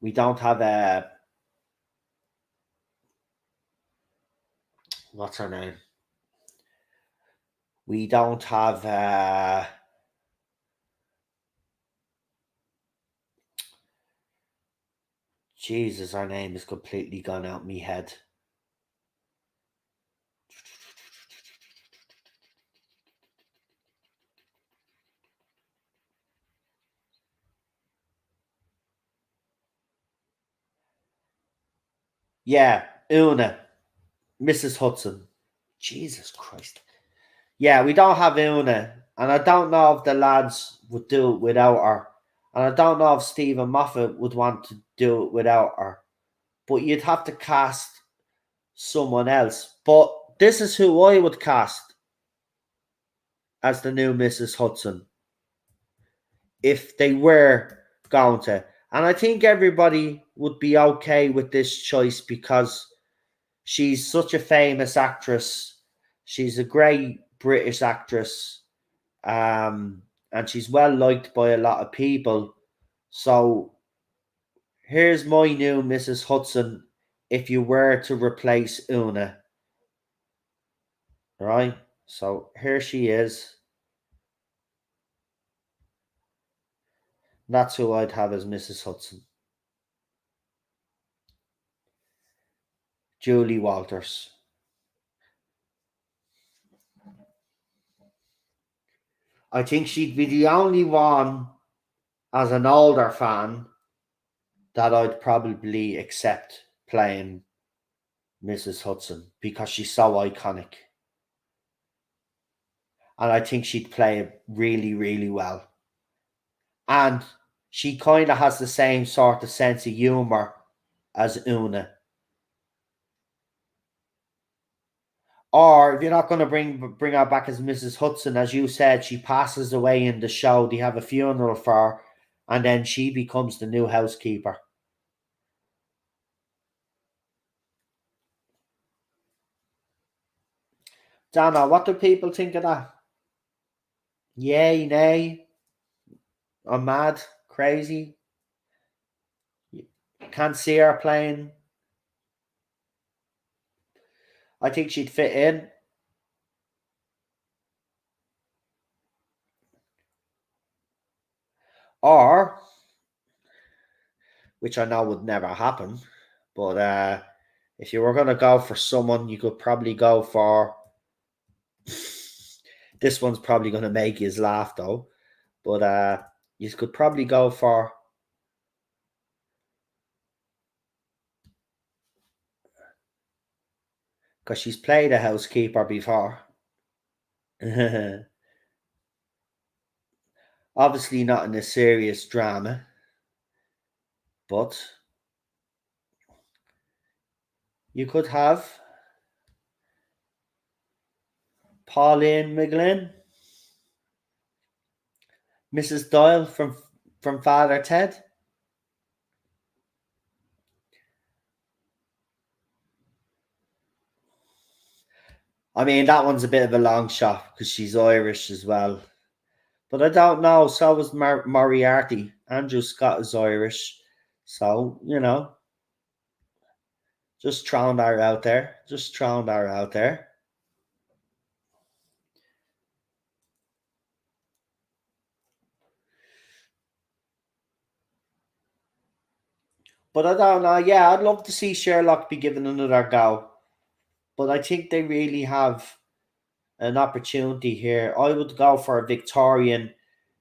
we don't have what's her name? We don't have Jesus, our name is completely gone out me head. Yeah, Una, Mrs. Hudson. Jesus Christ. Yeah, we don't have Una, and I don't know if the lads would do it without her. And I don't know if Stephen Moffat would want to do it without her. But you'd have to cast someone else. But this is who I would cast as the new Mrs. Hudson. if they were going to. And I think everybody would be okay with this choice because she's such a famous actress. She's a great British actress. And she's well liked by a lot of people. So here's my new Mrs. Hudson if you were to replace Una. Right? So here she is. That's who I'd have as Mrs. Hudson. Julie Walters. I think she'd be the only one as an older fan that I'd probably accept playing Mrs. Hudson because she's so iconic. And I think she'd play it really, really well. And she kind of has the same sort of sense of humour as Una. Or if you're not going to bring her back as Mrs. Hudson, as you said, she passes away in the show. They have a funeral for her, and then she becomes the new housekeeper. Dana, what do people think of that? Yay, nay? I'm mad, crazy. Can't see her playing. I think she'd fit in. Or, which I know would never happen, but if you were going to go for someone, you could probably go for. This one's probably going to make you laugh though, but you could probably go for. Because she's played a housekeeper before. Obviously, not in a serious drama, but you could have Pauline McGlynn, Mrs. Doyle from Father Ted. I mean, that one's a bit of a long shot because she's Irish as well. But I don't know. So was Moriarty. Andrew Scott is Irish. So, just throwing her out there. Just throwing her out there. But I don't know. Yeah, I'd love to see Sherlock be given another go. But I think they really have an opportunity here. I would go for a Victorian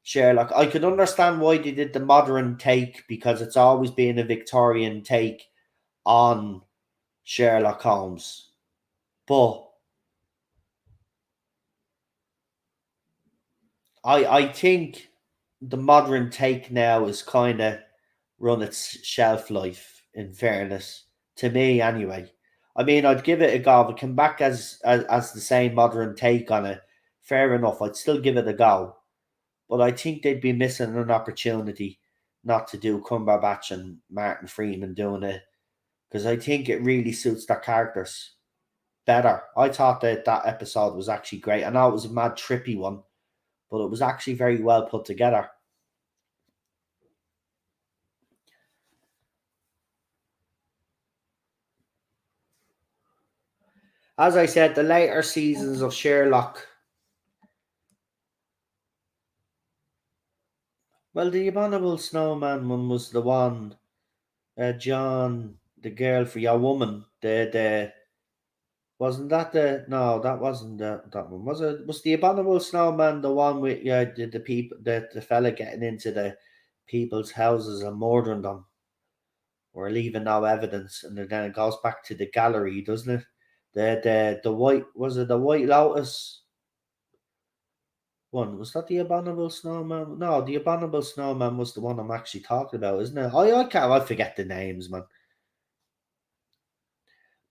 Sherlock. I could understand why they did the modern take because it's always been a Victorian take on Sherlock Holmes. But I think the modern take now is kind of run its shelf life, in fairness. To me, anyway. I mean, I'd give it a go. If it came back as the same modern take on it, fair enough. I'd still give it a go. But I think they'd be missing an opportunity not to do Cumberbatch and Martin Freeman doing it. Because I think it really suits their characters better. I thought that episode was actually great. I know it was a mad trippy one, but it was actually very well put together. As I said, the later seasons of Sherlock. Well, the Abominable Snowman one was the one. John, the girl for your woman. The wasn't that the no? That wasn't that one. Was it? Was the Abominable Snowman the one with the people the fella getting into the people's houses and murdering them, or leaving no evidence, and then it goes back to the gallery, doesn't it? The white was it the White Lotus one? Was that the Abominable Snowman? No, the Abominable Snowman was the one I'm actually talking about, isn't it? I forget the names, man.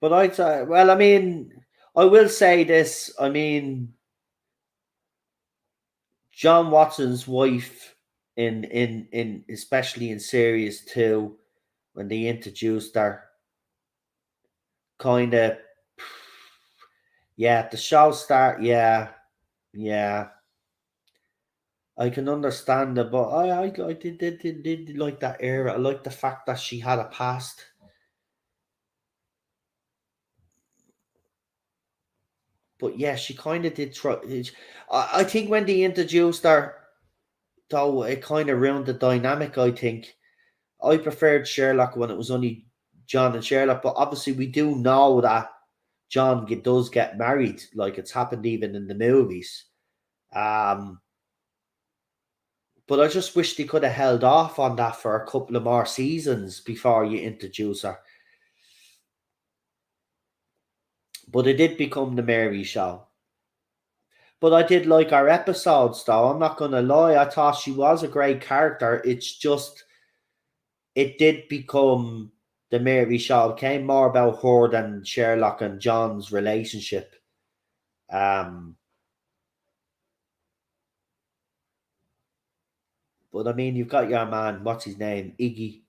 But well, I mean, I will say this. I mean, John Watson's wife. in especially in series two when they introduced her. Kind of, yeah. The show start, yeah, yeah. I can understand it, but I did like that era. I like the fact that she had a past. But yeah, she kind of did try. I think when they introduced her, though, it kind of ruined the dynamic. I think I preferred Sherlock when it was only John and Sherlock, but obviously we do know that does get married, like it's happened even in the movies. Um, but I just wish they could have held off on that for a couple of more seasons before you introduce her. But it did become the Mary show. But I did like our episodes, though. I'm not gonna lie. I thought she was a great character. It's just it did become the Mary show. It came more about her than Sherlock and John's relationship. Um, but I mean, you've got your man. What's his name? Iggy.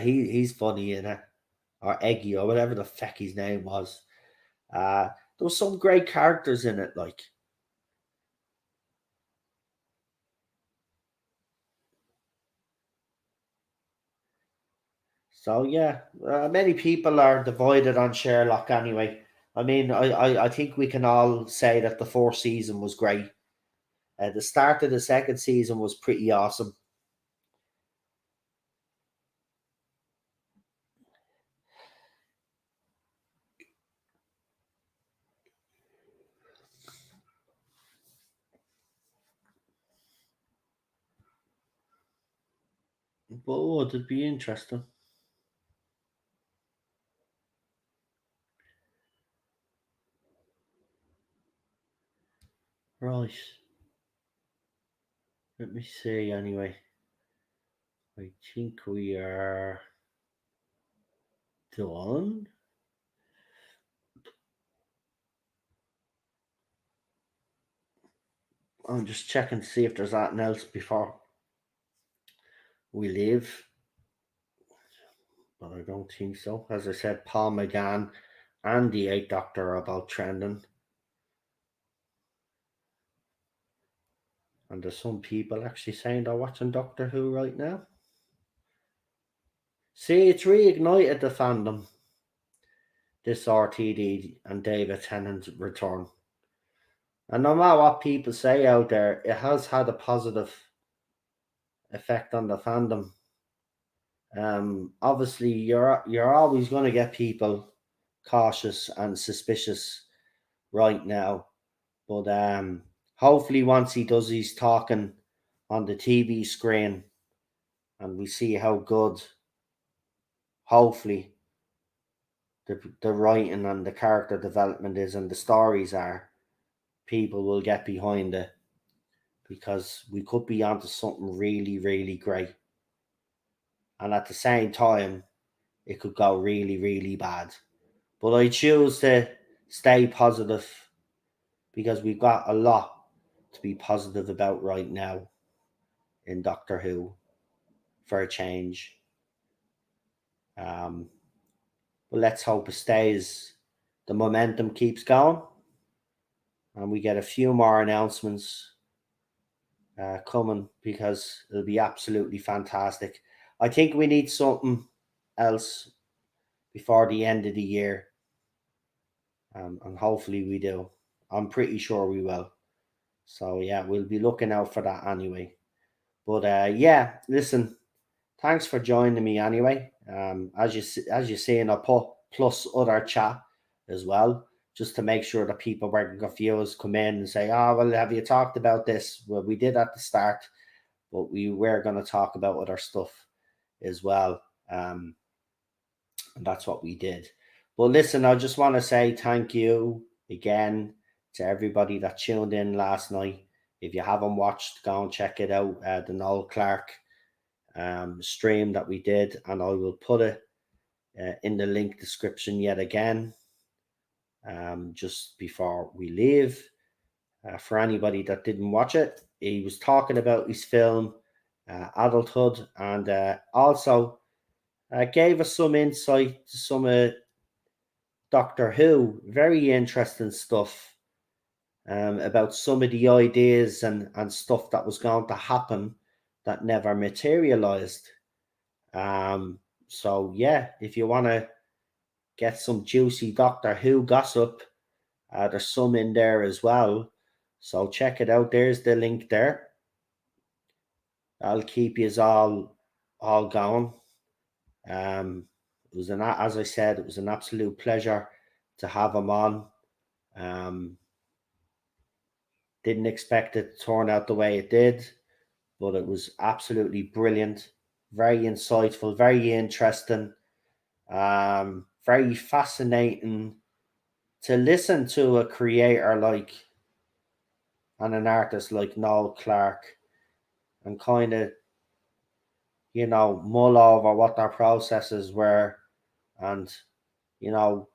He's funny in it, or Eggy, or whatever the feck his name was. Uh, there was some great characters in it, like. So yeah, many people are divided on Sherlock anyway. I mean, I think we can all say that the fourth season was great. The start of the second season was pretty awesome. But oh, it'd be interesting. Right. Let me see anyway. I think we are done. I'm just checking to see if there's anything else before we leave. But I don't think so. As I said, Paul McGann and the Eighth Doctor are about trending. And there's some people actually saying they're watching Doctor Who right now. See, it's reignited the fandom, this RTD and David Tennant's return. And no matter what people say out there, it has had a positive effect on the fandom. Obviously, you're always going to get people cautious and suspicious right now, but hopefully, once he does his talking on the TV screen, and we see how good, hopefully, the writing and the character development is and the stories are, people will get behind it because we could be onto something really, really great. And at the same time, it could go really, really bad. But I choose to stay positive because we've got a lot to be positive about right now in Doctor Who for a change. Um, but let's hope it stays. The momentum keeps going, and we get a few more announcements coming because it'll be absolutely fantastic. I think we need something else before the end of the year, and hopefully we do. I'm pretty sure we will. So yeah, we'll be looking out for that anyway. But yeah, listen, thanks for joining me anyway. As you see, and I put plus other chat as well, just to make sure that people weren't confused. Come in and say, "Oh, well, have you talked about this?" Well, we did at the start, but we were going to talk about other stuff as well. And that's what we did. But listen, I just want to say thank you again to everybody that tuned in last night. If you haven't watched, go and check it out. The Noel Clark stream that we did, and I will put it in the link description yet again, just before we leave. For anybody that didn't watch it, he was talking about his film, Adulthood, and also gave us some insight to some Doctor Who. Very interesting stuff about some of the ideas and stuff that was going to happen that never materialized. Um, so, yeah, if you want to get some juicy Doctor Who gossip, there's some in there as well. So, check it out. There's the link there. I'll keep you all going. It was as I said, it was an absolute pleasure to have him on. Um, didn't expect it to turn out the way it did, but it was absolutely brilliant, very insightful, very interesting, very fascinating to listen to a creator like and an artist like Noel Clarke and kind of mull over what their processes were, and you know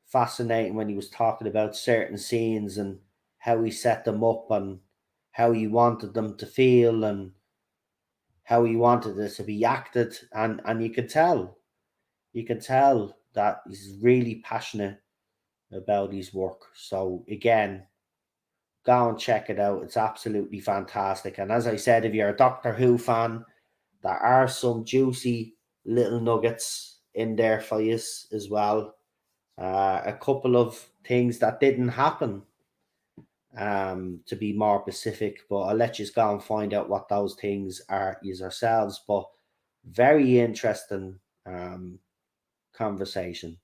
fascinating when he was talking about certain scenes and how he set them up and how he wanted them to feel and how he wanted it to be acted, and you can tell that he's really passionate about his work. So again, go and check it out. It's absolutely fantastic. And as I said, if you're a Doctor Who fan, there are some juicy little nuggets in there for you as well. A couple of things that didn't happen, to be more specific, but I'll let you go and find out what those things are yourselves. But very interesting conversation.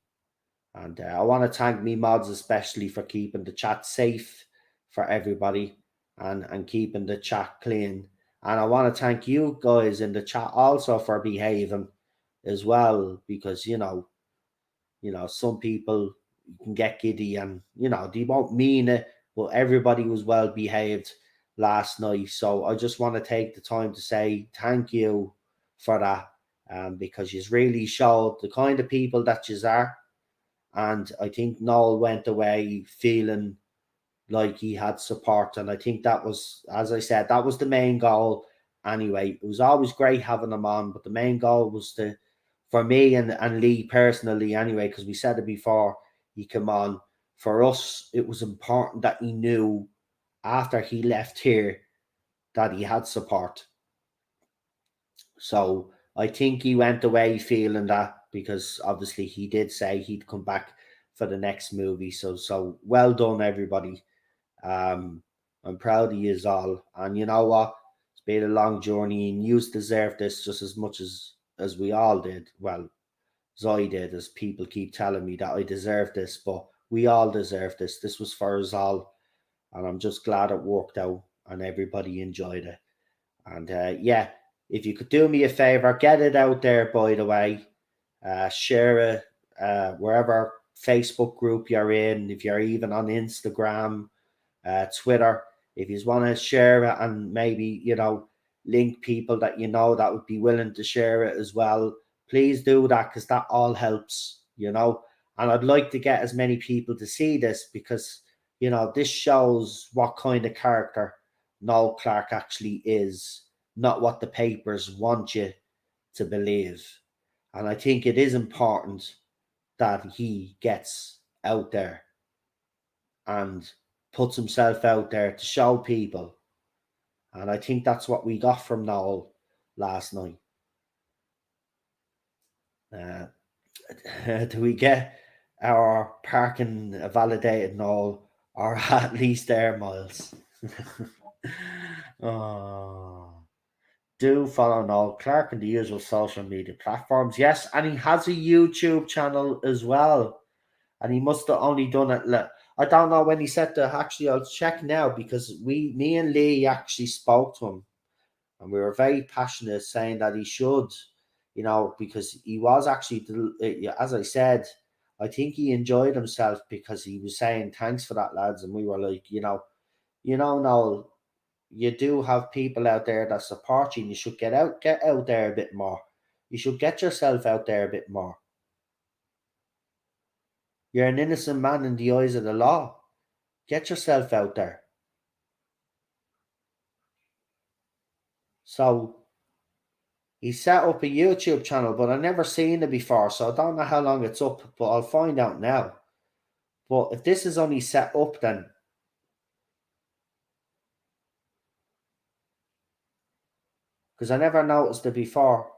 And I want to thank me mods especially for keeping the chat safe for everybody and keeping the chat clean. And I want to thank you guys in the chat also for behaving as well, because some people can get giddy and they won't mean it, but everybody was well behaved last night. So I just want to take the time to say thank you for that, because you really showed the kind of people that you are. And I think Noel went away feeling like he had support. And I think that was, as I said, that was the main goal. Anyway, it was always great having him on, but the main goal was for me and Lee personally, anyway, because we said it before he came on. For us, it was important that he knew after he left here that he had support. So I think he went away feeling that, because obviously he did say he'd come back for the next movie. So well done, everybody. Um, I'm proud of you all, and you know what? It's been a long journey, and you deserve this just as much as we all did. Well, as I did, as people keep telling me that I deserve this, but we all deserve this. This was for us all, and I'm just glad it worked out and everybody enjoyed it. And yeah, if you could do me a favor, get it out there, by the way. Share it wherever Facebook group you're in, if you're even on Instagram, Twitter. If you want to share it and maybe, link people that that would be willing to share it as well, please do that, because that all helps. And I'd like to get as many people to see this, because, this shows what kind of character Noel Clarke actually is, not what the papers want you to believe. And I think it is important that he gets out there and puts himself out there to show people. And I think that's what we got from Noel last night. Uh, do we get our parking validated, Noel, or at least air miles? Oh. Do follow Noel Clarke on the usual social media platforms. Yes, and he has a YouTube channel as well. And he must have only done it. I don't know when he said to actually. I'll check now, because me and Lee actually spoke to him, and we were very passionate saying that he should, because he was actually, as I said, I think he enjoyed himself, because he was saying thanks for that, lads, and we were like, Noel, you do have people out there that support you, and you should get out there a bit more. You should get yourself out there a bit more. You're an innocent man in the eyes of the law. Get yourself out there. So he set up a YouTube channel, but I never seen it before, so I don't know how long it's up, but I'll find out now. But if this is only set up, then because I never noticed it before.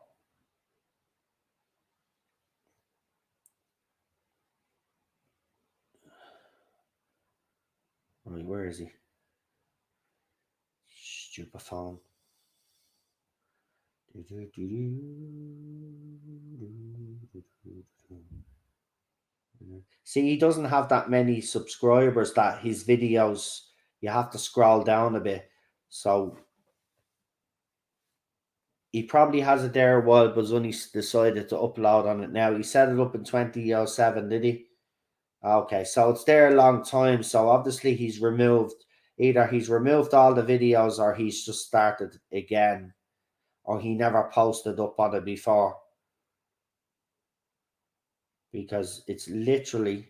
Right, where is he? Stupid phone. See, he doesn't have that many subscribers that his videos, you have to scroll down a bit. So he probably has it there a while, but only decided to upload on it now. He set it up in 2007, did he? Okay, so it's there a long time. So obviously either he's removed all the videos or he's just started again, or he never posted up on it before. Because it's literally,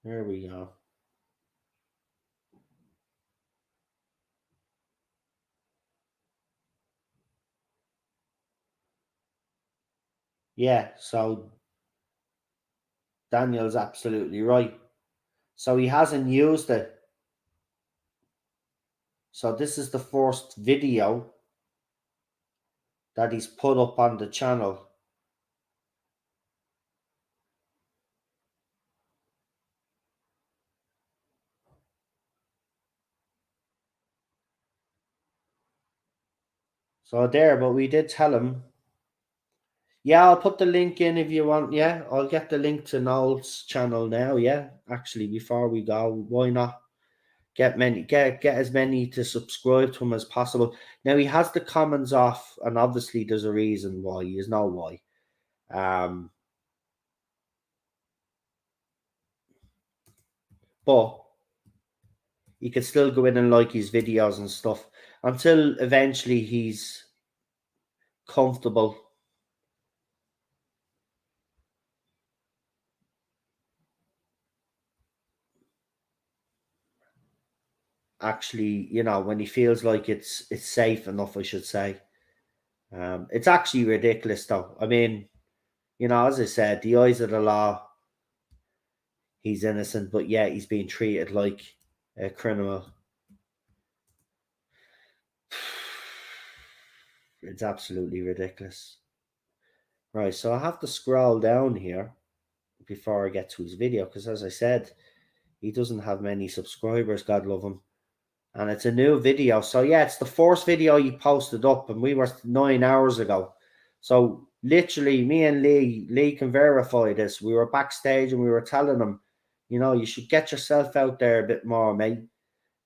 there we go. Yeah, so Daniel's absolutely right. So he hasn't used it. So this is the first video that he's put up on the channel. So there, but we did tell him. Yeah, I'll put the link in if you want. Yeah, I'll get the link to Noel's channel now. Yeah, actually, before we go, why not get as many to subscribe to him as possible. Now he has the comments off, and obviously there's a reason why. You know why. But you can still go in and like his videos and stuff until eventually he's comfortable. Actually, when he feels like it's safe enough, I should say. It's actually ridiculous, though. I mean, as I said, the eyes of the law, he's innocent, but yet he's being treated like a criminal. It's absolutely ridiculous. Right, so I have to scroll down here before I get to his video because, as I said, he doesn't have many subscribers. God love him. And it's a new video. So yeah, it's the first video you posted up, and we were 9 hours ago. So literally, me and Lee can verify this. We were backstage and we were telling him, you should get yourself out there a bit more, mate.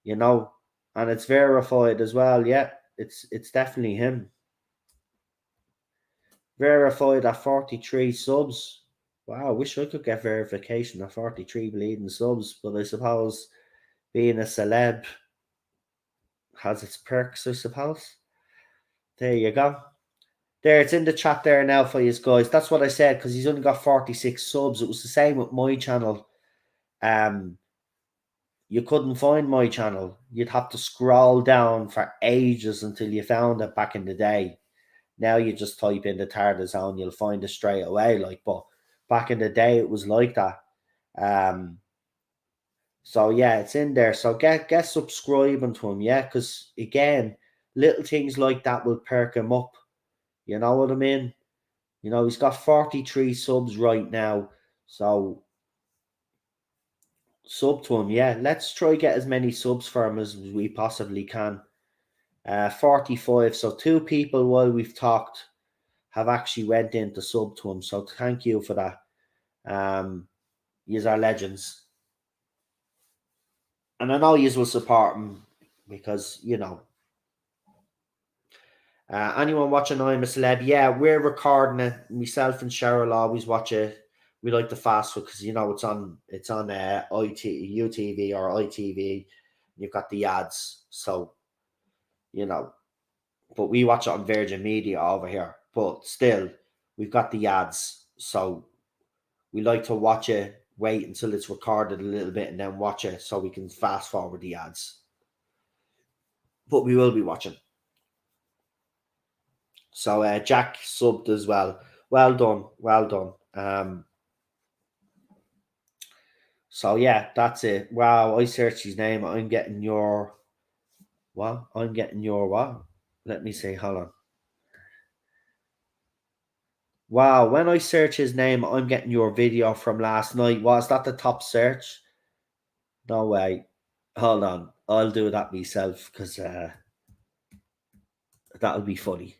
And it's verified as well. Yeah, it's definitely him. Verified at 43 subs. Wow, I wish I could get verification at 43 bleeding subs, but I suppose being a celeb has its perks, I suppose. There you go. There, it's in the chat there now for you guys. That's what I said because he's only got 46 subs. It was the same with my channel. You couldn't find my channel. You'd have to scroll down for ages until you found it back in the day. Now you just type in the Tartar Zone, you'll find it straight away. But back in the day, it was like that. So yeah, it's in there. So get subscribing to him, yeah, because again, little things like that will perk him up. You know what I mean? He's got 43 subs right now. So sub to him, yeah. Let's try get as many subs for him as we possibly can. 45. So 2 people while we've talked have actually went in to sub to him. So thank you for that. Yous are legends. And I know yous will support him because, anyone watching I'm a Celeb, yeah, we're recording it. Myself and Cheryl always watch it. We like the fast food because it's on UTV or ITV. You've got the ads, so you know. But we watch it on Virgin Media over here. But still, we've got the ads, so we like to watch it wait until it's recorded a little bit and then watch it so we can fast forward the ads. But we will be watching. So Jack subbed as well. Well done, well done. So yeah, that's it. Wow, I searched his name. I'm getting your what? I'm getting your what? Let me see. Hold on. Wow, when I search his name, I'm getting your video from last night. Was that the top search? No way. Hold on. I'll do that myself because that'll be funny.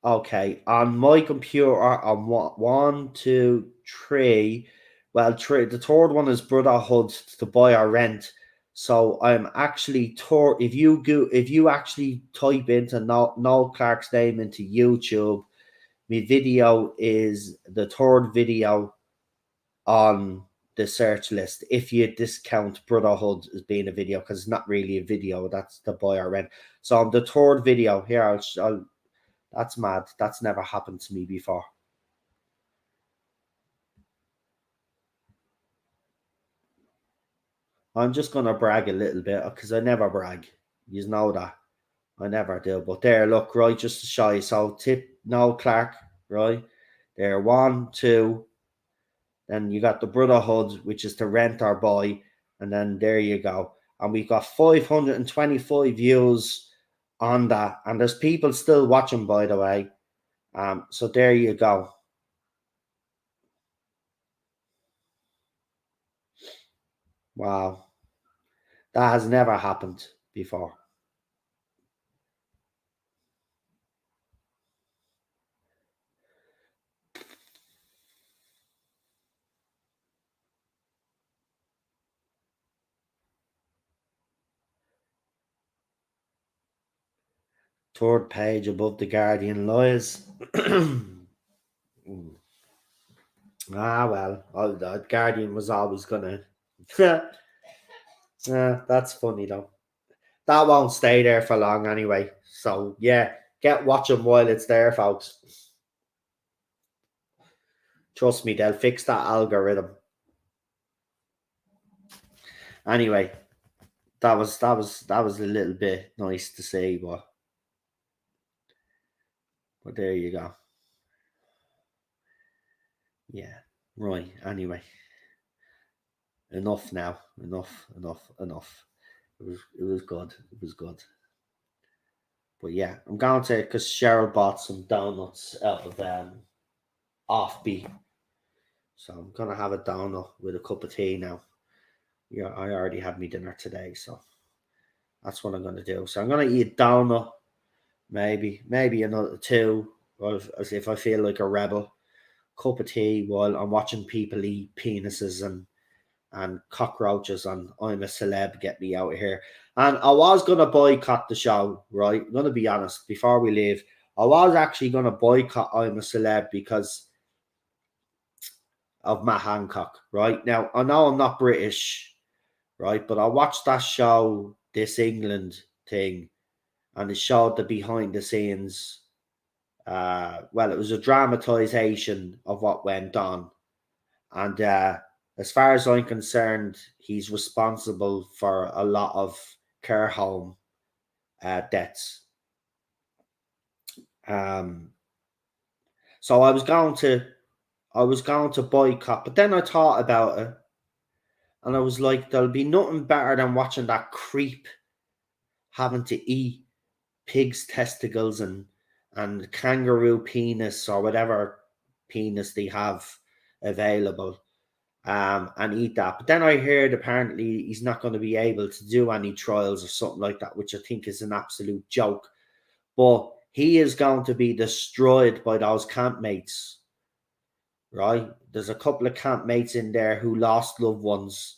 Okay, on my computer, on one, two, three. Well, three. The third one is Brotherhood to buy or rent. So I'm actually if you go, if you actually type into Noel Clark's name into YouTube, my video is the third video on the search list. If you discount Brotherhood as being a video, because it's not really a video, that's the buy or rent. So on the third video here, I'll that's mad. That's never happened to me before. I'm just gonna brag a little bit because I never brag. You know that. I never do. But there, look, right, just to show you. So tip Noel Clark, right? There, one, two. Then you got the Brotherhood, which is to rent or buy, and then there you go. And we got 525 views on that, and there's people still watching, by the way. So there you go. Wow, that has never happened before. Third page above the Guardian lies. Well, the Guardian was always gonna. That's funny though. That won't stay there for long anyway. So yeah, get watching while it's there, folks. Trust me, they'll fix that algorithm. Anyway, that was a little bit nice to see, but there you go. Yeah. Right. Anyway, enough now. Enough. It was good. It was good. But yeah, I'm going to because Cheryl bought some donuts out of Offbeat. So I'm gonna have a donut with a cup of tea now. Yeah, I already had my dinner today, so that's what I'm gonna do. So I'm gonna eat donut, maybe another two, or as if I feel like a rebel. Cup of tea while I'm watching people eat penises and cockroaches on I'm a Celeb, get me out of here. And I was gonna boycott the show, right? I'm gonna be honest, before we leave, I was actually gonna boycott I'm a Celeb because of Matt Hancock, right? Now I know I'm not British, right? But I watched that show, This England thing, and it showed the behind the scenes. Well, it was a dramatization of what went on, and as far as I'm concerned, he's responsible for a lot of care home deaths. Um, so I was going to boycott, but then I thought about it, and I was like, there'll be nothing better than watching that creep having to eat pig's testicles and kangaroo penis or whatever penis they have available, and eat that. But then I heard apparently he's not going to be able to do any trials or something like that, which I think is an absolute joke. But he is going to be destroyed by those campmates, right? There's a couple of campmates in there who lost loved ones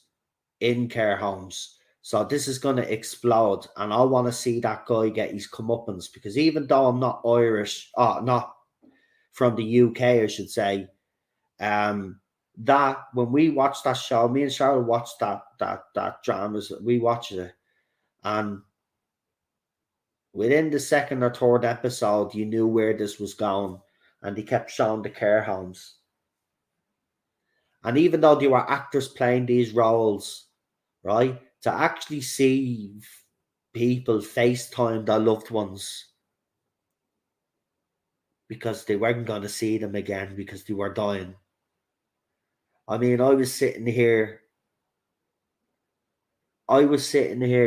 in care homes. So this is going to explode, and I want to see that guy get his comeuppance because even though I'm not Irish, not from the UK, I should say, that when we watched that show, me and Cheryl watched that dramas, we watched it, and Within the second or third episode, you knew where this was going, and they kept showing the care homes. And even though there were actors playing these roles, right, to actually see people FaceTime their loved ones because they weren't going to see them again because they were dying. I mean, I was sitting here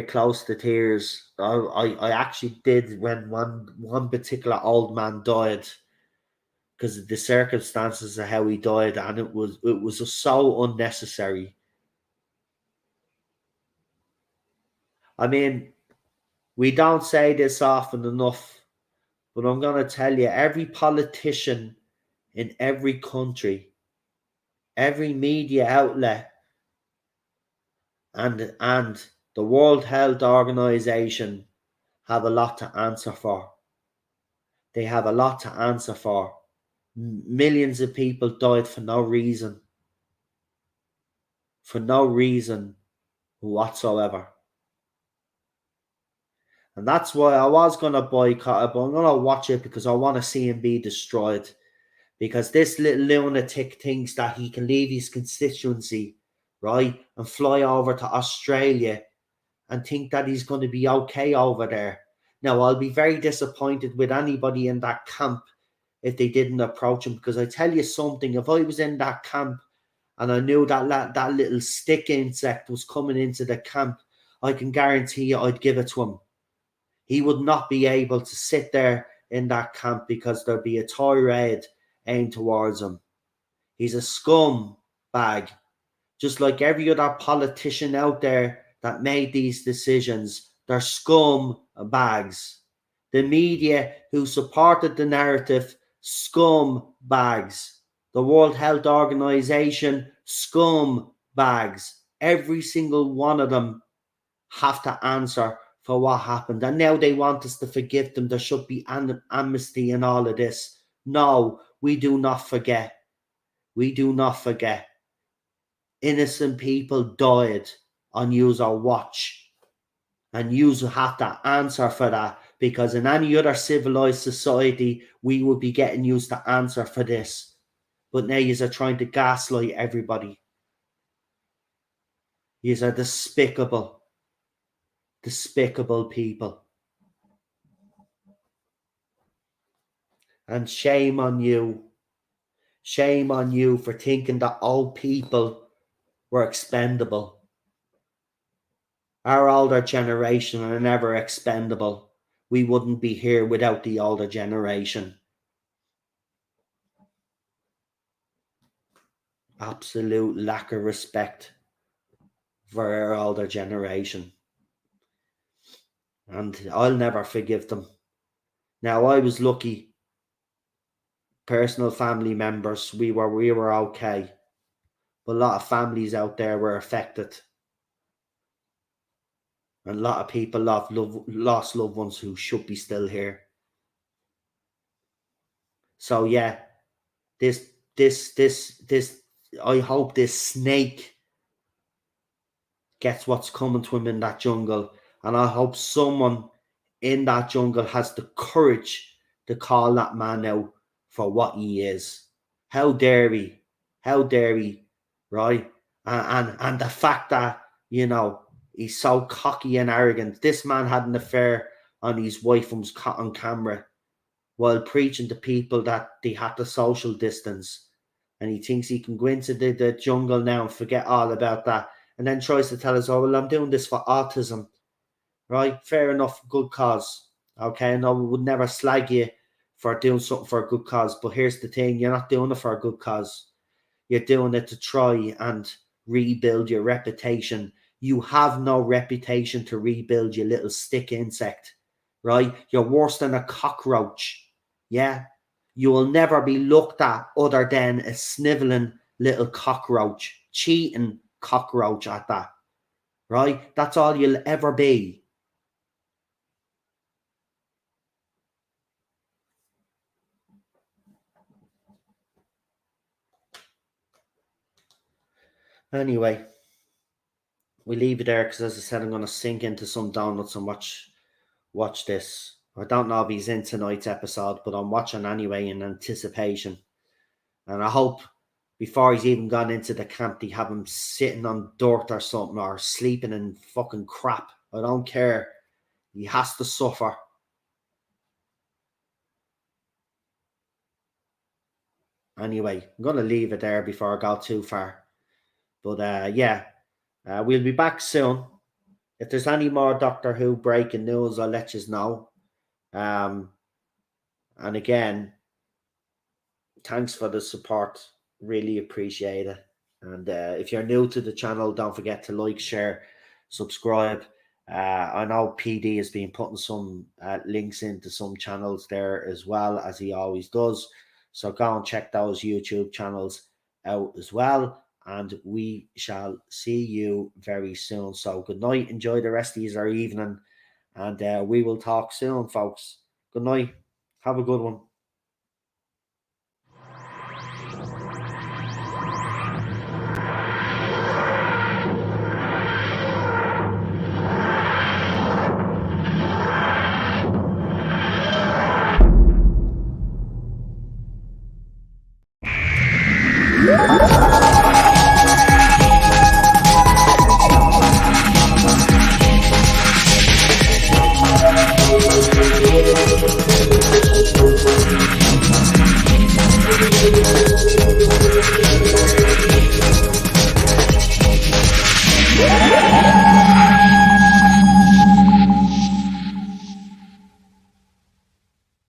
close to tears. I actually did when one particular old man died because of the circumstances of how he died, and it was just so unnecessary. I mean, we don't say this often enough, but I'm gonna tell you, every politician in every country, every media outlet, and the World Health Organization have a lot to answer for. They have a lot to answer for. Millions of people died for no reason whatsoever. And that's why I was going to boycott it, but I'm going to watch it because I want to see him be destroyed. Because this little lunatic thinks that he can leave his constituency, right, and fly over to Australia and think that he's going to be okay over there. Now, I'll be very disappointed with anybody in that camp if they didn't approach him, because I tell you something, if I was in that camp and I knew that little stick insect was coming into the camp, I can guarantee you I'd give it to him. He would not be able to sit there in that camp because there'd be a tirade aimed towards him. He's a scum bag, just like every other politician out there that made these decisions. They're scum bags. The media who supported the narrative, scum bags. The World Health Organization, scum bags. Every single one of them have to answer for what happened. And now they want us to forgive them. There should be amnesty in all of this. No, we do not forget. We do not forget. Innocent people died on user watch. And you have to answer for that, because in any other civilized society, we would be getting used to answer for this. But now you are trying to gaslight everybody. You are despicable people. And shame on you. Shame on you for thinking that old people were expendable. Our older generation are never expendable. We wouldn't be here without the older generation. Absolute lack of respect for our older generation. And I'll never forgive them. Now, I was lucky. Personal family members, we were okay. But a lot of families out there were affected. And a lot of people lost loved ones who should be still here. So yeah, this I hope this snake gets what's coming to him in that jungle. And I hope someone in that jungle has the courage to call that man out for what he is. How dare he? How dare he? Right? And the fact that, he's so cocky and arrogant. This man had an affair on his wife on camera while preaching to people that they had to social distance. And he thinks he can go into the jungle now and forget all about that. And then tries to tell us, oh, well, I'm doing this for autism. Right? Fair enough, good cause. Okay, no, we would never slag you for doing something for a good cause. But here's the thing, you're not doing it for a good cause. You're doing it to try and rebuild your reputation. You have no reputation to rebuild, you little stick insect. Right? You're worse than a cockroach. Yeah? You will never be looked at other than a sniveling little cockroach. Cheating cockroach at that. Right? That's all you'll ever be. Anyway, we leave it there because, as I said, I'm going to sink into some donuts and watch this. I don't know if he's in tonight's episode, but I'm watching anyway in anticipation. And I hope before he's even gone into the camp, they have him sitting on dirt or something or sleeping in fucking crap. I don't care. He has to suffer. Anyway, I'm going to leave it there before I go too far. But yeah, we'll be back soon. If there's any more Doctor Who breaking news, I'll let you know. Um, and again, thanks for the support. Really appreciate it. And if you're new to the channel, don't forget to like, share, subscribe. I know PD has been putting some links into some channels there as well, as he always does. So go and check those YouTube channels out as well. And we shall see you very soon. So good night. Enjoy the rest of your evening. And we will talk soon, folks. Good night. Have a good one.